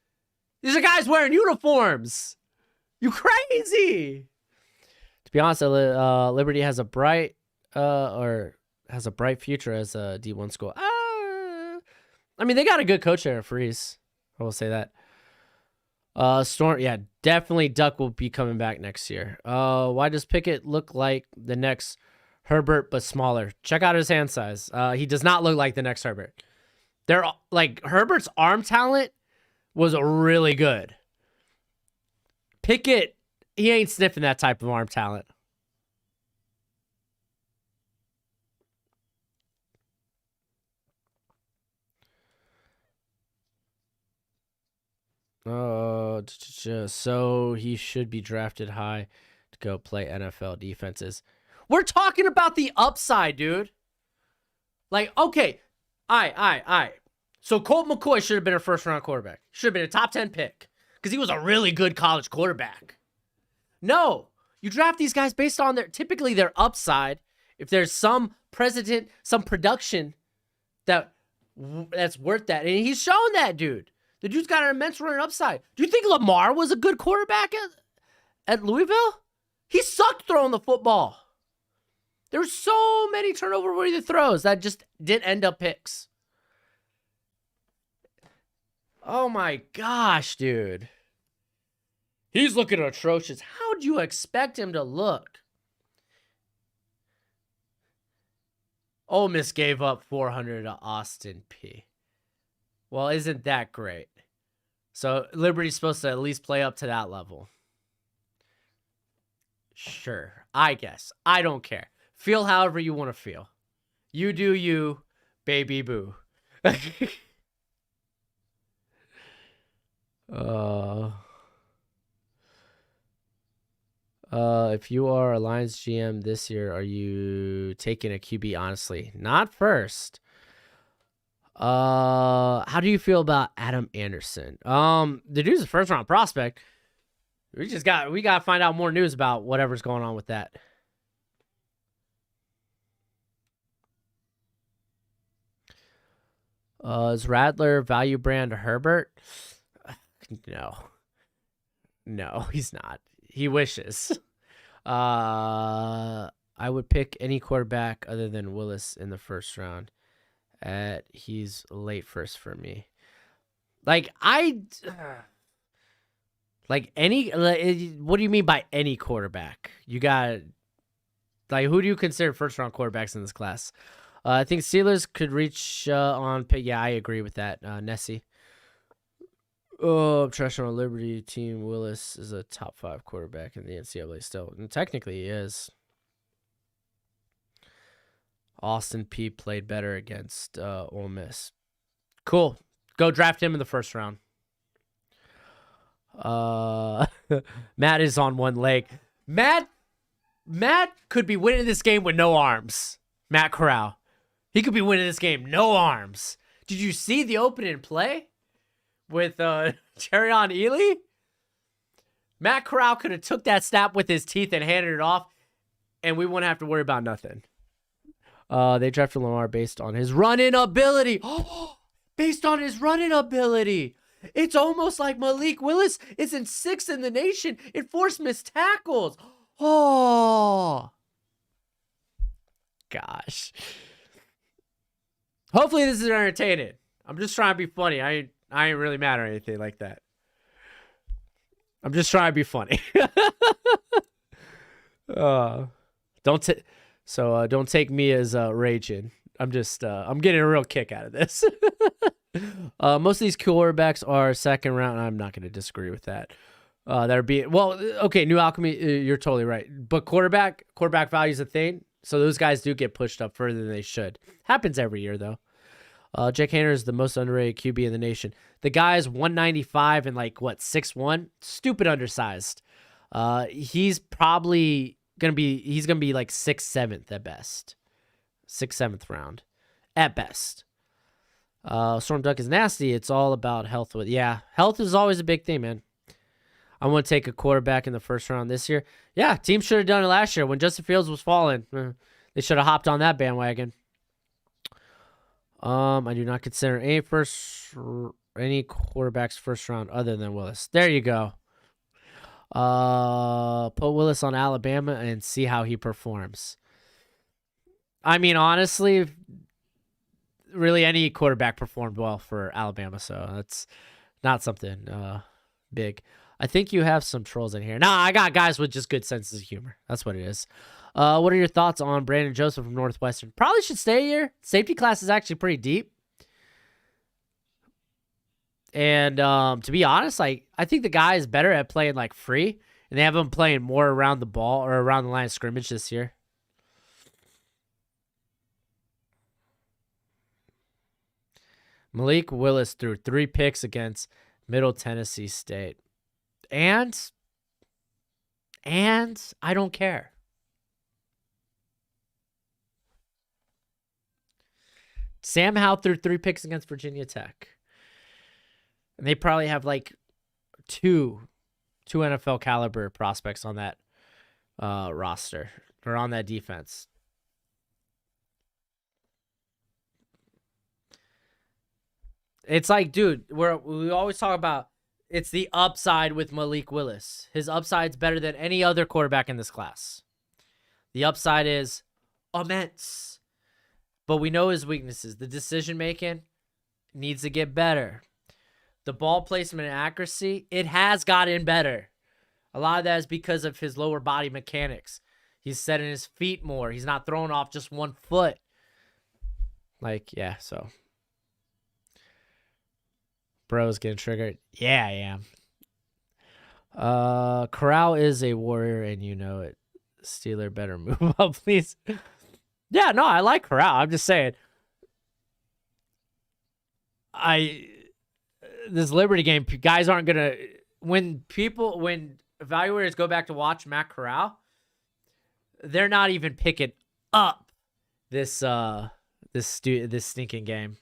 These are guys wearing uniforms. You crazy. To be honest, Liberty has a bright future as a D1 school. I mean, they got a good coach there, Freeze. I will say that. Storm, yeah, definitely Duck will be coming back next year. Why does Pickett look like the next Herbert but smaller? Check out his hand size. He does not look like the next Herbert. They're like Herbert's arm talent was really good. Pickett, he ain't sniffing that type of arm talent. So he should be drafted high to go play NFL defenses. We're talking about the upside, dude. Like, okay, all right. So Colt McCoy should have been a first-round quarterback. Should have been a top 10 pick because he was a really good college quarterback. No, you draft these guys based on typically their upside. If there's some precedent, some production that's worth that, and he's shown that, dude. The dude's got an immense running upside. Do you think Lamar was a good quarterback at Louisville? He sucked throwing the football. There were so many turnover-worthy throws that just didn't end up picks. Oh my gosh, dude. He's looking atrocious. How'd you expect him to look? Ole Miss gave up 400 to Austin P. Well, isn't that great? So Liberty's supposed to at least play up to that level. Sure, I guess. I don't care. Feel however you want to feel. You do you, baby boo. If you are a Lions GM this year, are you taking a QB? Honestly, not first. How do you feel about Adam Anderson? The dude's a first round prospect. We got to find out more news about whatever's going on with that. Is Radler value brand Herbert? No, he's not. He wishes. I would pick any quarterback other than Willis in the first round. He's late first for me. What do you mean by any quarterback? You got, who do you consider first round quarterbacks in this class? I think Steelers could reach on pick. Yeah, I agree with that. Nessie. Oh, I'm trashing on Liberty team. Willis is a top 5 quarterback in the NCAA still. And technically he is. Austin P played better against Ole Miss. Cool. Go draft him in the first round. Matt is on one leg. Matt could be winning this game with no arms. Matt Corral. He could be winning this game. No arms. Did you see the opening play with Jerrion Ely? Matt Corral could have took that snap with his teeth and handed it off, and we wouldn't have to worry about nothing. They drafted Lamar based on his running ability. Based on his running ability. It's almost like Malik Willis isn't 6th in the nation in forced missed tackles. Oh, gosh. Hopefully this is entertaining. I'm just trying to be funny. I ain't really mad or anything like that. I'm just trying to be funny. Don't take me as raging. I'm getting a real kick out of this. Most of these quarterbacks are second round. I'm not going to disagree with that. Okay, New Alchemy, you're totally right. But quarterback value is a thing. So those guys do get pushed up further than they should. Happens every year, though. Jake Haener is the most underrated QB in the nation. The guy is 195 and 6'1". Stupid undersized. He's probably gonna be like 6th, 7th at best. 6th, 7th round at best. Storm Duck is nasty. It's all about health. Health is always a big thing, man. I want to take a quarterback in the first round this year. Yeah, team should have done it last year when Justin Fields was falling. They should have hopped on that bandwagon. I do not consider any quarterbacks first round other than Willis. There you go. Put Willis on Alabama and see how he performs. I mean, honestly, really any quarterback performed well for Alabama, so that's not something big. I think you have some trolls in here. Nah, I got guys with just good senses of humor. That's what it is. What are your thoughts on Brandon Joseph from Northwestern? Probably should stay here. Safety class is actually pretty deep. And to be honest, I think the guy is better at playing free, and they have him playing more around the ball or around the line of scrimmage this year. Malik Willis threw 3 picks against Middle Tennessee State. And I don't care. Sam Howell threw 3 picks against Virginia Tech. And they probably have two NFL caliber prospects on that roster or on that defense. It's dude, we always talk about it's the upside with Malik Willis. His upside's better than any other quarterback in this class. The upside is immense. But we know his weaknesses. The decision-making needs to get better. The ball placement and accuracy, it has gotten better. A lot of that is because of his lower body mechanics. He's setting his feet more. He's not throwing off just one foot. So. Bro's getting triggered. Yeah, I am. Corral is a warrior, and you know it. Steeler better move up, please. Yeah, no, I like Corral. I'm just saying. This Liberty game, guys aren't going to... When evaluators go back to watch Matt Corral, they're not even picking up this stinking game.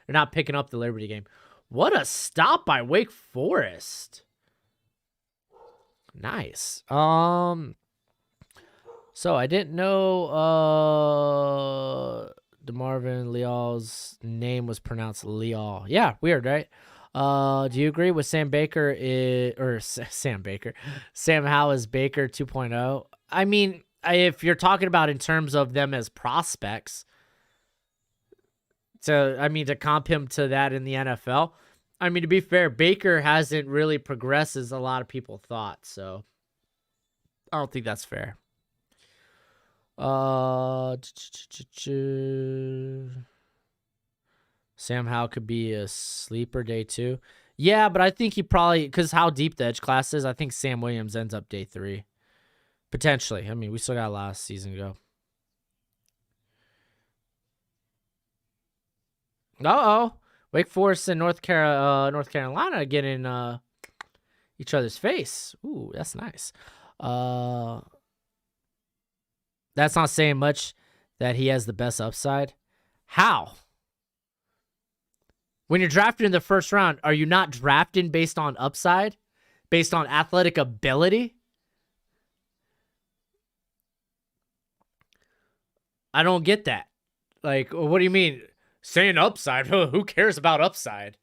They're not picking up the Liberty game. What a stop by Wake Forest. Nice. So I didn't know DeMarvin Leal's name was pronounced Leal. Yeah, weird, right? Do you agree with Sam Howell is Baker 2.0? I mean, if you're talking about in terms of them as prospects, to comp him to that in the NFL, I mean, to be fair, Baker hasn't really progressed as a lot of people thought, so I don't think that's fair. Sam Howell could be a sleeper day 2. Yeah, but I think he probably, because how deep the edge class is, I think Sam Williams ends up day 3. Potentially. I mean, we still got last season to go. Uh-oh. Wake Forest and North Carolina getting each other's face. Ooh, that's nice. That's not saying much that he has the best upside. How? When you're drafted in the first round, are you not drafting based on upside? based on athletic ability? I don't get that. Like, what do you mean? Saying upside? Who cares about upside?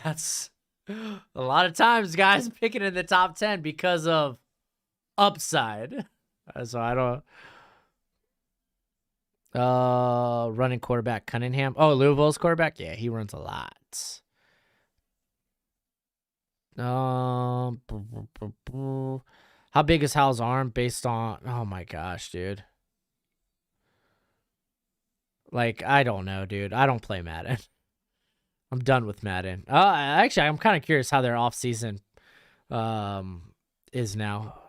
That's a lot of times guys picking in the top 10 because of upside. So I don't. Running quarterback Cunningham. Oh, Louisville's quarterback. Yeah, he runs a lot. How big is Hal's arm based on? Oh my gosh, dude. Like, I don't know, dude. I don't play Madden. I'm done with Madden. Actually, I'm kind of curious how their off season is now.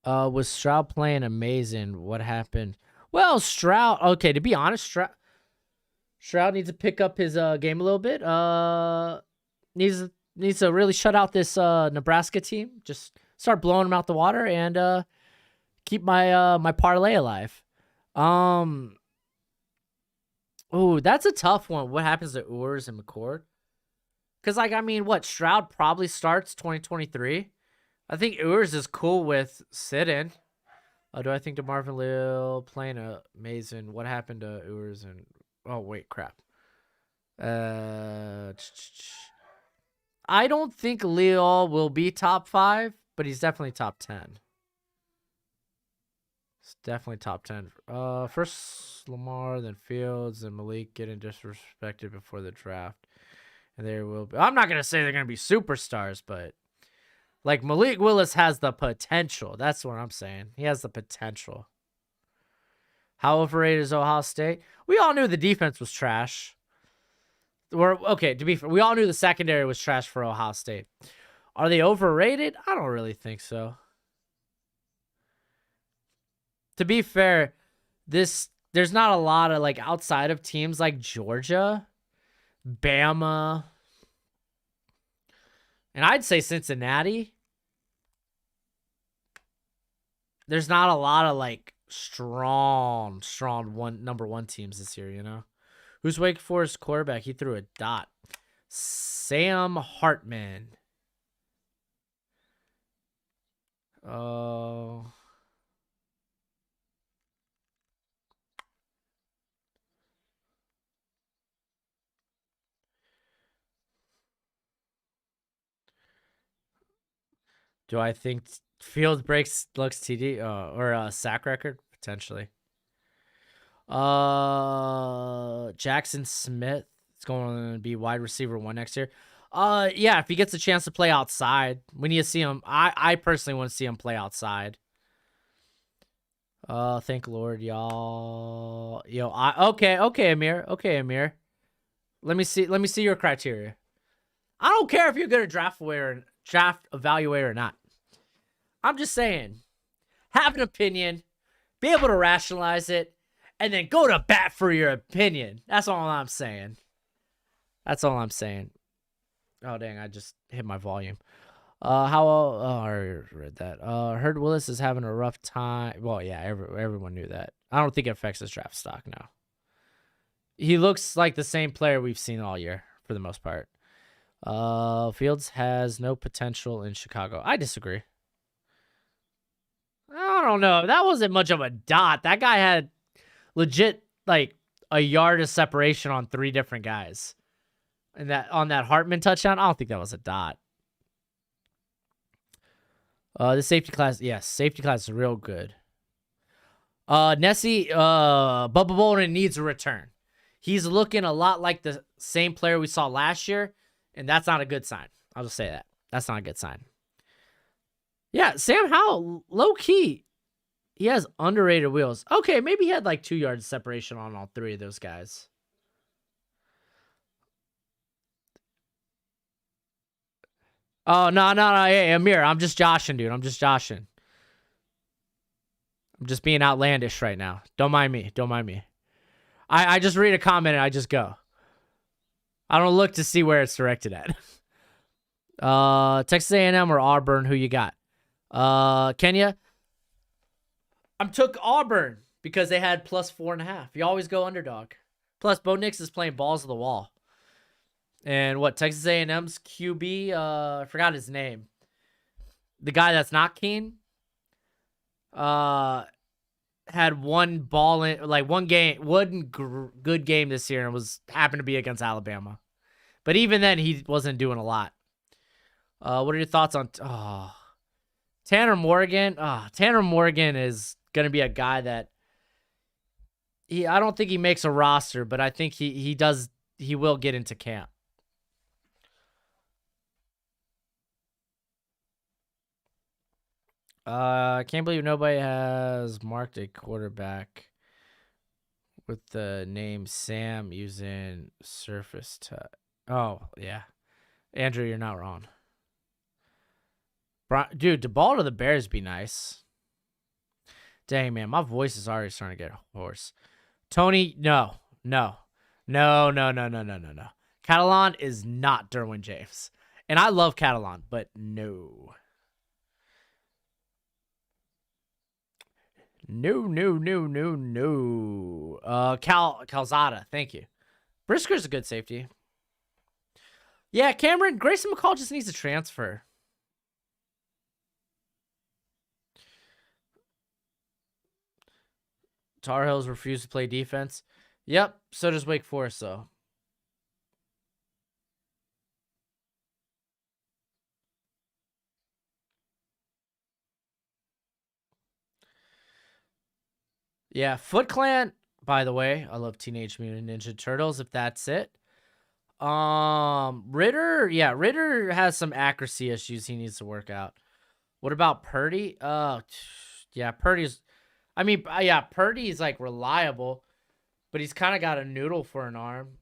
Was Stroud playing amazing? What happened? Well, Stroud. Okay, to be honest, Stroud needs to pick up his game a little bit. Needs to really shut out this Nebraska team. Just start blowing them out the water and keep my my parlay alive. Oh, that's a tough one. What happens to Urs and McCord? Because, like, I mean, what? Stroud probably starts 2023. I think Urs is cool with sit-in. Do I think DeMarvin Leal playing amazing? What happened to Urs and... Oh, wait, crap. I don't think Leal will be top 5, but he's definitely top 10. It's definitely top 10. First Lamar, then Fields, and Malik getting disrespected before the draft. And there will be... I'm not going to say they're going to be superstars, but... Like, Malik Willis has the potential. That's what I'm saying. He has the potential. How overrated is Ohio State? We all knew the defense was trash. Okay, to be fair, we all knew the secondary was trash for Ohio State. Are they overrated? I don't really think so. To be fair, there's not a lot of, like, outside of teams like Georgia, Bama, and I'd say Cincinnati. There's not a lot of, like, strong number one teams this year, you know? Who's Wake Forest quarterback? He threw a dot. Sam Hartman. Oh. Do I think Fields breaks Luck's TD or a sack record? Potentially. Jackson Smith is going to be wide receiver 1 next year. Yeah, if he gets a chance to play outside, we need to see him. I personally want to see him play outside. Thank Lord, y'all. Okay, Amir. Okay, Amir. Let me see your criteria. I don't care if you're good at draft evaluator or not. I'm just saying, have an opinion, be able to rationalize it, and then go to bat for your opinion. That's all I'm saying. That's all I'm saying. Oh, dang, I just hit my volume. I already read that. Heard Willis is having a rough time. Well, yeah, everyone knew that. I don't think it affects his draft stock now. He looks like the same player we've seen all year, for the most part. Fields has no potential in Chicago. I disagree. I don't know. That wasn't much of a dot. That guy had legit, like, a yard of separation on 3 different guys. And on that Hartman touchdown, I don't think that was a dot. The safety class, yes, safety class is real good. Nessie, Bubba Bolden needs a return. He's looking a lot like the same player we saw last year, and that's not a good sign. I'll just say that. That's not a good sign. Yeah, Sam Howell, low-key, he has underrated wheels. Okay, maybe he had like 2 yards separation on all 3 of those guys. Oh, no. Hey, Amir, I'm just joshing, dude. I'm just joshing. I'm just being outlandish right now. Don't mind me. I just read a comment and I just go. I don't look to see where it's directed at. Texas A&M or Auburn, who you got? Kenya? I took Auburn because they had +4.5. You always go underdog. Plus, Bo Nix is playing balls to the wall. And what, Texas A&M's QB? I forgot his name. The guy that's not Keen. Had one ball in, like one good game this year, and happened to be against Alabama. But even then, he wasn't doing a lot. What are your thoughts on Tanner Morgan? Tanner Morgan is gonna be a guy that I don't think he makes a roster, but I think he does. He will get into camp. I can't believe nobody has marked a quarterback with the name Sam using Surface Tech. Oh, yeah. Andrew, you're not wrong. Dude, the ball to the Bears be nice. Dang, man, my voice is already starting to get hoarse. Tony, no. Catalan is not Derwin James. And I love Catalan, but no. No. Calzada, thank you. Brisker's a good safety. Yeah, Cameron, Grayson McCall just needs to transfer. Tar Heels refuse to play defense. Yep, so does Wake Forest, though. Yeah, Foot Clan, by the way, I love Teenage Mutant Ninja Turtles, if that's it. Ritter has some accuracy issues he needs to work out. What about Purdy? Yeah, Purdy's like reliable, but he's kind of got a noodle for an arm.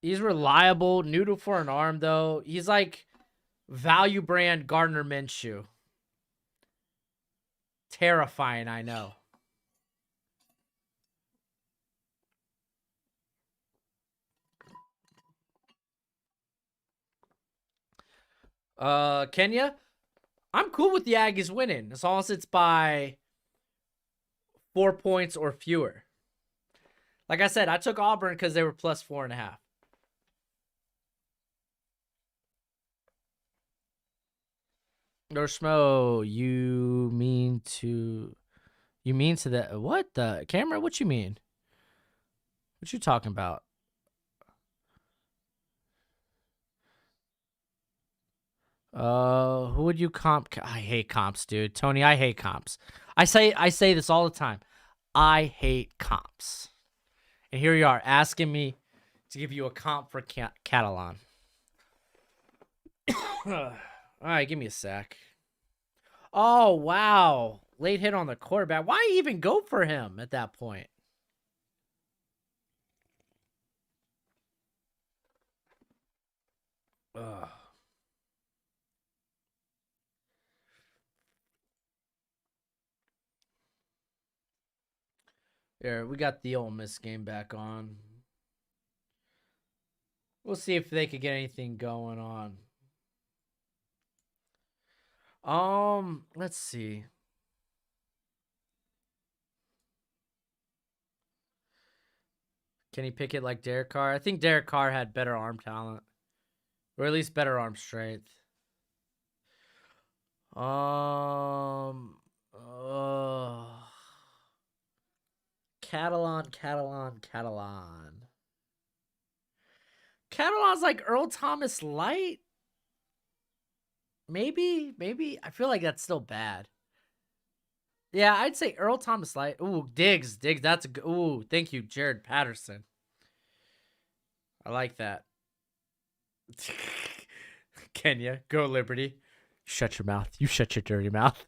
He's reliable, noodle for an arm though. He's like value brand Gardner Minshew. Terrifying, I know. Kenya, I'm cool with the Aggies winning as long as it's by 4 points or fewer. Like I said, I took Auburn because they were plus 4.5. Broshmo, you mean to the what the camera? What you mean? What you talking about? Who would you comp? I hate comps, dude. Tony, I hate comps. I say this all the time. I hate comps. And here you are asking me to give you a comp for Catalan. All right, give me a sec. Oh, wow. Late hit on the quarterback. Why even go for him at that point? Ugh. Here, we got the Ole Miss game back on. We'll see if they could get anything going on. Let's see. Can he pick it like Derek Carr? I think Derek Carr had better arm talent. Or at least better arm strength. Catalan. Catalan's like Earl Thomas light. Maybe. I feel like that's still bad. Yeah, I'd say Earl Thomas light. Ooh, Diggs. That's a good. Ooh, thank you, Jared Patterson. I like that. Kenya, go Liberty. Shut your mouth. You shut your dirty mouth.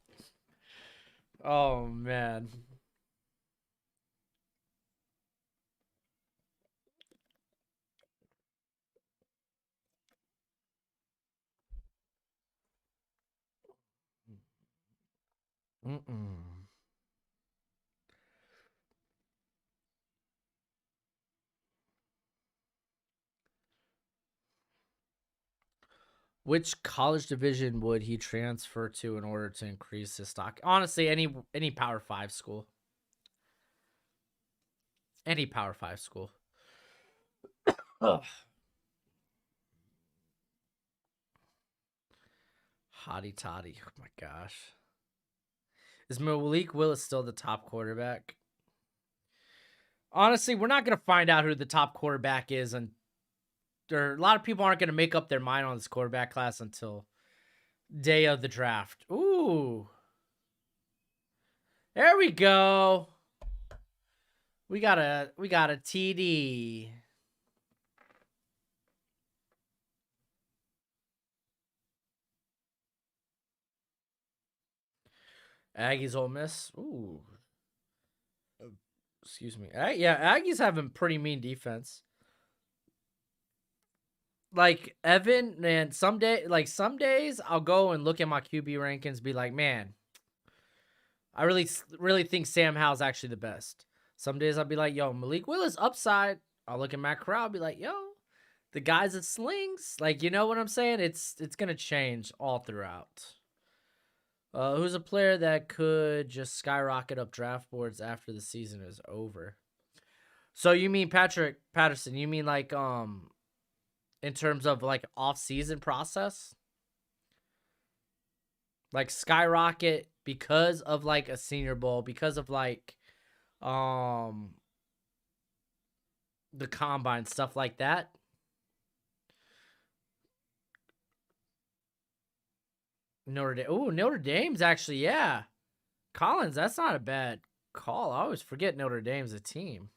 Oh, man. Which college division would he transfer to in order to increase his stock? Honestly, any Power 5 school. Any Power 5 school. Ugh. Hottie toddy. Oh my gosh. Is Malik Willis still the top quarterback? Honestly, we're not going to find out who the top quarterback is. And a lot of people aren't going to make up their mind on this quarterback class until day of the draft. Ooh. There we go. We got a TD. Aggies Ole Miss. Ooh. Excuse me. Yeah, Aggies have a pretty mean defense. Like Evan, man, some days I'll go and look at my QB rankings, be like, man, I really think Sam Howell's actually the best. Some days I'll be like, yo, Malik Willis upside. I'll look at Matt Corral, be like, yo, the guys that slings. Like, you know what I'm saying? It's gonna change all throughout. Who's a player that could just skyrocket up draft boards after the season is over? So you mean Patrick Patterson? You mean like in terms of like off-season process? Like skyrocket because of like a Senior Bowl, because of like the combine, stuff like that? Notre Dame. Oh, Notre Dame's actually, yeah. Collins, that's not a bad call. I always forget Notre Dame's a team.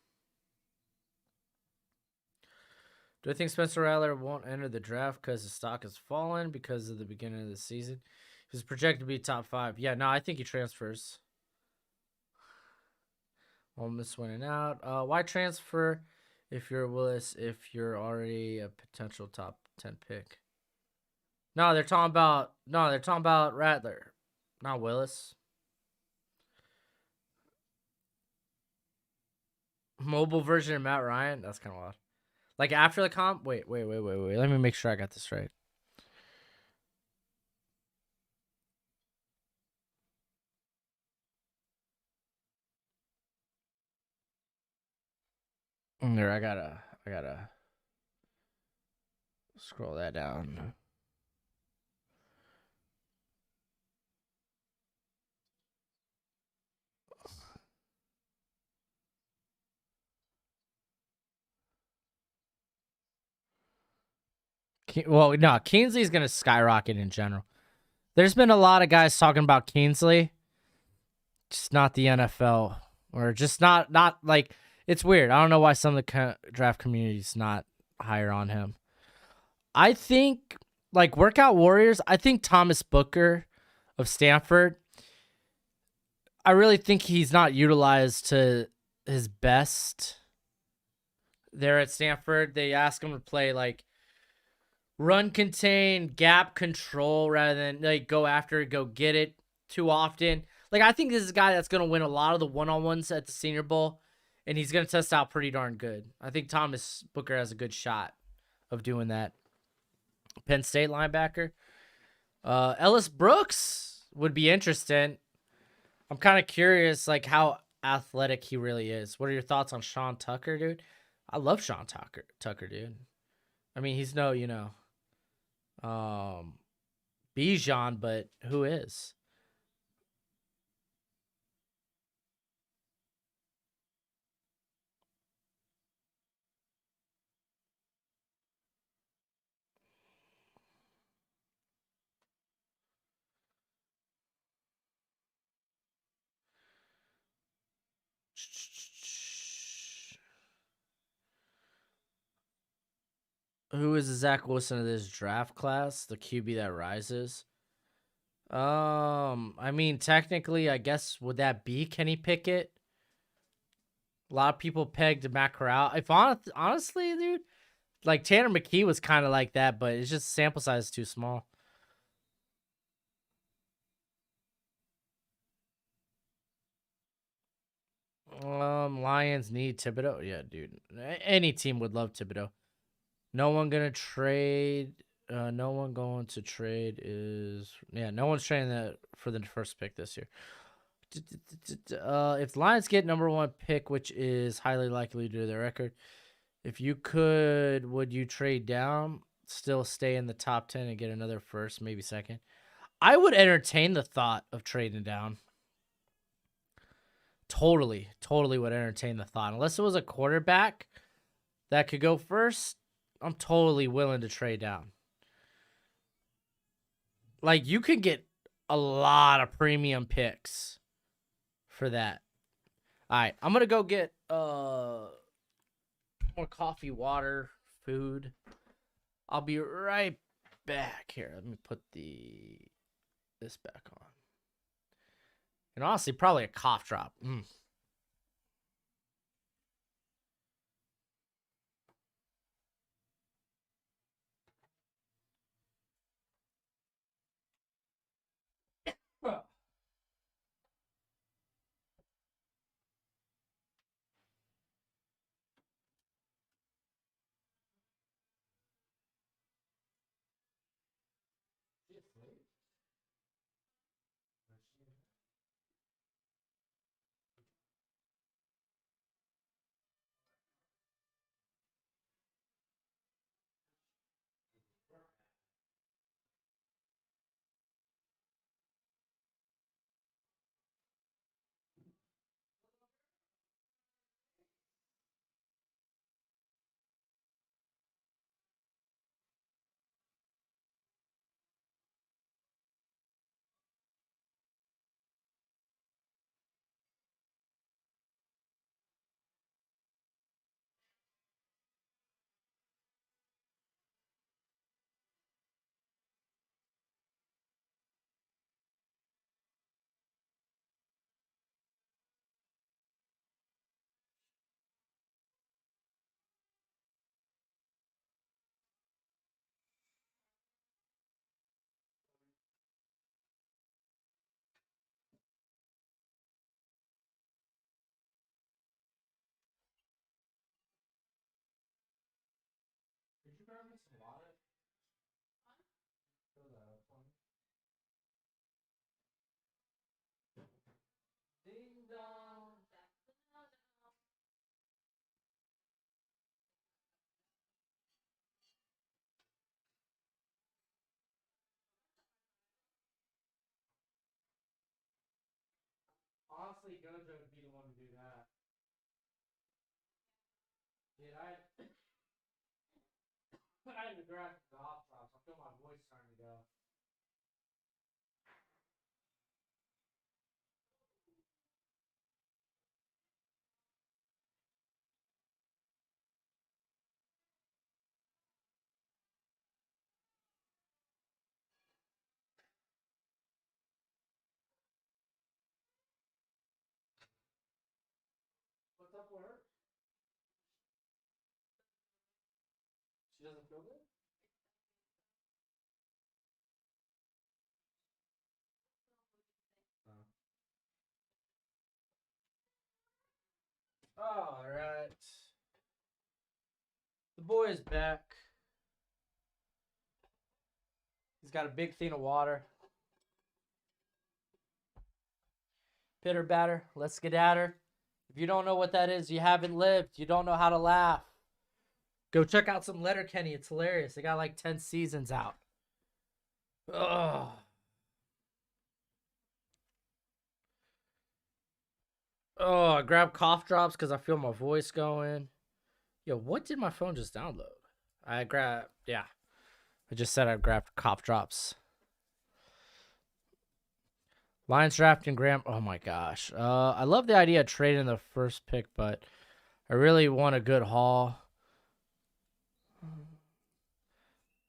Do I think Spencer Rattler won't enter the draft because his stock has fallen because of the beginning of the season? He's projected to be top 5. Yeah, no, I think he transfers. Ole Miss winning out. Why transfer if you're Willis if you're already a potential top 10 pick? No, they're talking about Rattler, not Willis. Mobile version of Matt Ryan? That's kind of wild. Like after the comp? Wait. Let me make sure I got this right. There, I gotta scroll that down. Well, no, Kingsley's gonna skyrocket in general. There's been a lot of guys talking about Kingsley, just not the NFL, or just not like it's weird. I don't know why some of the draft community's not higher on him. I think like Workout Warriors. I think Thomas Booker of Stanford. I really think he's not utilized to his best there at Stanford. They ask him to play like run contain, gap control rather than like go after it, go get it too often. Like I think this is a guy that's going to win a lot of the one-on-ones at the Senior Bowl, and he's going to test out pretty darn good. I think Thomas Booker has a good shot of doing that. Penn State linebacker. Ellis Brooks would be interesting. I'm kind of curious like how athletic he really is. What are your thoughts on Sean Tucker, dude? I love Sean Tucker, dude. I mean, he's no, Bijan, but who is? Who is the Zach Wilson of this draft class? The QB that rises. I mean, technically, I guess would that be Kenny Pickett? A lot of people pegged Matt Corral. If honestly, dude, like Tanner McKee was kind of like that, but it's just sample size is too small. Lions need Thibodeau. Yeah, dude. Any team would love Thibodeau. No one gonna trade. No one going to trade is no one's trading that for the first pick this year. If the Lions get number 1 pick, which is highly likely due to their record, if you could, would you trade down, still stay in the top 10 and get another first, maybe second? I would entertain the thought of trading down. Totally would entertain the thought. Unless it was a quarterback that could go first, I'm totally willing to trade down. Like, you could get a lot of premium picks for that. All right, I'm going to go get more coffee, water, food. I'll be right back. Here, let me put this back on. And honestly, probably a cough drop. Could you grab me some water? Fill that up for me. Ding dong. Honestly, Gojo would be the one to do that. Dude, I had to grab the off drops. I feel my voice starting to go. What's up with her? She doesn't feel good? All right. The boy is back. He's got a big thing of water. Pitter batter. Let's get at her. If you don't know what that is, you haven't lived. You don't know how to laugh. Go check out some Letterkenny. It's hilarious. They got like 10 seasons out. Ugh. Oh, I grabbed cough drops because I feel my voice going. Yo, what did my phone just download? I just said I grabbed cough drops. Lions drafting Graham. Oh my gosh. I love the idea of trading the first pick, but I really want a good haul.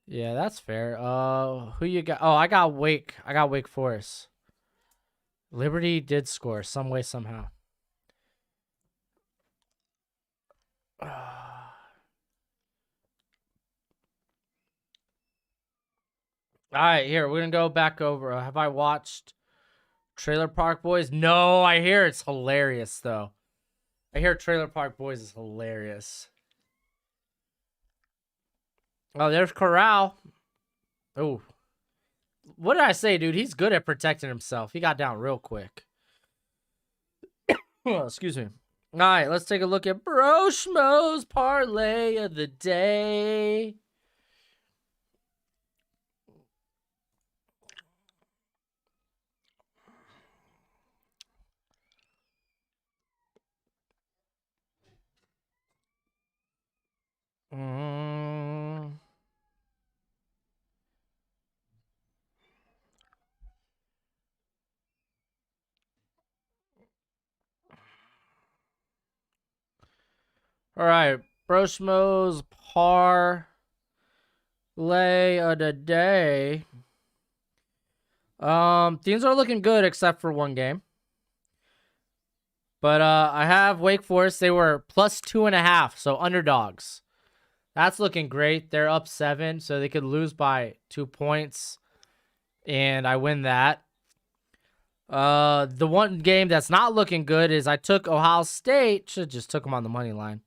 Yeah, that's fair. Who you got? Oh, I got Wake. I got Wake Forest. Liberty did score some way, somehow. All right, here, we're going to go back over. Have I watched Trailer Park Boys? No, I hear it's hilarious, though. I hear Trailer Park Boys is hilarious. Oh, there's Corral. Oh. What did I say, dude? He's good at protecting himself. He got down real quick. Excuse me. All right, let's take a look at Broshmo's parlay of the day. All right, Broshmo's parlay of the day. Things are looking good except for one game. But I have Wake Forest. They were plus 2.5, so underdogs. That's looking great. They're up 7, so they could lose by 2 points, and I win that. The one game that's not looking good is I took Ohio State. Should just took them on the money line.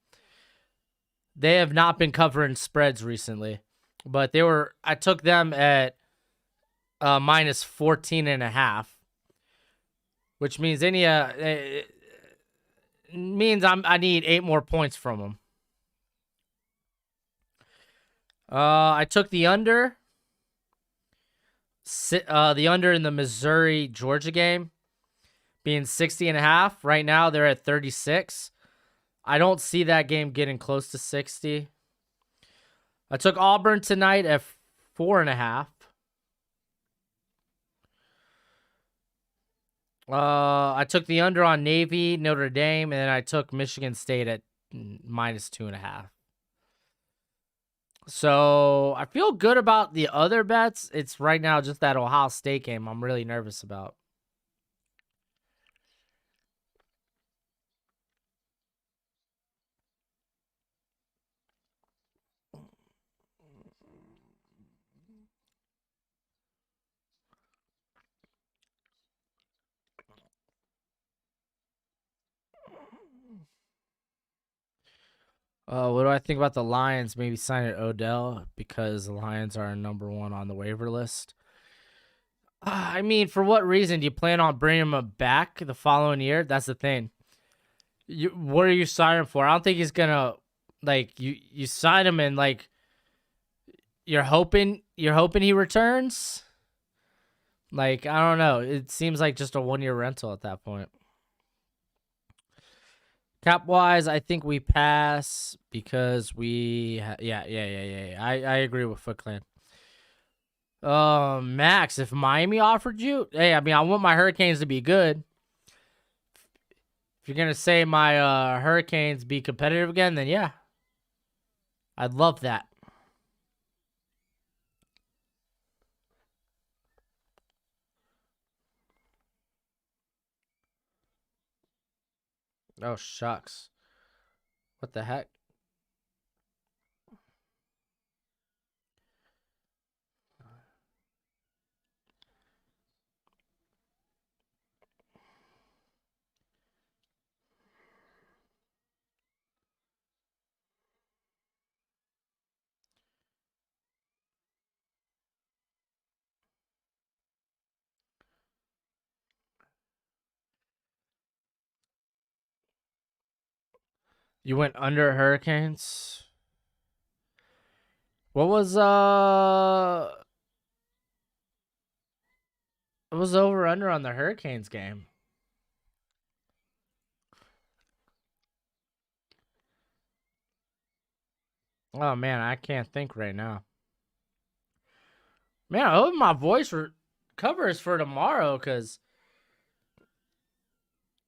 They have not been covering spreads recently, but I took them at minus 14.5, which means I need 8 more points from them. I took the under. The under in the Missouri-Georgia game being 60.5. Right now, they're at 36. I don't see that game getting close to 60. I took Auburn tonight at 4.5. I took the under on Navy, Notre Dame, and then I took Michigan State at minus 2.5. So I feel good about the other bets. It's right now just that Ohio State game I'm really nervous about. What do I think about the Lions? Maybe signing Odell because the Lions are number 1 on the waiver list. I mean, for what reason? Do you plan on bringing him back the following year? That's the thing. What are you signing for? I don't think he's gonna you sign him and you're hoping he returns. I don't know. It seems like just a 1-year rental at that point. Cap wise, I think we pass because yeah. I agree with Foot Clan. Max, if Miami offered you, hey, I mean, I want my Hurricanes to be good. If you're gonna say my Hurricanes be competitive again, then yeah, I'd love that. Oh shucks, what the heck? You went under Hurricanes. What was over under on the Hurricanes game? Oh man, I can't think right now. Man, I hope my voice recovers for tomorrow because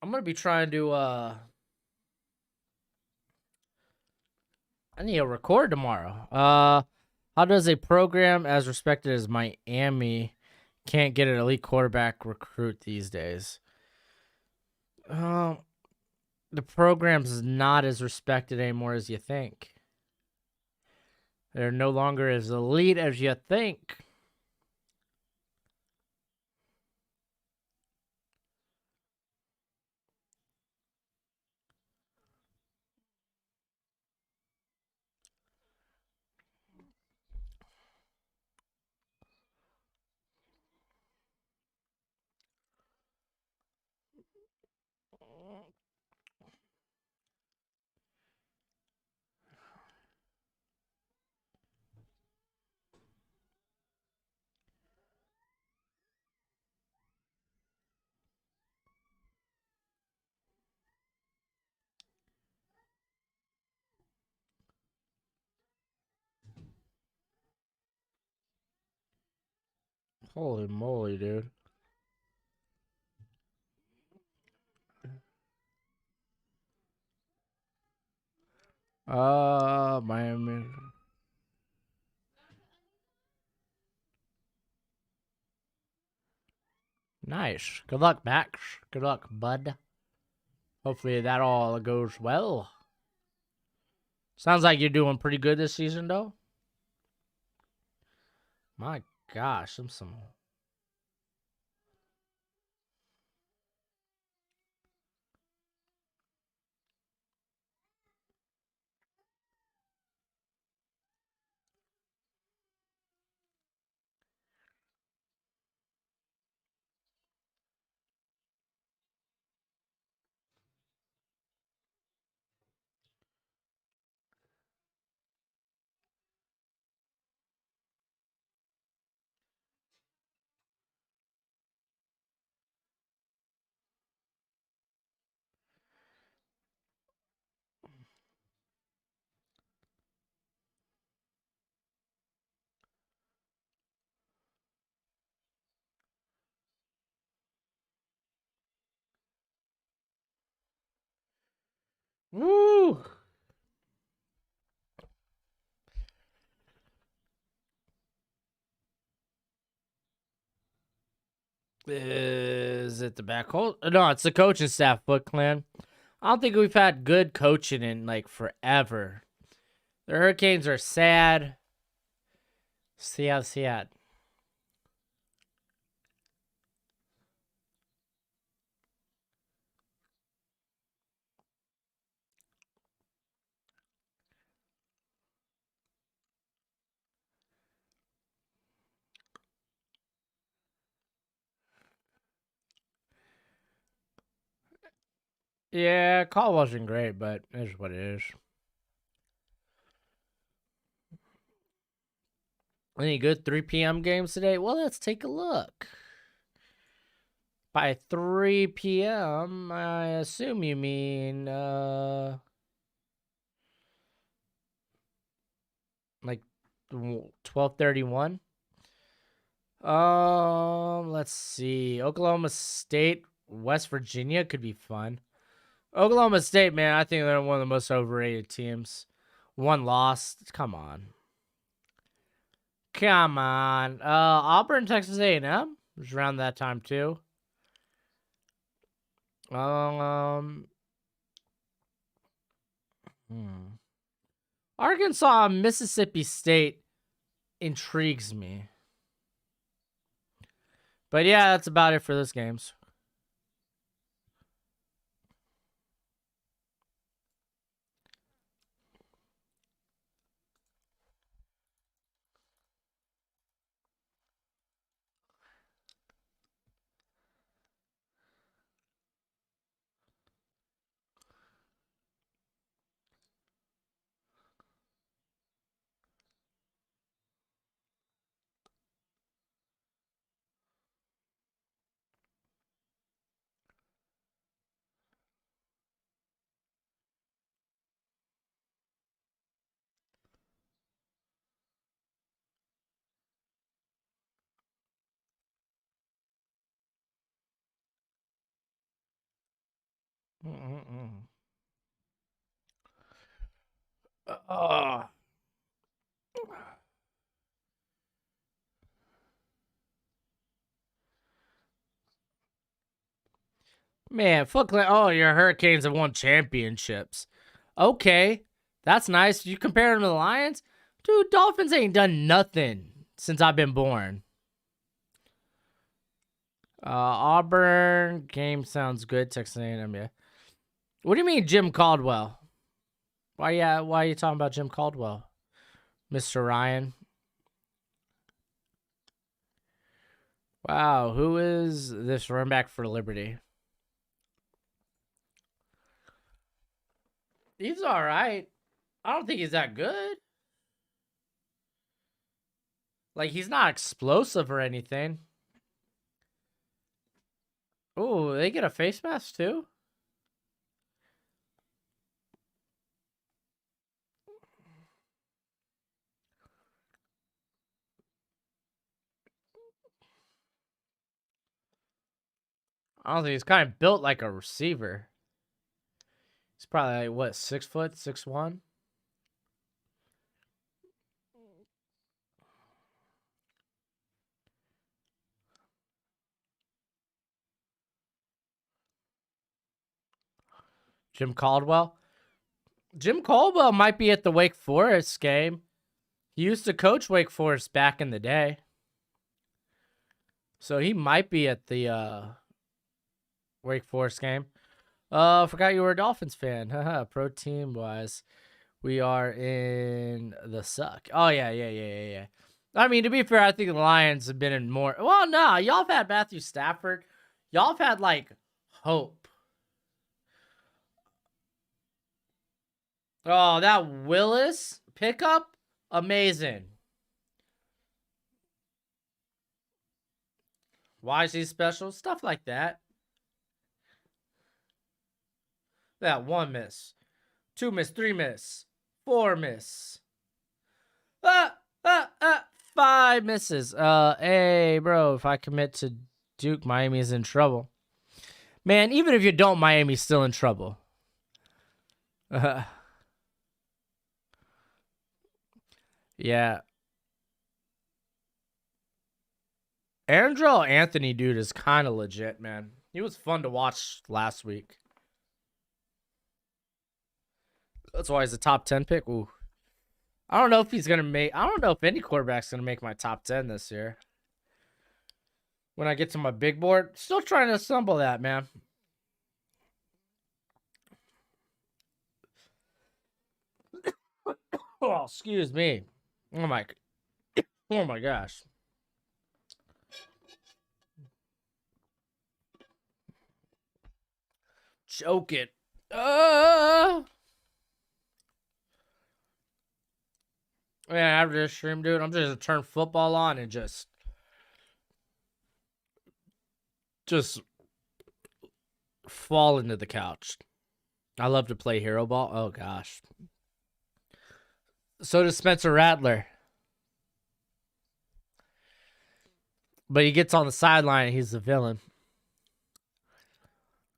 I'm gonna be trying to I need to record tomorrow. How does a program as respected as Miami can't get an elite quarterback recruit these days? The program's not as respected anymore as you think. They're no longer as elite as you think. Holy moly, dude. Miami. Nice. Good luck, Max. Good luck, bud. Hopefully that all goes well. Sounds like you're doing pretty good this season, though. My gosh, I'm some. Woo! Is it the back hole? No, it's the coaching staff, Foot Clan. I don't think we've had good coaching in like forever. The Hurricanes are sad. Sad. Yeah, call wasn't great, but it is what it is. Any good 3 p.m. games today? Well, let's take a look. By 3 p.m., I assume you mean like 12:31. Let's see. Oklahoma State, West Virginia could be fun. Oklahoma State, man, I think they're one of the most overrated teams. One loss. Come on. Come on. Auburn, Texas A&M was around that time too. Arkansas, Mississippi State intrigues me. But yeah, that's about it for those games. Man, fuck. Oh, your Hurricanes have won championships. Okay, that's nice. You compare them to the Lions? Dude, Dolphins ain't done nothing since I've been born. Auburn game sounds good. Texas A&M, yeah. What do you mean, Jim Caldwell? Why are you talking about Jim Caldwell, Mr. Ryan? Wow, who is this run back for Liberty? He's all right. I don't think he's that good. Like, he's not explosive or anything. Oh, they get a face mask too? I don't think he's kind of built like a receiver. He's probably like, what, 6 foot, 6'1"? Jim Caldwell. Jim Caldwell might be at the Wake Forest game. He used to coach Wake Forest back in the day. So he might be at the Wake Forest game. Forgot you were a Dolphins fan. Haha, pro team wise. We are in the suck. Oh, yeah. I mean, to be fair, I think the Lions have been in more. Well, no, y'all have had Matthew Stafford. Y'all have had, like, hope. Oh, that Willis pickup? Amazing. Why is he special? Stuff like that. That 1 miss. 2 miss. 3 miss. 4 miss. 5 misses. Hey, bro, if I commit to Duke, Miami's in trouble. Man, even if you don't, Miami's still in trouble. Yeah. Andrel Anthony, dude, is kind of legit, man. He was fun to watch last week. That's why he's a top 10 pick. Ooh. I don't know if he's going to make... I don't know if any quarterback's going to make my top 10 this year. When I get to my big board, still trying to assemble that, man. Oh, excuse me. Oh my gosh. Choke it. Man, after this stream, dude, I'm just gonna turn football on and just fall into the couch. I love to play hero ball. Oh gosh. So does Spencer Rattler. But he gets on the sideline and he's the villain.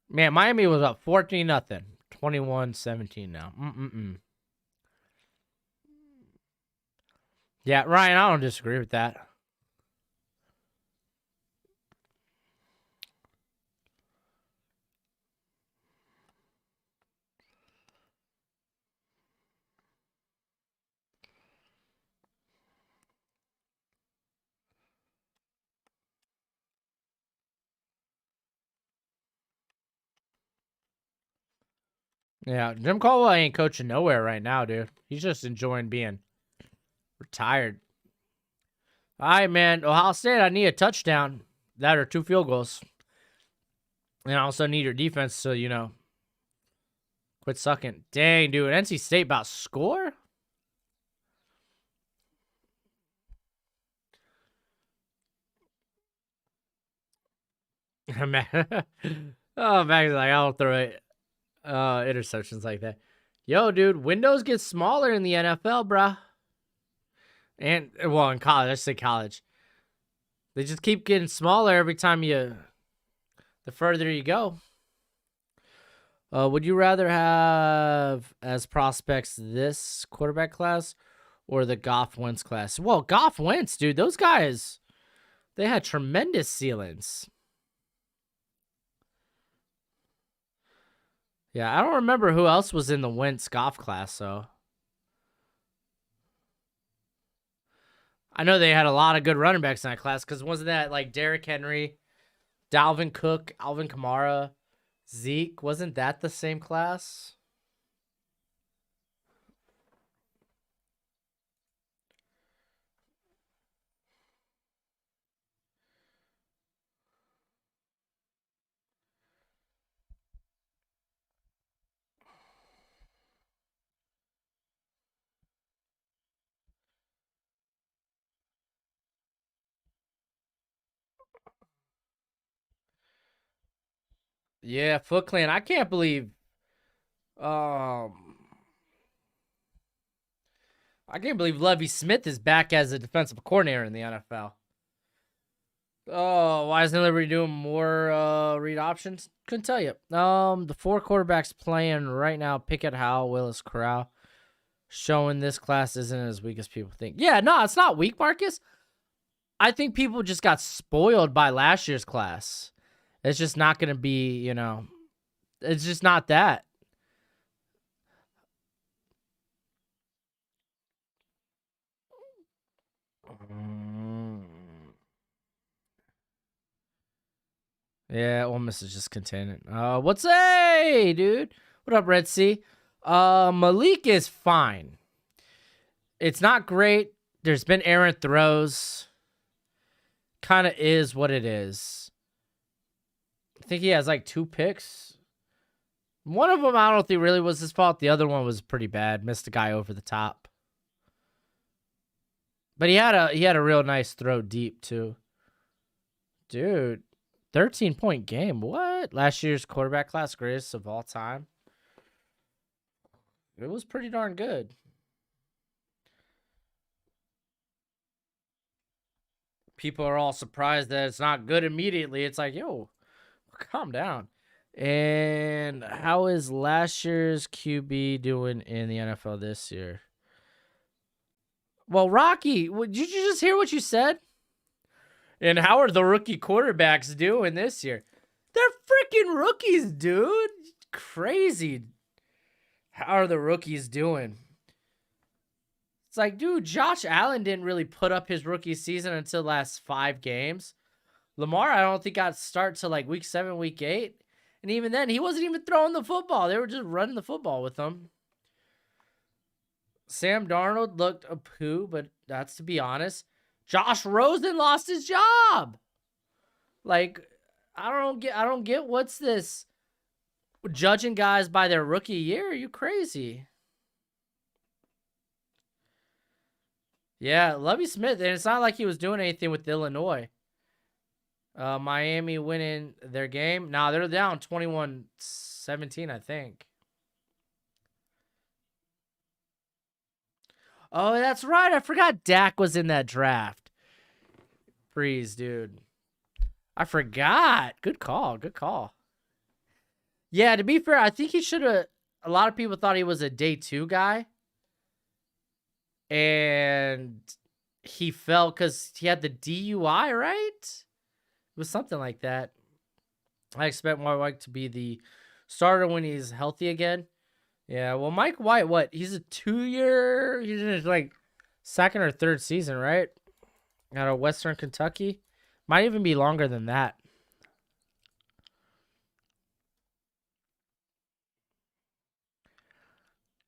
Man, Miami was up 14-0. 21-17 now. Yeah, Ryan, I don't disagree with that. Yeah, Jim Caldwell ain't coaching nowhere right now, dude. He's just enjoying being retired. All right, man. Ohio State, I need a touchdown. That or 2 field goals. And I also need your defense to, quit sucking. Dang, dude. NC State about to score? Oh, Max like, I don't throw it. Interceptions like that. Yo, dude, windows get smaller in the NFL, bruh. And, well, in college. I say college. They just keep getting smaller every time the further you go. Would you rather have as prospects this quarterback class or the Goff Wentz class? Well, Goff Wentz, dude, those guys, they had tremendous ceilings. Yeah, I don't remember who else was in the Wentz Goff class, so. I know they had a lot of good running backs in that class, because wasn't that like Derrick Henry, Dalvin Cook, Alvin Kamara, Zeke? Wasn't that the same class? Yeah, Foot Clan. I can't believe. I can't believe Lovie Smith is back as a defensive coordinator in the NFL. Oh, why isn't Liberty doing more read options? Couldn't tell you. The 4 quarterbacks playing right now: Pickett, Howell, Willis, Corral. Showing this class isn't as weak as people think. Yeah, no, it's not weak, Marcus. I think people just got spoiled by last year's class. It's just not going to be, it's just not that. Yeah, Ole Miss is just contending. What's hey, dude? What up, Red Sea? Malik is fine. It's not great. There's been errant throws. Kind of is what it is. I think he has like 2 picks. One of them I don't think really was his fault. The other one was pretty bad. Missed a guy over the top. But he had a real nice throw deep too. Dude, 13-point game. What? Last year's quarterback class greatest of all time. It was pretty darn good. People are all surprised that it's not good immediately. It's like, yo, calm down. And how is last year's QB doing in the NFL this year? Well, Rocky, did you just hear what you said? And how are the rookie quarterbacks doing this year? They're freaking rookies, dude. Crazy. How are the rookies doing? It's like, dude, Josh Allen didn't really put up his rookie season until the last 5 games. Lamar, I don't think got start till like week 7, week 8. And even then, he wasn't even throwing the football. They were just running the football with him. Sam Darnold looked a poo, but that's to be honest. Josh Rosen lost his job. Like, I don't get what's this judging guys by their rookie year. Are you crazy? Yeah, Lovie Smith, and it's not like he was doing anything with Illinois. Miami winning their game. Nah, they're down 21-17, I think. Oh, that's right. I forgot Dak was in that draft. Freeze, dude. I forgot. Good call. Good call. Yeah, to be fair, I think he should have. A lot of people thought he was a day 2 guy. And he fell because he had the DUI, right? It was something like that. I expect Mike to be the starter when he's healthy again. Yeah, well, Mike White, what? He's a 2-year. He's in his like 2nd or 3rd season, right? Out of Western Kentucky. Might even be longer than that.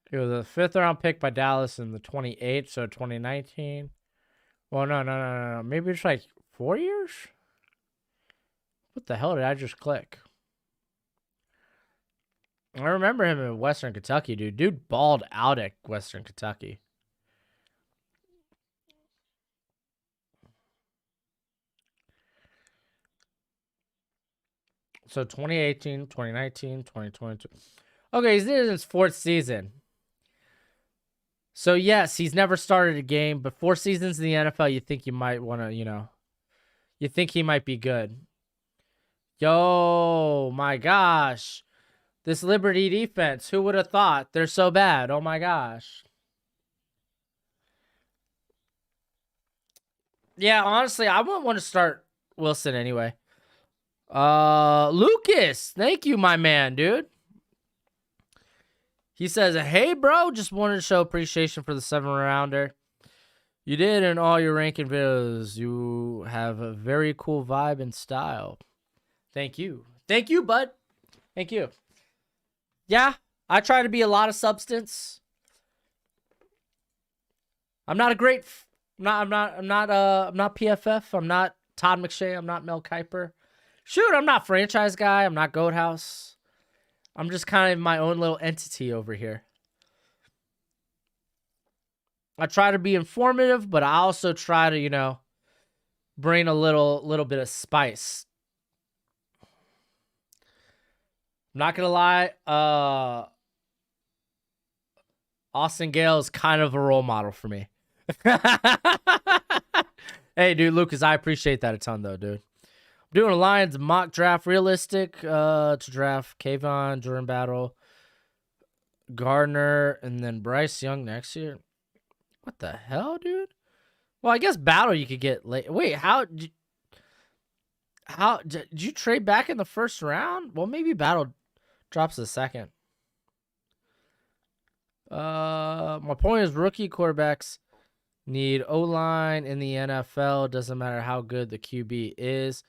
He was a 5th round pick by Dallas in the 28th, so 2019. Well, no. Maybe it's like 4 years? What the hell did I just click? I remember him in Western Kentucky, dude. Dude balled out at Western Kentucky. So 2018, 2019, 2022. Okay, he's in his 4th season. So, yes, he's never started a game, but 4 seasons in the NFL, you think you might want to, you think he might be good. Yo, my gosh. This Liberty defense, who would have thought? They're so bad. Oh, my gosh. Yeah, honestly, I wouldn't want to start Wilson anyway. Lucas, thank you, my man, dude. He says, hey, bro, just wanted to show appreciation for the 7-rounder. You did in all your ranking videos. You have a very cool vibe and style. Thank you. Thank you, bud. Thank you. Yeah, I try to be a lot of substance. I'm not a great... I'm not PFF. I'm not Todd McShay. I'm not Mel Kiper. Shoot, I'm not franchise guy. I'm not Goat House. I'm just kind of my own little entity over here. I try to be informative, but I also try to, bring a little bit of spice. I'm not gonna lie, Austin Gale is kind of a role model for me. Hey, dude, Lucas, I appreciate that a ton, though, dude. I'm doing a Lions mock draft, realistic to draft Kayvon, Jordan Battle, Gardner, and then Bryce Young next year. What the hell, dude? Well, I guess Battle you could get late. Wait, how did you trade back in the first round? Well, maybe Battle drops the second. My point is rookie quarterbacks need O-line in the NFL. Doesn't matter how good the QB is.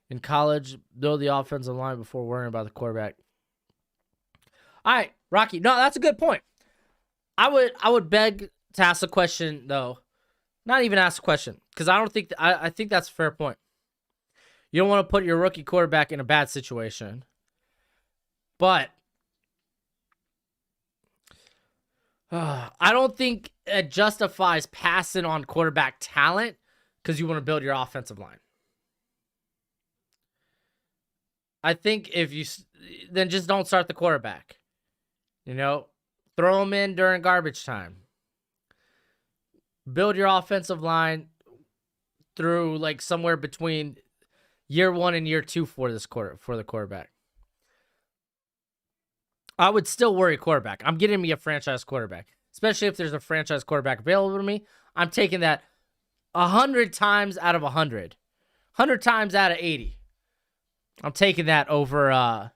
In college, build the offensive line before worrying about the quarterback. All right, Rocky. No, that's a good point. I would beg to ask a question though. Not even ask a question because I don't think I think that's a fair point. You don't want to put your rookie quarterback in a bad situation. But I don't think it justifies passing on quarterback talent because you want to build your offensive line. I think if you then just don't start the quarterback. You know, throw him in during garbage time. Build your offensive line through like somewhere between year 1 and year 2 for the quarterback. I would still worry quarterback. I'm getting me a franchise quarterback, especially if there's a franchise quarterback available to me. I'm taking that 100 times out of 100, 100 times out of 80. I'm taking that over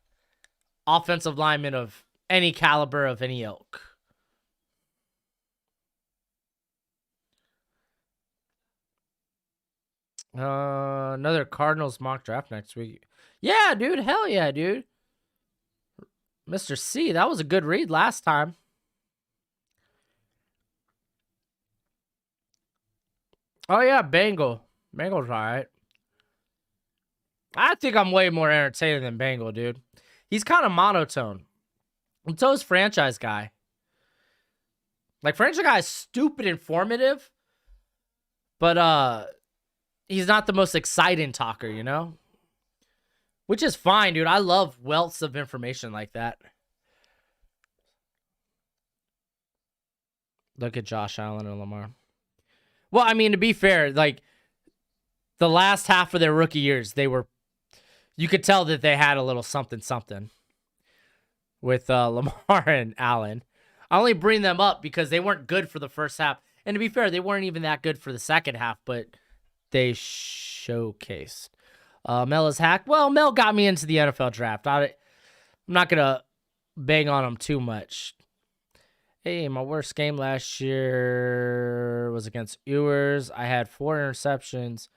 offensive linemen of any caliber, of any ilk. Another Cardinals mock draft next week. Yeah, dude. Hell yeah, dude. Mr. C, that was a good read last time. Oh, yeah, Bengal. Bengal's all right. I think I'm way more entertaining than Bengal, dude. He's kind of monotone. And so is Franchise Guy. Like, Franchise Guy is stupid informative, but he's not the most exciting talker, you know? Which is fine, dude. I love wealths of information like that. Look at Josh Allen and Lamar. Well, I mean, to be fair, like, the last half of their rookie years, you could tell that they had a little something with Lamar and Allen. I only bring them up because they weren't good for the first half. And to be fair, they weren't even that good for the second half, but they showcased. Mel is hacked. Well, Mel got me into the NFL draft. I'm not going to bang on him too much. Hey, my worst game last year was against Ewers. I had 4 interceptions,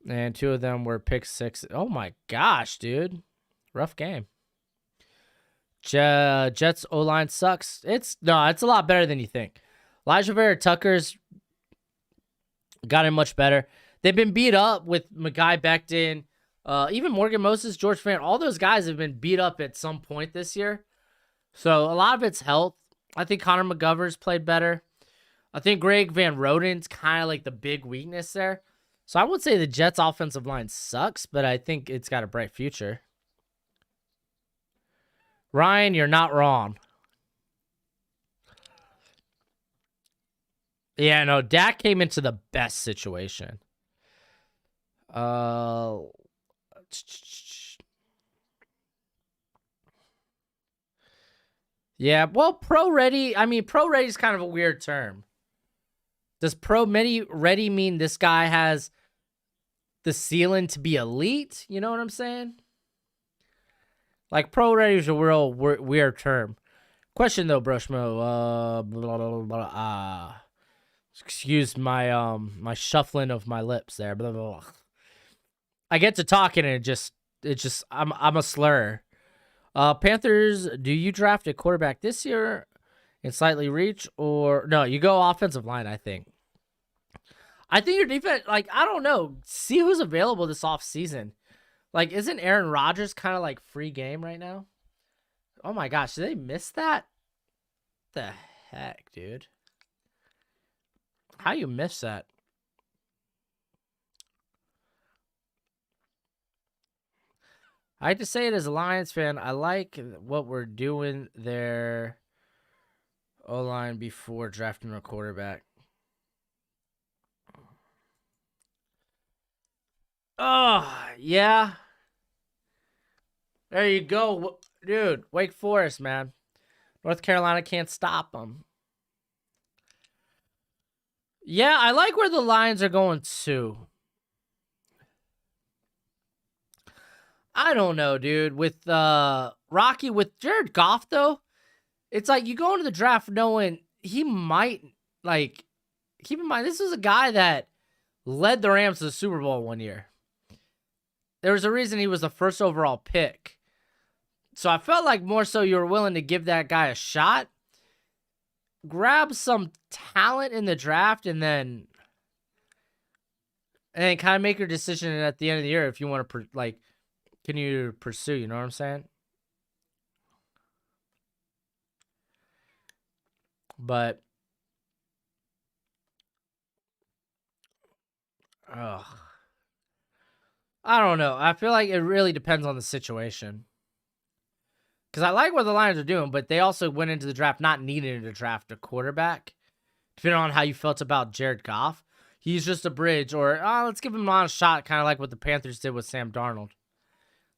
and 2 of them were pick 6. Oh, my gosh, dude. Rough game. Jets O-line sucks. It's a lot better than you think. Elijah Vera Tucker's gotten much better. They've been beat up with Mekhi Becton, even Morgan Moses, George Fant. All those guys have been beat up at some point this year. So a lot of it's health. I think Connor McGovern's played better. I think Greg Van Roden's kind of like the big weakness there. So I would say the Jets' offensive line sucks, but I think it's got a bright future. Ryan, you're not wrong. Yeah, no, Dak came into the best situation. Yeah, well, pro ready is kind of a weird term. Does pro ready mean this guy has the ceiling to be elite? You know what I'm saying? Like, pro ready is a real weird term. Question though, Broshmo. Excuse my my shuffling of my lips there. Blah, blah, blah. I get to talking and I'm a slur. Panthers, do you draft a quarterback this year and slightly reach, or no? You go offensive line. I think your defense. Like, I don't know. See who's available this offseason. Like, isn't Aaron Rodgers kind of like free game right now? Oh my gosh, did they miss that? What the heck, dude? How you miss that? I hate to say it as a Lions fan, I like what we're doing there. O-line before drafting a quarterback. Oh, yeah. There you go. Dude, Wake Forest, man. North Carolina can't stop them. Yeah, I like where the Lions are going too. I don't know, dude. With Rocky, with Jared Goff, though, it's like you go into the draft knowing he might, like, keep in mind, this is a guy that led the Rams to the Super Bowl one year. There was a reason he was the first overall pick. So I felt like more so you were willing to give that guy a shot, grab some talent in the draft, and then kind of make your decision at the end of the year if you want to, continue to pursue. You know what I'm saying? But, ugh. I don't know. I feel like it really depends on the situation. Because I like what the Lions are doing, but they also went into the draft not needing to draft a quarterback. Depending on how you felt about Jared Goff, he's just a bridge, or let's give him an honest shot, kind of like what the Panthers did with Sam Darnold.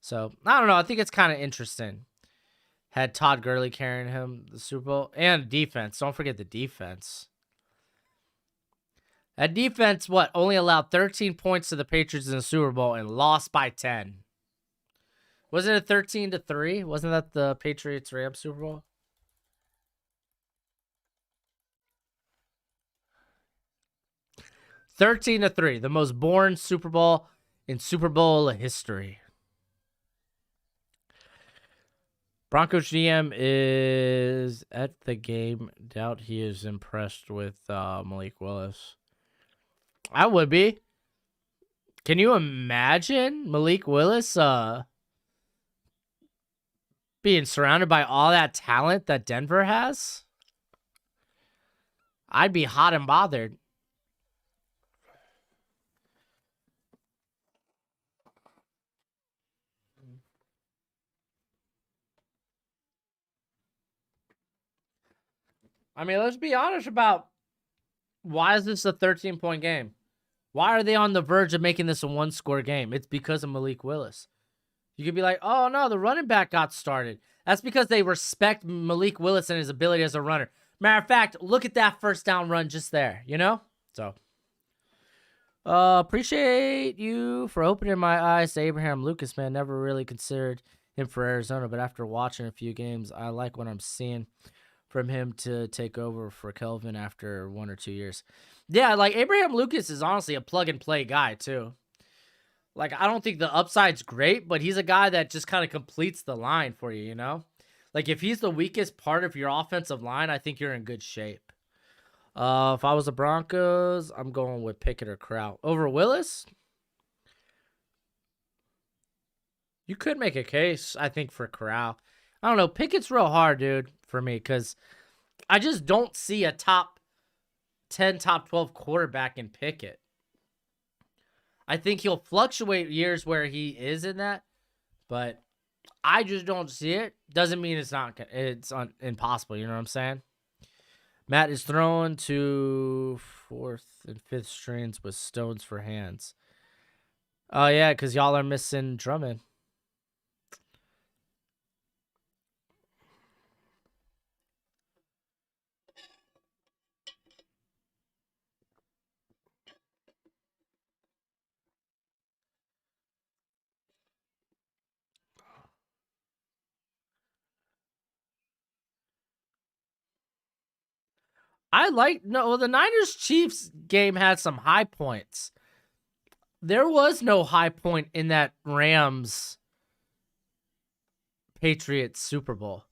So, I don't know. I think it's kind of interesting. Had Todd Gurley carrying him the Super Bowl. And defense. Don't forget the defense. That defense, only allowed 13 points to the Patriots in the Super Bowl and lost by 10. Wasn't it 13-3? Wasn't that the Patriots-Rams Super Bowl? $13-3, the most boring Super Bowl in Super Bowl history. Broncos GM is at the game. Doubt he is impressed with Malik Willis. I would be. Can you imagine Malik Willis being surrounded by all that talent that Denver has? I'd be hot and bothered. I mean, let's be honest about why is this a 13-point game? Why are they on the verge of making this a one-score game? It's because of Malik Willis. You could be like, oh, no, the running back got started. That's because they respect Malik Willis and his ability as a runner. Matter of fact, look at that first down run just there, you know? So, appreciate you for opening my eyes to Abraham Lucas, man. Never really considered him for Arizona, but after watching a few games, I like what I'm seeing from him to take over for Kelvin after 1 or 2 years. Yeah, like Abraham Lucas is honestly a plug-and-play guy, too. Like, I don't think the upside's great, but he's a guy that just kind of completes the line for you, you know? Like, if he's the weakest part of your offensive line, I think you're in good shape. If I was the Broncos, I'm going with Pickett or Crowell. Over Willis? You could make a case, I think, for Corral. I don't know. Pickett's real hard, dude, for me, because I just don't see a top 10, top 12 quarterback in Pickett. I think he'll fluctuate years where he is in that, but I just don't see it. Doesn't mean it's impossible. You know what I'm saying? Matt is throwing to 4th and 5th strings with stones for hands. Oh, yeah, because y'all are missing Drummond. The Niners-Chiefs game had some high points. There was no high point in that Rams-Patriots Super Bowl.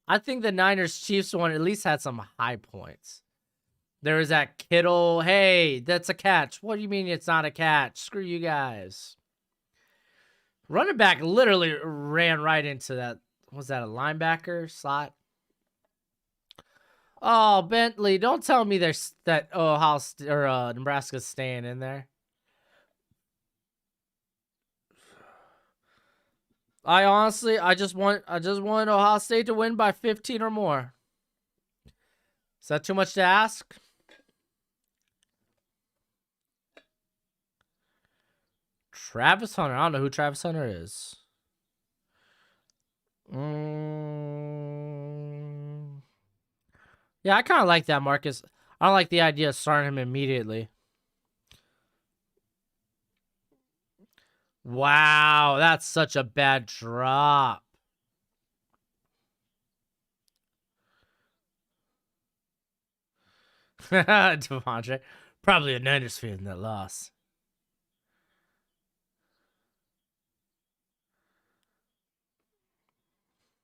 I think the Niners-Chiefs one at least had some high points. There was that Kittle, hey, that's a catch. What do you mean it's not a catch? Screw you guys. Running back literally ran right into that. Was that a linebacker slot? Oh, Bentley, don't tell me there's that Nebraska's staying in there. I just want Ohio State to win by 15 or more. Is that too much to ask? Travis Hunter. I don't know who Travis Hunter is. Yeah, I kind of like that, Marcus. I don't like the idea of starting him immediately. Wow, that's such a bad drop. Devondre. Probably a Niners fan that lost.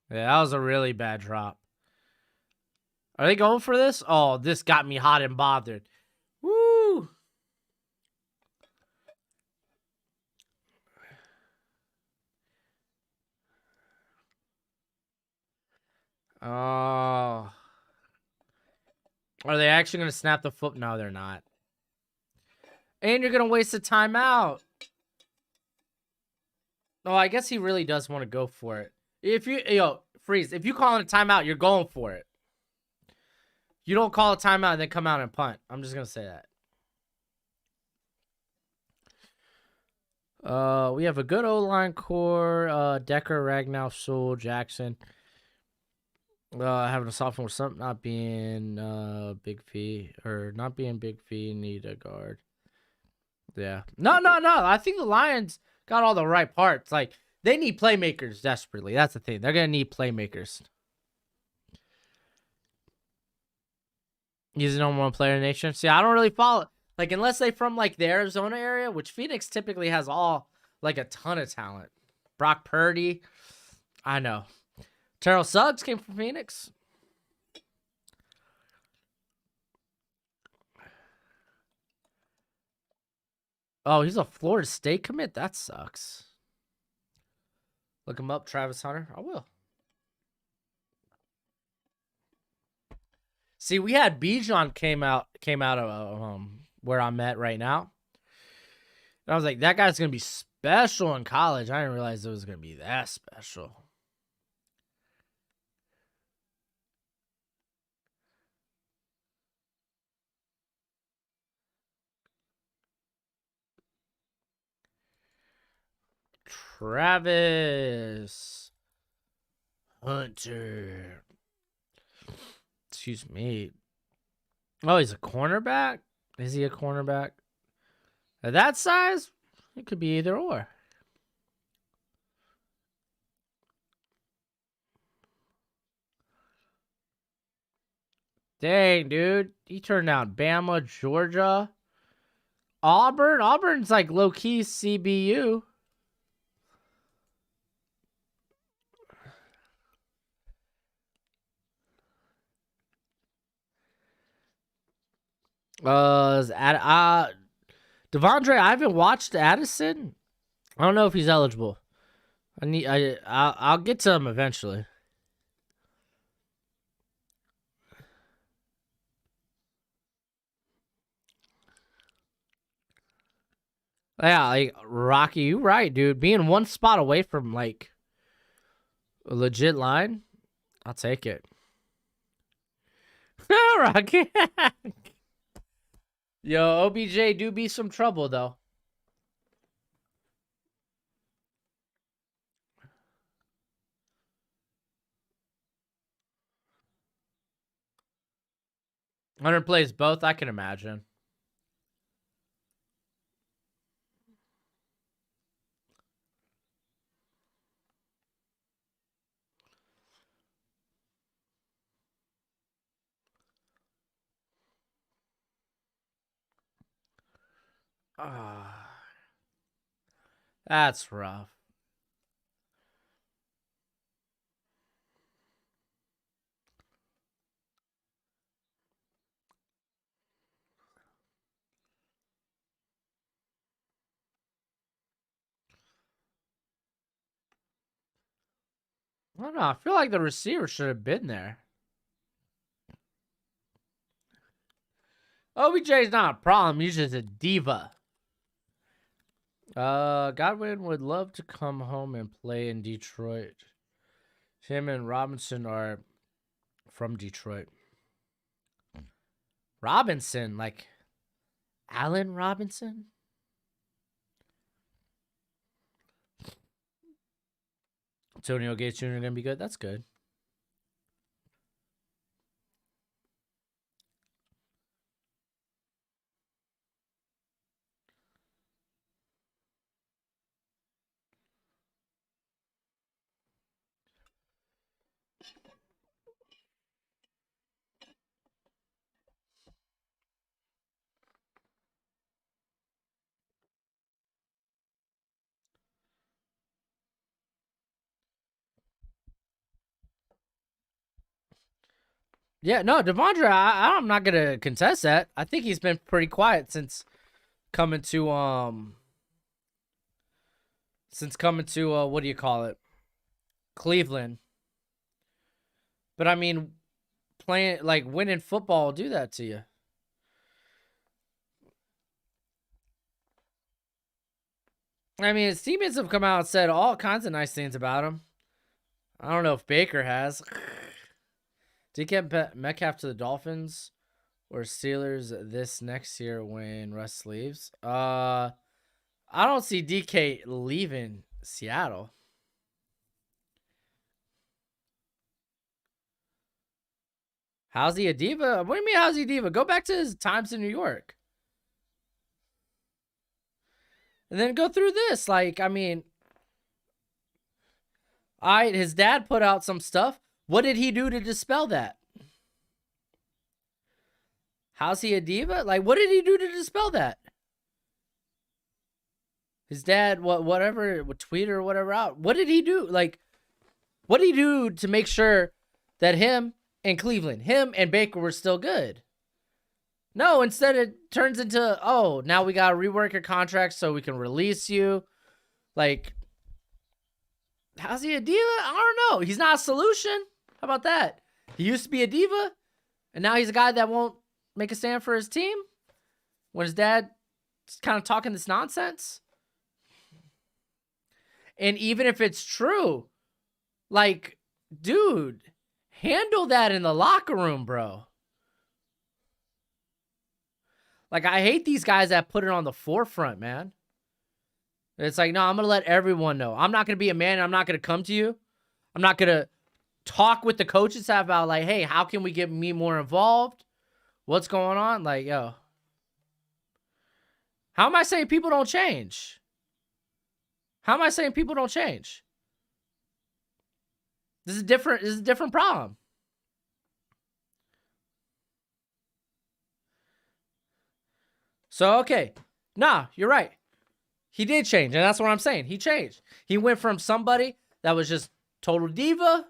Yeah, that was a really bad drop. Are they going for this? Oh, this got me hot and bothered. Woo! Oh. Are they actually going to snap the foot? No, they're not. And you're going to waste a timeout. No, I guess he really does want to go for it. If you, Freeze, if you call it a timeout, you're going for it. You don't call a timeout and then come out and punt. I'm just going to say that. We have a good O-line core. Decker, Ragnow, Sewell, Jackson. Having a sophomore slump, not being big fee or not being big fee, need a guard. Yeah. No. I think the Lions got all the right parts. Like, they need playmakers desperately. That's the thing. They're gonna need playmakers. He's the number one player in the nation. See, I don't really follow. Like, unless they from like the Arizona area, which Phoenix typically has all like a ton of talent. Brock Purdy. I know. Terrell Suggs came from Phoenix. Oh, he's a Florida State commit? That sucks. Look him up, Travis Hunter. I will. See, we had Bijan came out of where I'm at right now. And I was like, that guy's gonna be special in college. I didn't realize it was gonna be that special. Travis Hunter. Excuse me. Oh, he's a cornerback? Is he a cornerback? At that size, it could be either or. Dang, dude. He turned out Bama, Georgia, Auburn. Auburn's like low-key CBU. Devondre, I haven't watched Addison. I don't know if he's eligible. I'll get to him eventually. Yeah, like Rocky, you right, dude. Being one spot away from like a legit line, I'll take it. Rocky. Yo, OBJ do be some trouble though. Hunter plays both, I can imagine. That's rough. I don't know. I feel like the receiver should have been there. OBJ's not a problem. He's just a diva. Godwin would love to come home and play in Detroit. Him and Robinson are from Detroit. Robinson, like Allen Robinson? Antonio Gates Jr. gonna be good. That's good. Yeah, no, Devondre, I'm not gonna contest that. I think he's been pretty quiet since coming to what do you call it? Cleveland. But I mean, playing like winning football will do that to you. I mean, his teammates have come out and said all kinds of nice things about him. I don't know if Baker has. Did he get Metcalf to the Dolphins or Steelers this next year when Russ leaves? I don't see DK leaving Seattle. How's he a diva? What do you mean, how's he a diva? Go back to his times in New York. And then go through this. Like, I mean, his dad put out some stuff. What did he do to dispel that? How's he a diva? Like, what did he do to dispel that? His dad, whatever, tweet or whatever out. What did he do? Like, what did he do to make sure that him and Cleveland, him and Baker were still good? No, instead it turns into, oh, now we got to rework your contract so we can release you. Like, how's he a diva? I don't know. He's not a solution. How about that? He used to be a diva, and now he's a guy that won't make a stand for his team when his dad's kind of talking this nonsense. And even if it's true, like, dude, handle that in the locker room, bro. Like, I hate these guys that put it on the forefront, man. It's like, no, I'm going to let everyone know. I'm not going to be a man. I'm not going to come to you. I'm not going to talk with the coaching staff about, like, hey, how can we get me more involved? What's going on? Like, yo. How am I saying people don't change? How am I saying people don't change? This is a different problem. So, okay. Nah, you're right. He did change, and that's what I'm saying. He changed. He went from somebody that was just total diva,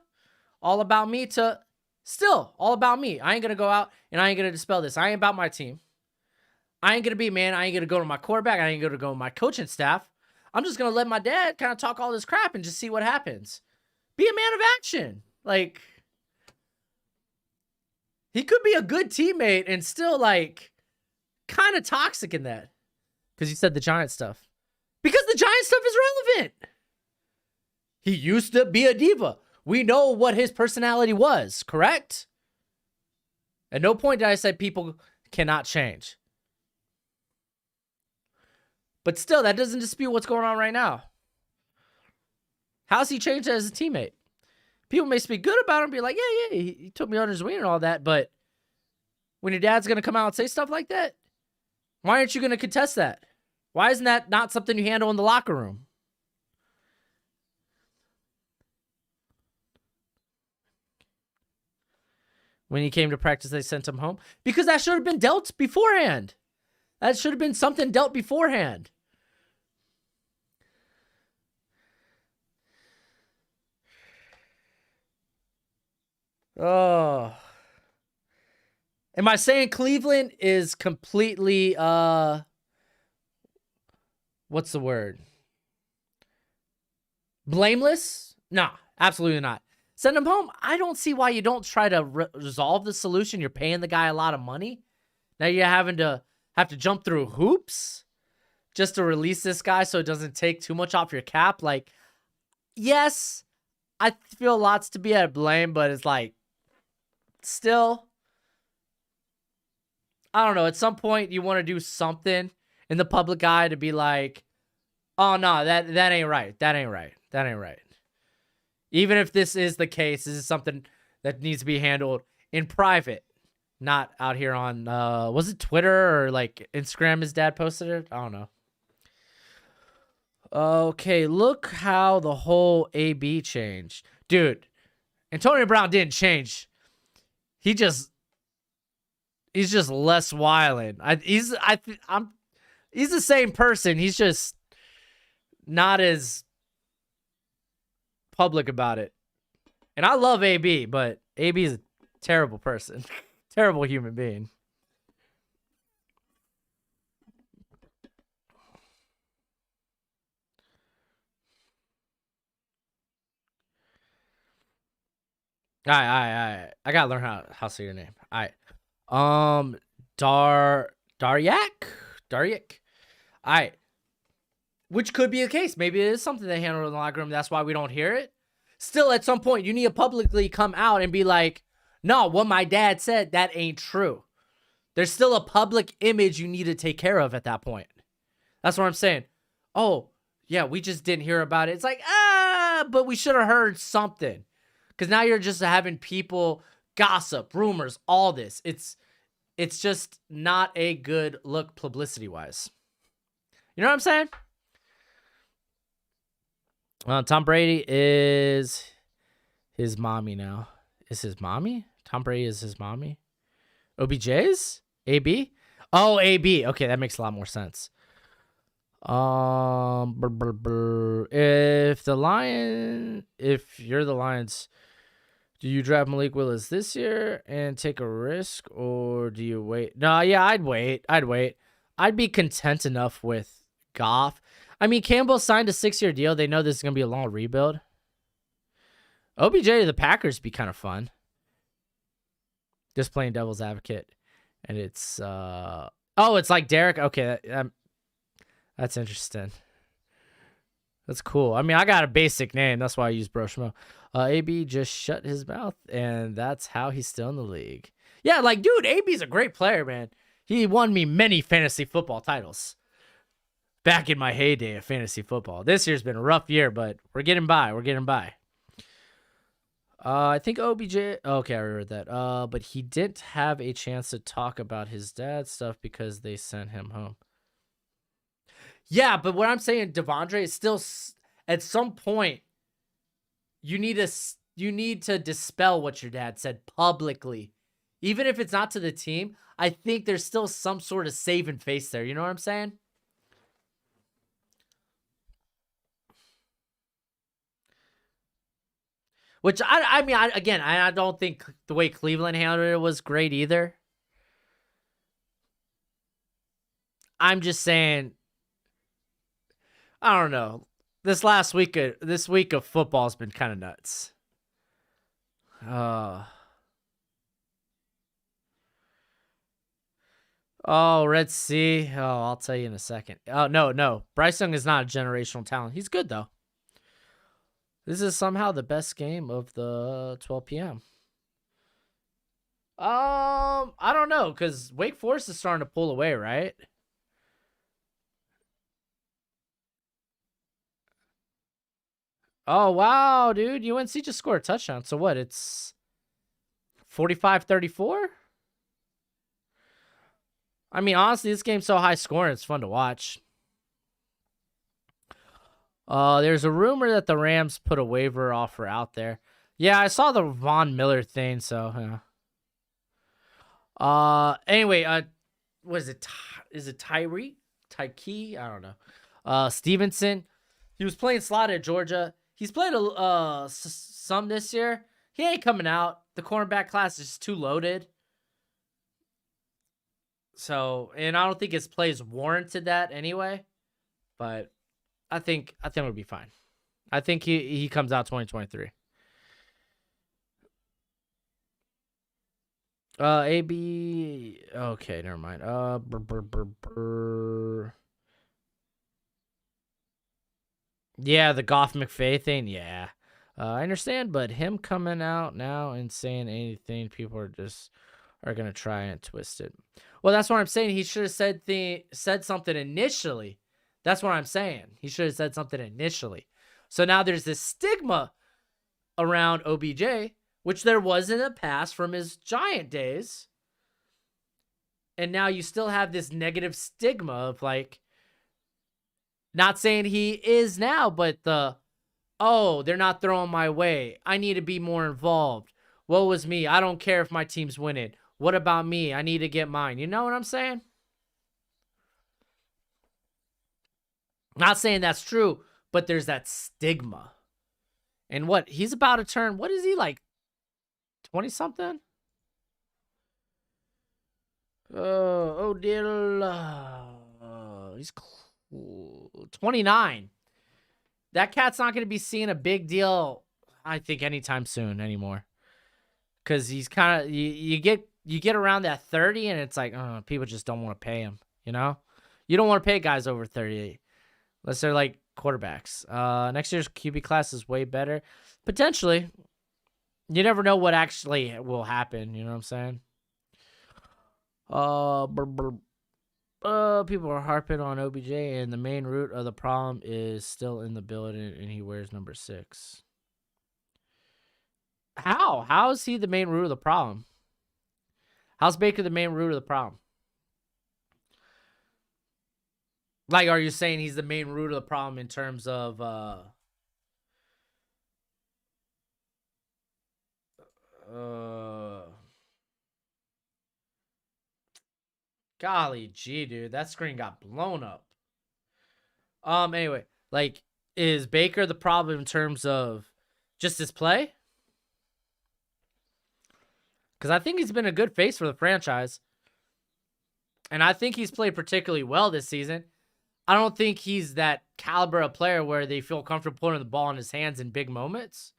all about me, to still all about me. I ain't going to go out, and I ain't going to dispel this. I ain't about my team. I ain't going to be, man, I ain't going to go to my quarterback. I ain't going to go to my coaching staff. I'm just going to let my dad kind of talk all this crap and just see what happens. Be a man of action. Like, he could be a good teammate and still, like, kind of toxic in that. Because you said the Giant stuff. Because the Giant stuff is relevant. He used to be a diva. We know what his personality was, correct? At no point did I say people cannot change. But still, that doesn't dispute what's going on right now. How's he changed as a teammate? People may speak good about him, be like, yeah, he took me under his wing and all that, but when your dad's going to come out and say stuff like that, why aren't you going to contest that? Why isn't that not something you handle in the locker room? When he came to practice, they sent him home. Because that should have been dealt beforehand. That should have been something dealt beforehand. Oh. Am I saying Cleveland is completely, what's the word? Blameless? Nah, absolutely not. Send him home. I don't see why you don't try to resolve the solution. You're paying the guy a lot of money. Now you're having to jump through hoops just to release this guy so it doesn't take too much off your cap. Like, yes, I feel lots to be at blame, but it's like, still, I don't know. At some point, you want to do something in the public eye to be like, oh, no, that ain't right. That ain't right. That ain't right. Even if this is the case, this is something that needs to be handled in private, not out here on, was it Twitter or like Instagram his dad posted it? I don't know. Okay, look how the whole AB changed. Dude, Antonio Brown didn't change. He's just less violent. He's the same person. He's just not as public about it. And I love AB, but AB is a terrible person. Terrible human being. All right. I gotta learn how to say your name. All right. Daryak. All right. Which could be the case. Maybe it is something they handle in the locker room. That's why we don't hear it. Still, at some point, you need to publicly come out and be like, no, what my dad said, that ain't true. There's still a public image you need to take care of at that point. That's what I'm saying. Oh, yeah, we just didn't hear about it. It's like, but we should have heard something. Because now you're just having people gossip, rumors, all this. It's just not a good look publicity-wise. You know what I'm saying? Tom Brady is his mommy now. Is his mommy? Tom Brady is his mommy? OBJ's? AB? Oh, AB. Okay, that makes a lot more sense. If you're the Lions, do you draft Malik Willis this year and take a risk, or do you wait? No, yeah, I'd wait. I'd be content enough with Goff. I mean, Campbell signed a 6-year deal. They know this is going to be a long rebuild. OBJ to the Packers be kind of fun. Just playing devil's advocate. And it's, it's like Derek. Okay, that's interesting. That's cool. I mean, I got a basic name. That's why I use Broshmo. AB just shut his mouth, and that's how he's still in the league. Yeah, like, dude, AB's a great player, man. He won me many fantasy football titles. Back in my heyday of fantasy football. This year's been a rough year, but we're getting by. I think OBJ. Okay, I read that. But he didn't have a chance to talk about his dad's stuff because they sent him home. Yeah, but what I'm saying, Devondre, is still at some point you need to dispel what your dad said publicly, even if it's not to the team. I think there's still some sort of saving face there. You know what I'm saying? Which I don't think the way Cleveland handled it was great either. I'm just saying, I don't know. This week of football has been kind of nuts. Red Sea. Oh, I'll tell you in a second. Oh, no. Bryce Young is not a generational talent. He's good though. This is somehow the best game of the 12 p.m. I don't know, because Wake Forest is starting to pull away, right? Oh, wow, dude. UNC just scored a touchdown. So what? It's 45-34? I mean, honestly, this game's so high scoring, it's fun to watch. There's a rumor that the Rams put a waiver offer out there. Yeah, I saw the Von Miller thing, so yeah. Anyway, what is it? Is it Tyke? I don't know. Stevenson. He was playing slot at Georgia. He's played some this year. He ain't coming out. The cornerback class is too loaded. So, and I don't think his plays warranted that anyway. But I think it'll be fine. I think he comes out 2023. AB. Okay, never mind. Yeah, the Goff McVay thing. Yeah, I understand, but him coming out now and saying anything, people are gonna try and twist it. Well, that's what I'm saying. He should have said something initially. That's what I'm saying. He should have said something initially. So now there's this stigma around OBJ, which there was in the past from his Giant days. And now you still have this negative stigma of like, not saying he is now, but they're not throwing my way. I need to be more involved. Woe was me. I don't care if my team's winning. What about me? I need to get mine. You know what I'm saying? Not saying that's true, but there's that stigma. And what? He's about to turn, what is he, like 20 something? He's cool. 29. That cat's not going to be seeing a big deal, I think, anytime soon anymore. Because he's kind of, you get around that 30 and it's like, people just don't want to pay him, you know? You don't want to pay guys over 30 unless they're like quarterbacks. Next year's QB class is way better. Potentially. You never know what actually will happen, you know what I'm saying? People are harping on OBJ, and the main root of the problem is still in the building, and he wears number 6. How is he the main root of the problem? How's Baker the main root of the problem? Like, are you saying he's the main root of the problem in terms of golly gee, dude, that screen got blown up. Anyway, like, is Baker the problem in terms of just his play? Because I think he's been a good face for the franchise. And I think he's played particularly well this season. I don't think he's that caliber of player where they feel comfortable putting the ball in his hands in big moments.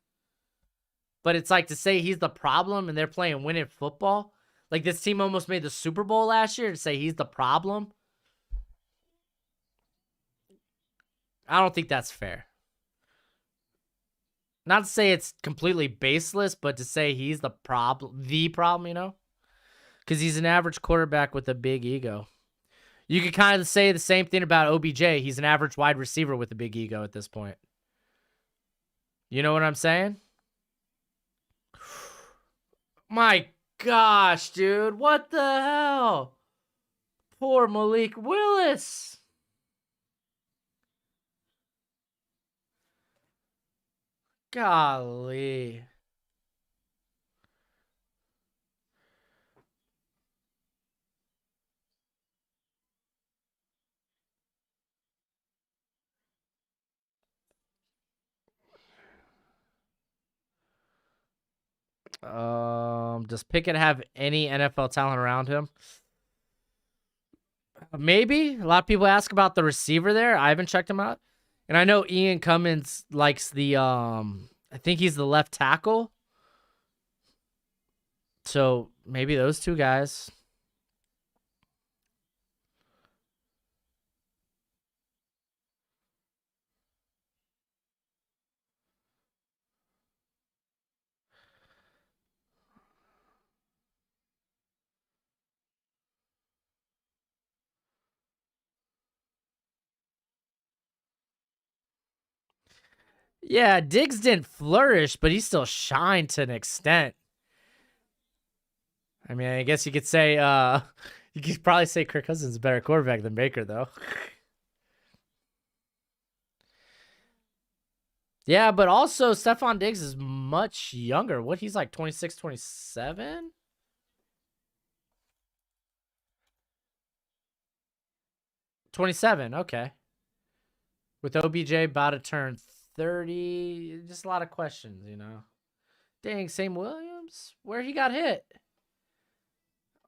But it's like to say he's the problem and they're playing winning football. Like this team almost made the Super Bowl last year, to say he's the problem. I don't think that's fair. Not to say it's completely baseless, but to say he's the problem, you know? Because he's an average quarterback with a big ego. You could kind of say the same thing about OBJ. He's an average wide receiver with a big ego at this point. You know what I'm saying? My gosh, dude. What the hell? Poor Malik Willis. Golly. Does Pickett have any NFL talent around him? Maybe. A lot of people ask about the receiver there. I haven't checked him out. And I know Ian Cummins likes the I think he's the left tackle. So maybe those two guys. Yeah, Diggs didn't flourish, but he still shined to an extent. I mean, I guess you could say you could probably say Kirk Cousins is a better quarterback than Baker, though. Yeah, but also Stephon Diggs is much younger. What, he's like 26, 27? Okay. With OBJ about to turn 30. Just a lot of questions, you know. Dang, Sam Williams? Where he got hit?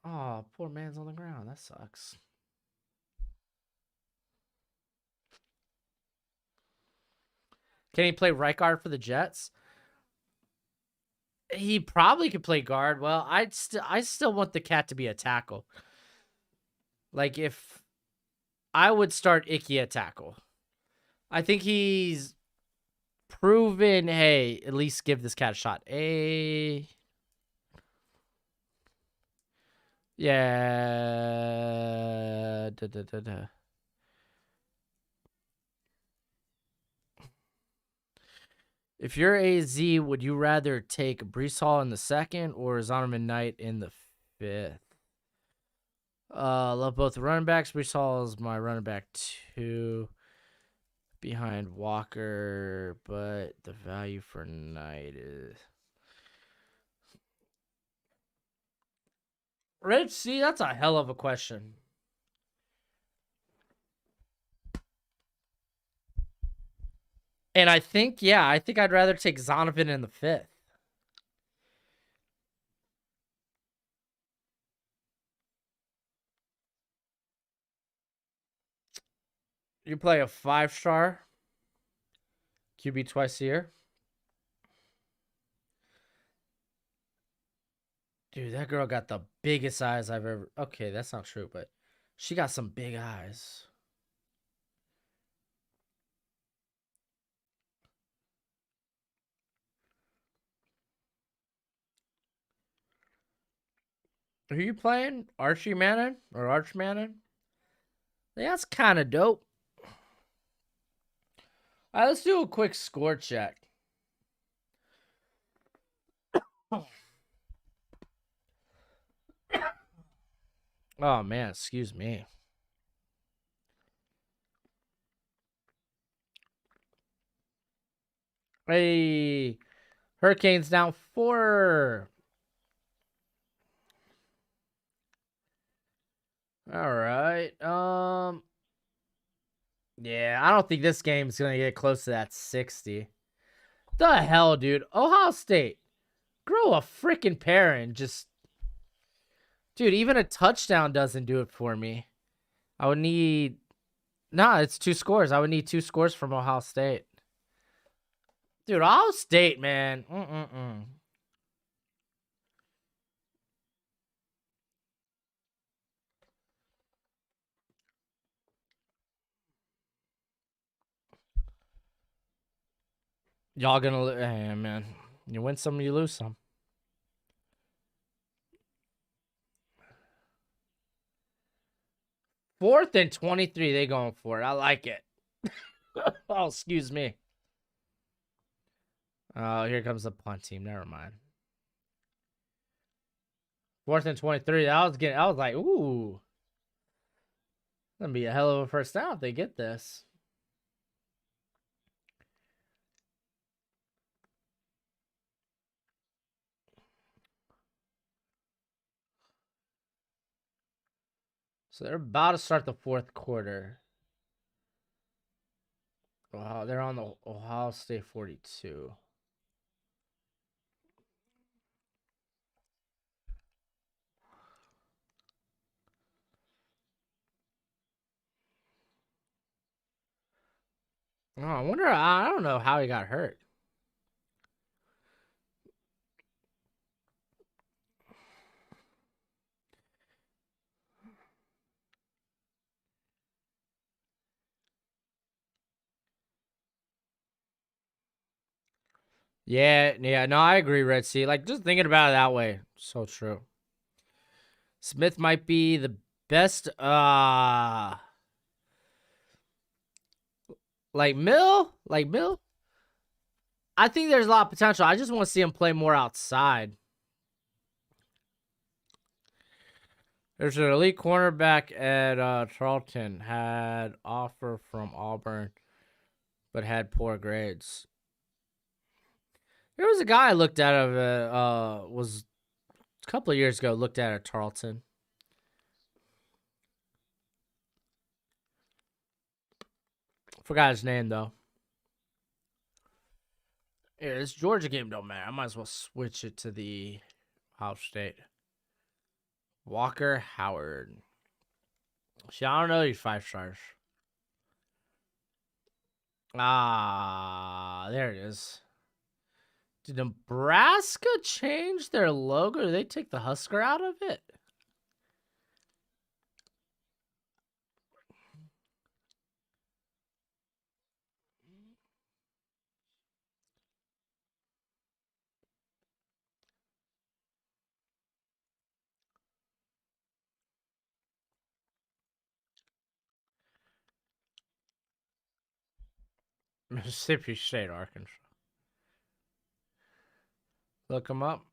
Oh, poor man's on the ground. That sucks. Can he play right guard for the Jets? He probably could play guard. Well, I still want the cat to be a tackle. Like, if I would start Icky at tackle. I think he's proven, hey, at least give this cat a shot. Yeah. If you're AZ, would you rather take Brees Hall in the second or Zonovan Knight in the fifth? Love both the running backs. Brees Hall is my running back two, behind Walker, but the value for Knight is. Rich, see, that's a hell of a question. And I think I'd rather take Zonovan in the fifth. You play a 5-star QB twice a year. Dude, that girl got the biggest eyes I've ever. Okay, that's not true, but she got some big eyes. Who you playing? Archie Mannon or Arch Mannon? Yeah, that's kind of dope. All right, let's do a quick score check. Oh, man, excuse me. Hey, Hurricanes down 4. All right. Yeah, I don't think this game's going to get close to that 60. The hell, dude? Ohio State. Grow a freaking pair and just. Dude, even a touchdown doesn't do it for me. I would need. Nah, it's 2 scores. I would need 2 scores from Ohio State. Dude, Ohio State, man. Y'all gonna. Hey, man. You win some, you lose some. 4th and 23, they going for it. I like it. Oh, excuse me. Oh, here comes the punt team. Never mind. 4th and 23. I was like, ooh. Gonna be a hell of a first down if they get this. So they're about to start the 4th quarter. Wow, they're on the Ohio State 42. Oh, I wonder. I don't know how he got hurt. Yeah. No, I agree, Red Sea. Like, just thinking about it that way. So true. Smith might be the best. Like Mill. I think there's a lot of potential. I just want to see him play more outside. There's an elite cornerback at Charlton. Had offer from Auburn, but had poor grades. There was a guy I looked at was a couple of years ago. Looked at Tarleton. Forgot his name though. Yeah, this Georgia game don't matter. I might as well switch it to the Ohio State. Walker Howard. See, I don't know these 5 stars. There it is. Did Nebraska change their logo? Did they take the Husker out of it? Mississippi State, Arkansas. Look him up.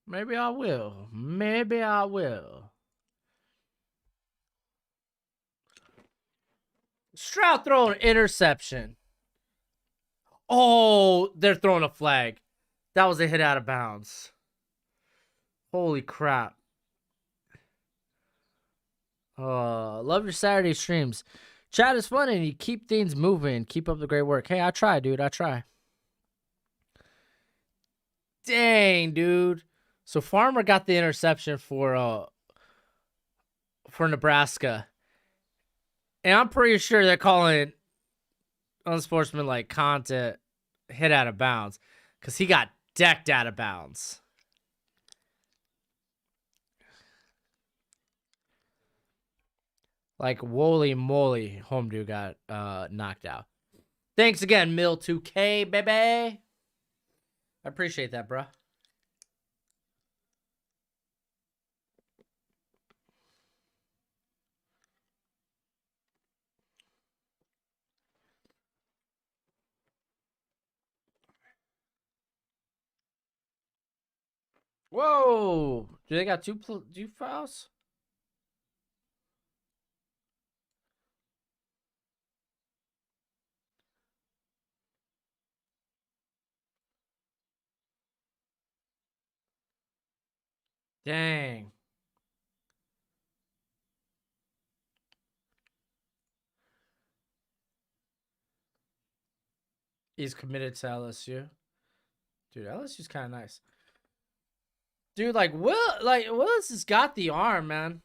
Maybe I will. Maybe I will. Stroud throwing an interception. Oh, they're throwing a flag. That was a hit out of bounds. Holy crap. Love your Saturday streams. Chat is fun and you keep things moving. Keep up the great work. Hey, I try, dude. I try. Dang, dude. So Farmer got the interception for Nebraska. And I'm pretty sure they're calling unsportsmanlike content hit out of bounds because he got decked out of bounds. Like, woly moly, home dude got knocked out. Thanks again, Mill2K, baby. I appreciate that, bro. Whoa! Do they got two fouls? Dang. He's committed to LSU. Dude, LSU's kind of nice. Dude, Willis has got the arm, man.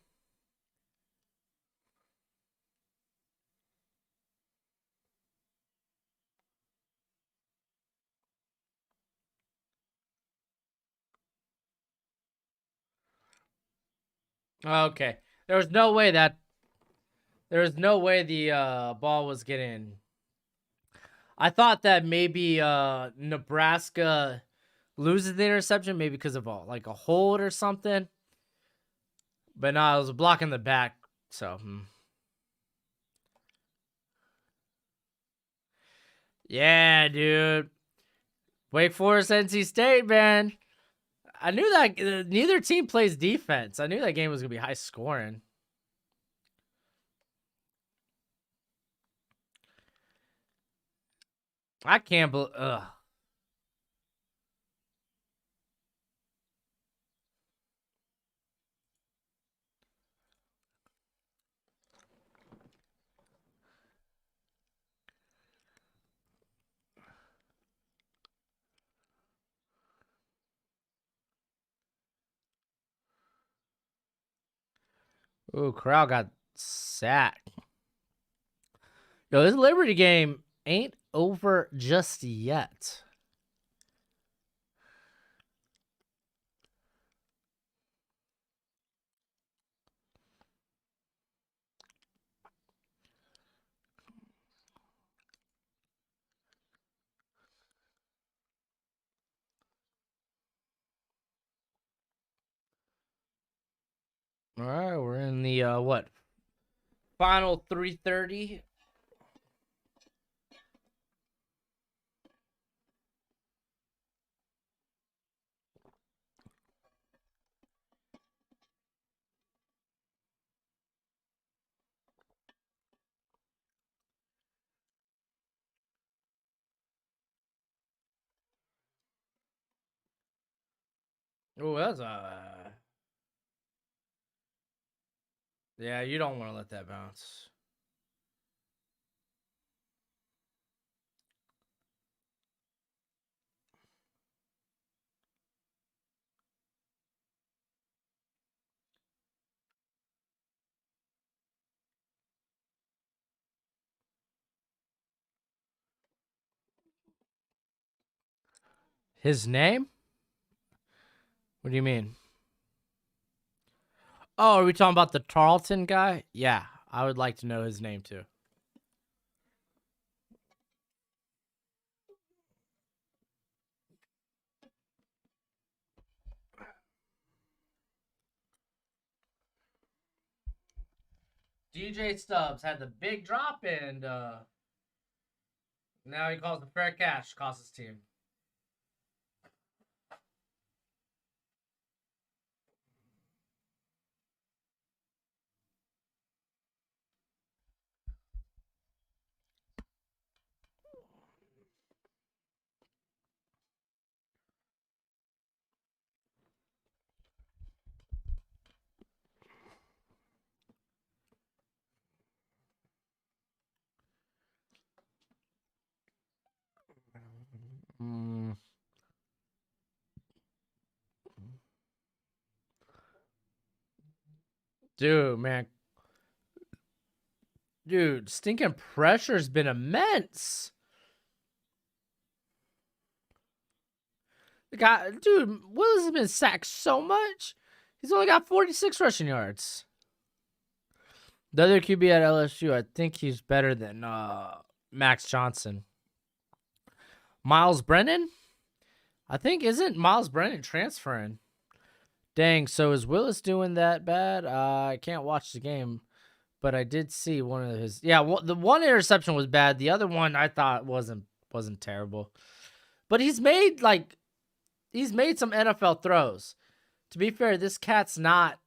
Okay. There was no way the ball was getting. I thought that maybe Nebraska loses the interception, maybe because of a hold or something. But no, it was blocking the back. So, yeah, dude. Wake Forest, NC State, man. I knew that neither team plays defense. I knew that game was gonna be high scoring. I can't believe. Ugh. Ooh, Corral got sacked. Yo, this Liberty game ain't over just yet. All right, we're in the what? Final 3:30. Oh, that's yeah, you don't want to let that bounce. His name? What do you mean? Oh, are we talking about the Tarleton guy? Yeah, I would like to know his name too. DJ Stubbs had the big drop and now he calls the fair catch, costs his team. Mm. Dude, man. Dude, stinking pressure's been immense. The guy, dude, Willis has been sacked so much. He's only got 46 rushing yards. The other QB at LSU, I think he's better than Max Johnson. Miles Brennan? I think isn't Miles Brennan transferring? Dang, so is Willis doing that bad? I can't watch the game, but I did see one of his. Yeah, the one interception was bad. The other one I thought wasn't terrible. But he's made some NFL throws. To be fair, this cat's not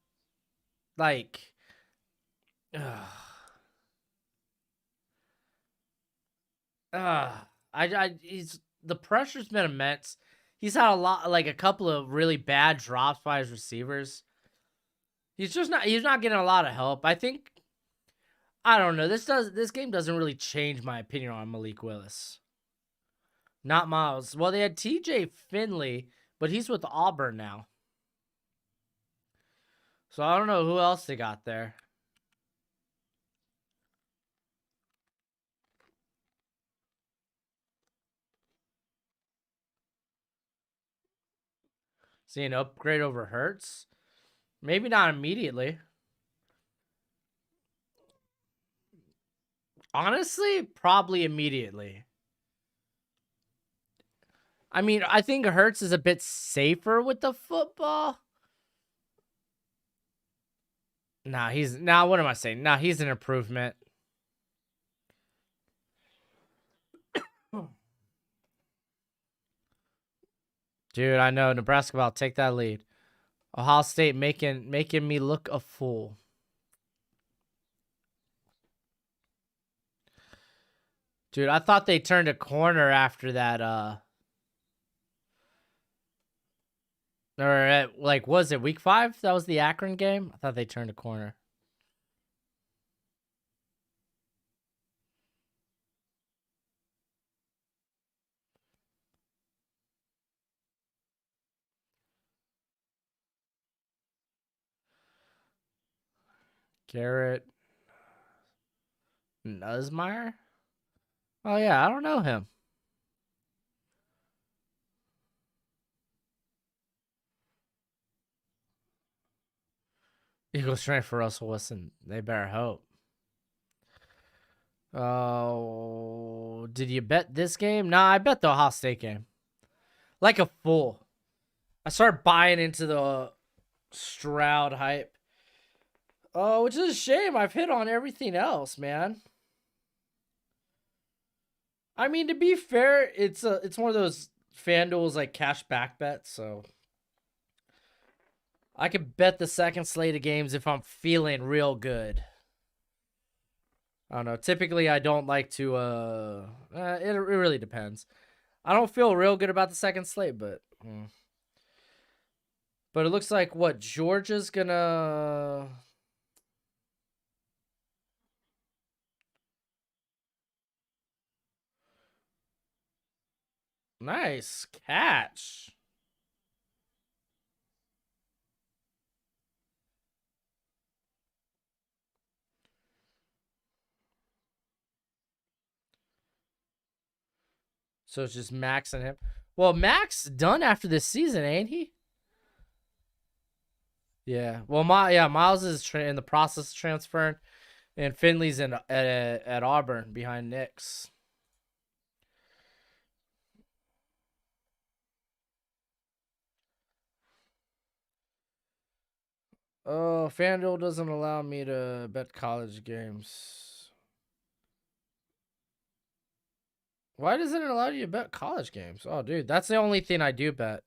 like he's the pressure's been immense. He's had a couple of really bad drops by his receivers. He's not getting a lot of help. I think I don't know. This game doesn't really change my opinion on Malik Willis. Not Miles. Well, they had TJ Finley, but he's with Auburn now. So I don't know who else they got there. See an upgrade over Hurts? Maybe not immediately. Honestly, probably immediately. I mean, I think Hurts is a bit safer with the football. What am I saying? Nah, he's an improvement. Dude, I know Nebraska about to take that lead. Ohio State making me look a fool. Dude, I thought they turned a corner after that was it week 5? That was the Akron game? I thought they turned a corner. Garrett Nussmeier? Oh yeah, I don't know him. Eagles trying for Russell Wilson. They better hope. Oh, did you bet this game? Nah, I bet the Ohio State game. Like a fool. I started buying into the Stroud hype. Oh, which is a shame. I've hit on everything else, man. I mean, to be fair, it's one of those FanDuel's like cash back bets, so I could bet the second slate of games if I'm feeling real good. I don't know. Typically, I don't like to. It really depends. I don't feel real good about the second slate, but it looks like what Georgia's gonna. Nice catch. So it's just Max and him. Well, Max done after this season, ain't he? Yeah. Well, Miles is in the process of transferring, and Finley's at Auburn behind Nix. Oh, FanDuel doesn't allow me to bet college games. Why doesn't it allow you to bet college games? Oh, dude, that's the only thing I do bet.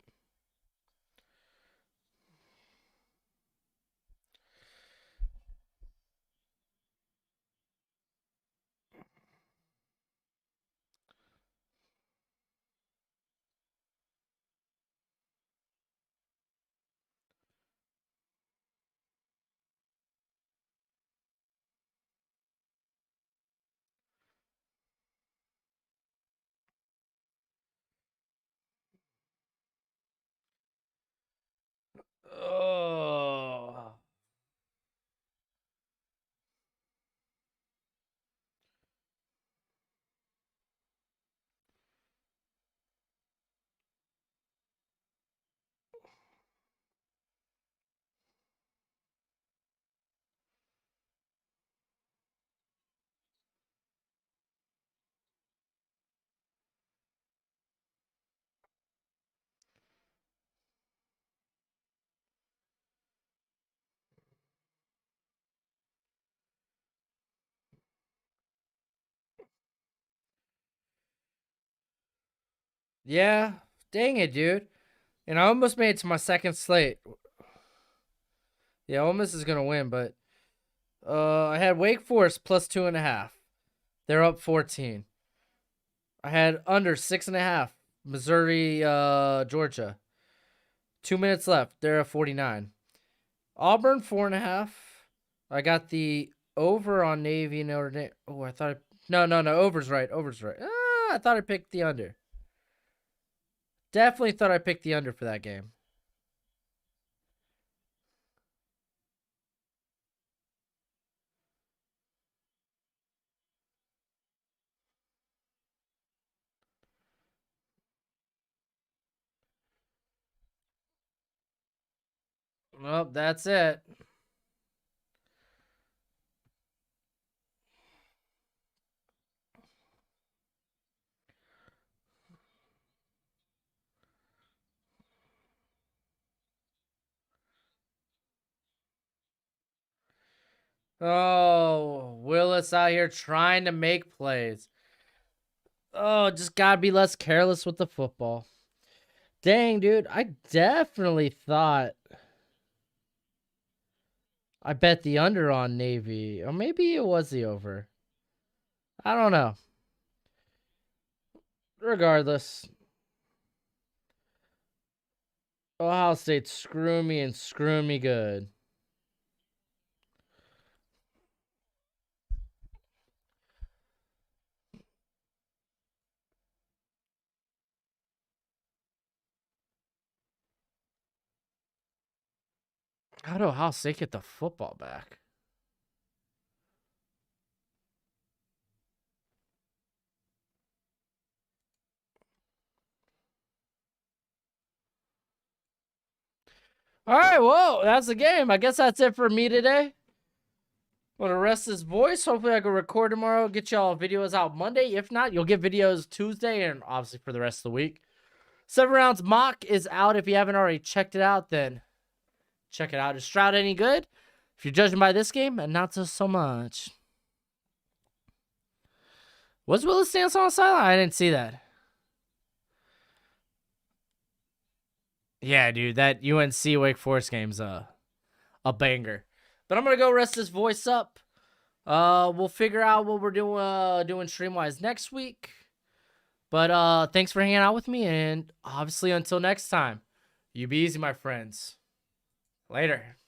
Yeah. Dang it, dude. And I almost made it to my second slate. Yeah, Ole Miss is going to win, but I had Wake Forest plus 2.5. They're up 14. I had under 6.5. Missouri, Georgia. 2 minutes left. They're at 49. Auburn 4.5. I got the over on Navy and Notre Dame. Oh, I thought. No. Over's right. I thought I picked the under. Definitely thought I picked the under for that game. Well, that's it. Oh, Willis out here trying to make plays. Oh, just gotta be less careless with the football. Dang, dude. I definitely thought I bet the under on Navy. Or maybe it was the over. I don't know. Regardless. Ohio State, screw me and screw me good. How do Ohio State get the football back? All right, well, that's the game. I guess that's it for me today. I'm gonna rest this voice. Hopefully, I can record tomorrow. Get y'all videos out Monday. If not, you'll get videos Tuesday and obviously for the rest of the week. 7 rounds mock is out. If you haven't already checked it out, then check it out. Is Stroud any good? If you're judging by this game, and not so much. Was Willis Stance on the sideline? I didn't see that. Yeah, dude, that UNC Wake Forest game's a banger. But I'm gonna go rest this voice up. We'll figure out what we're doing stream-wise next week. But thanks for hanging out with me, and obviously until next time, you be easy, my friends. Later.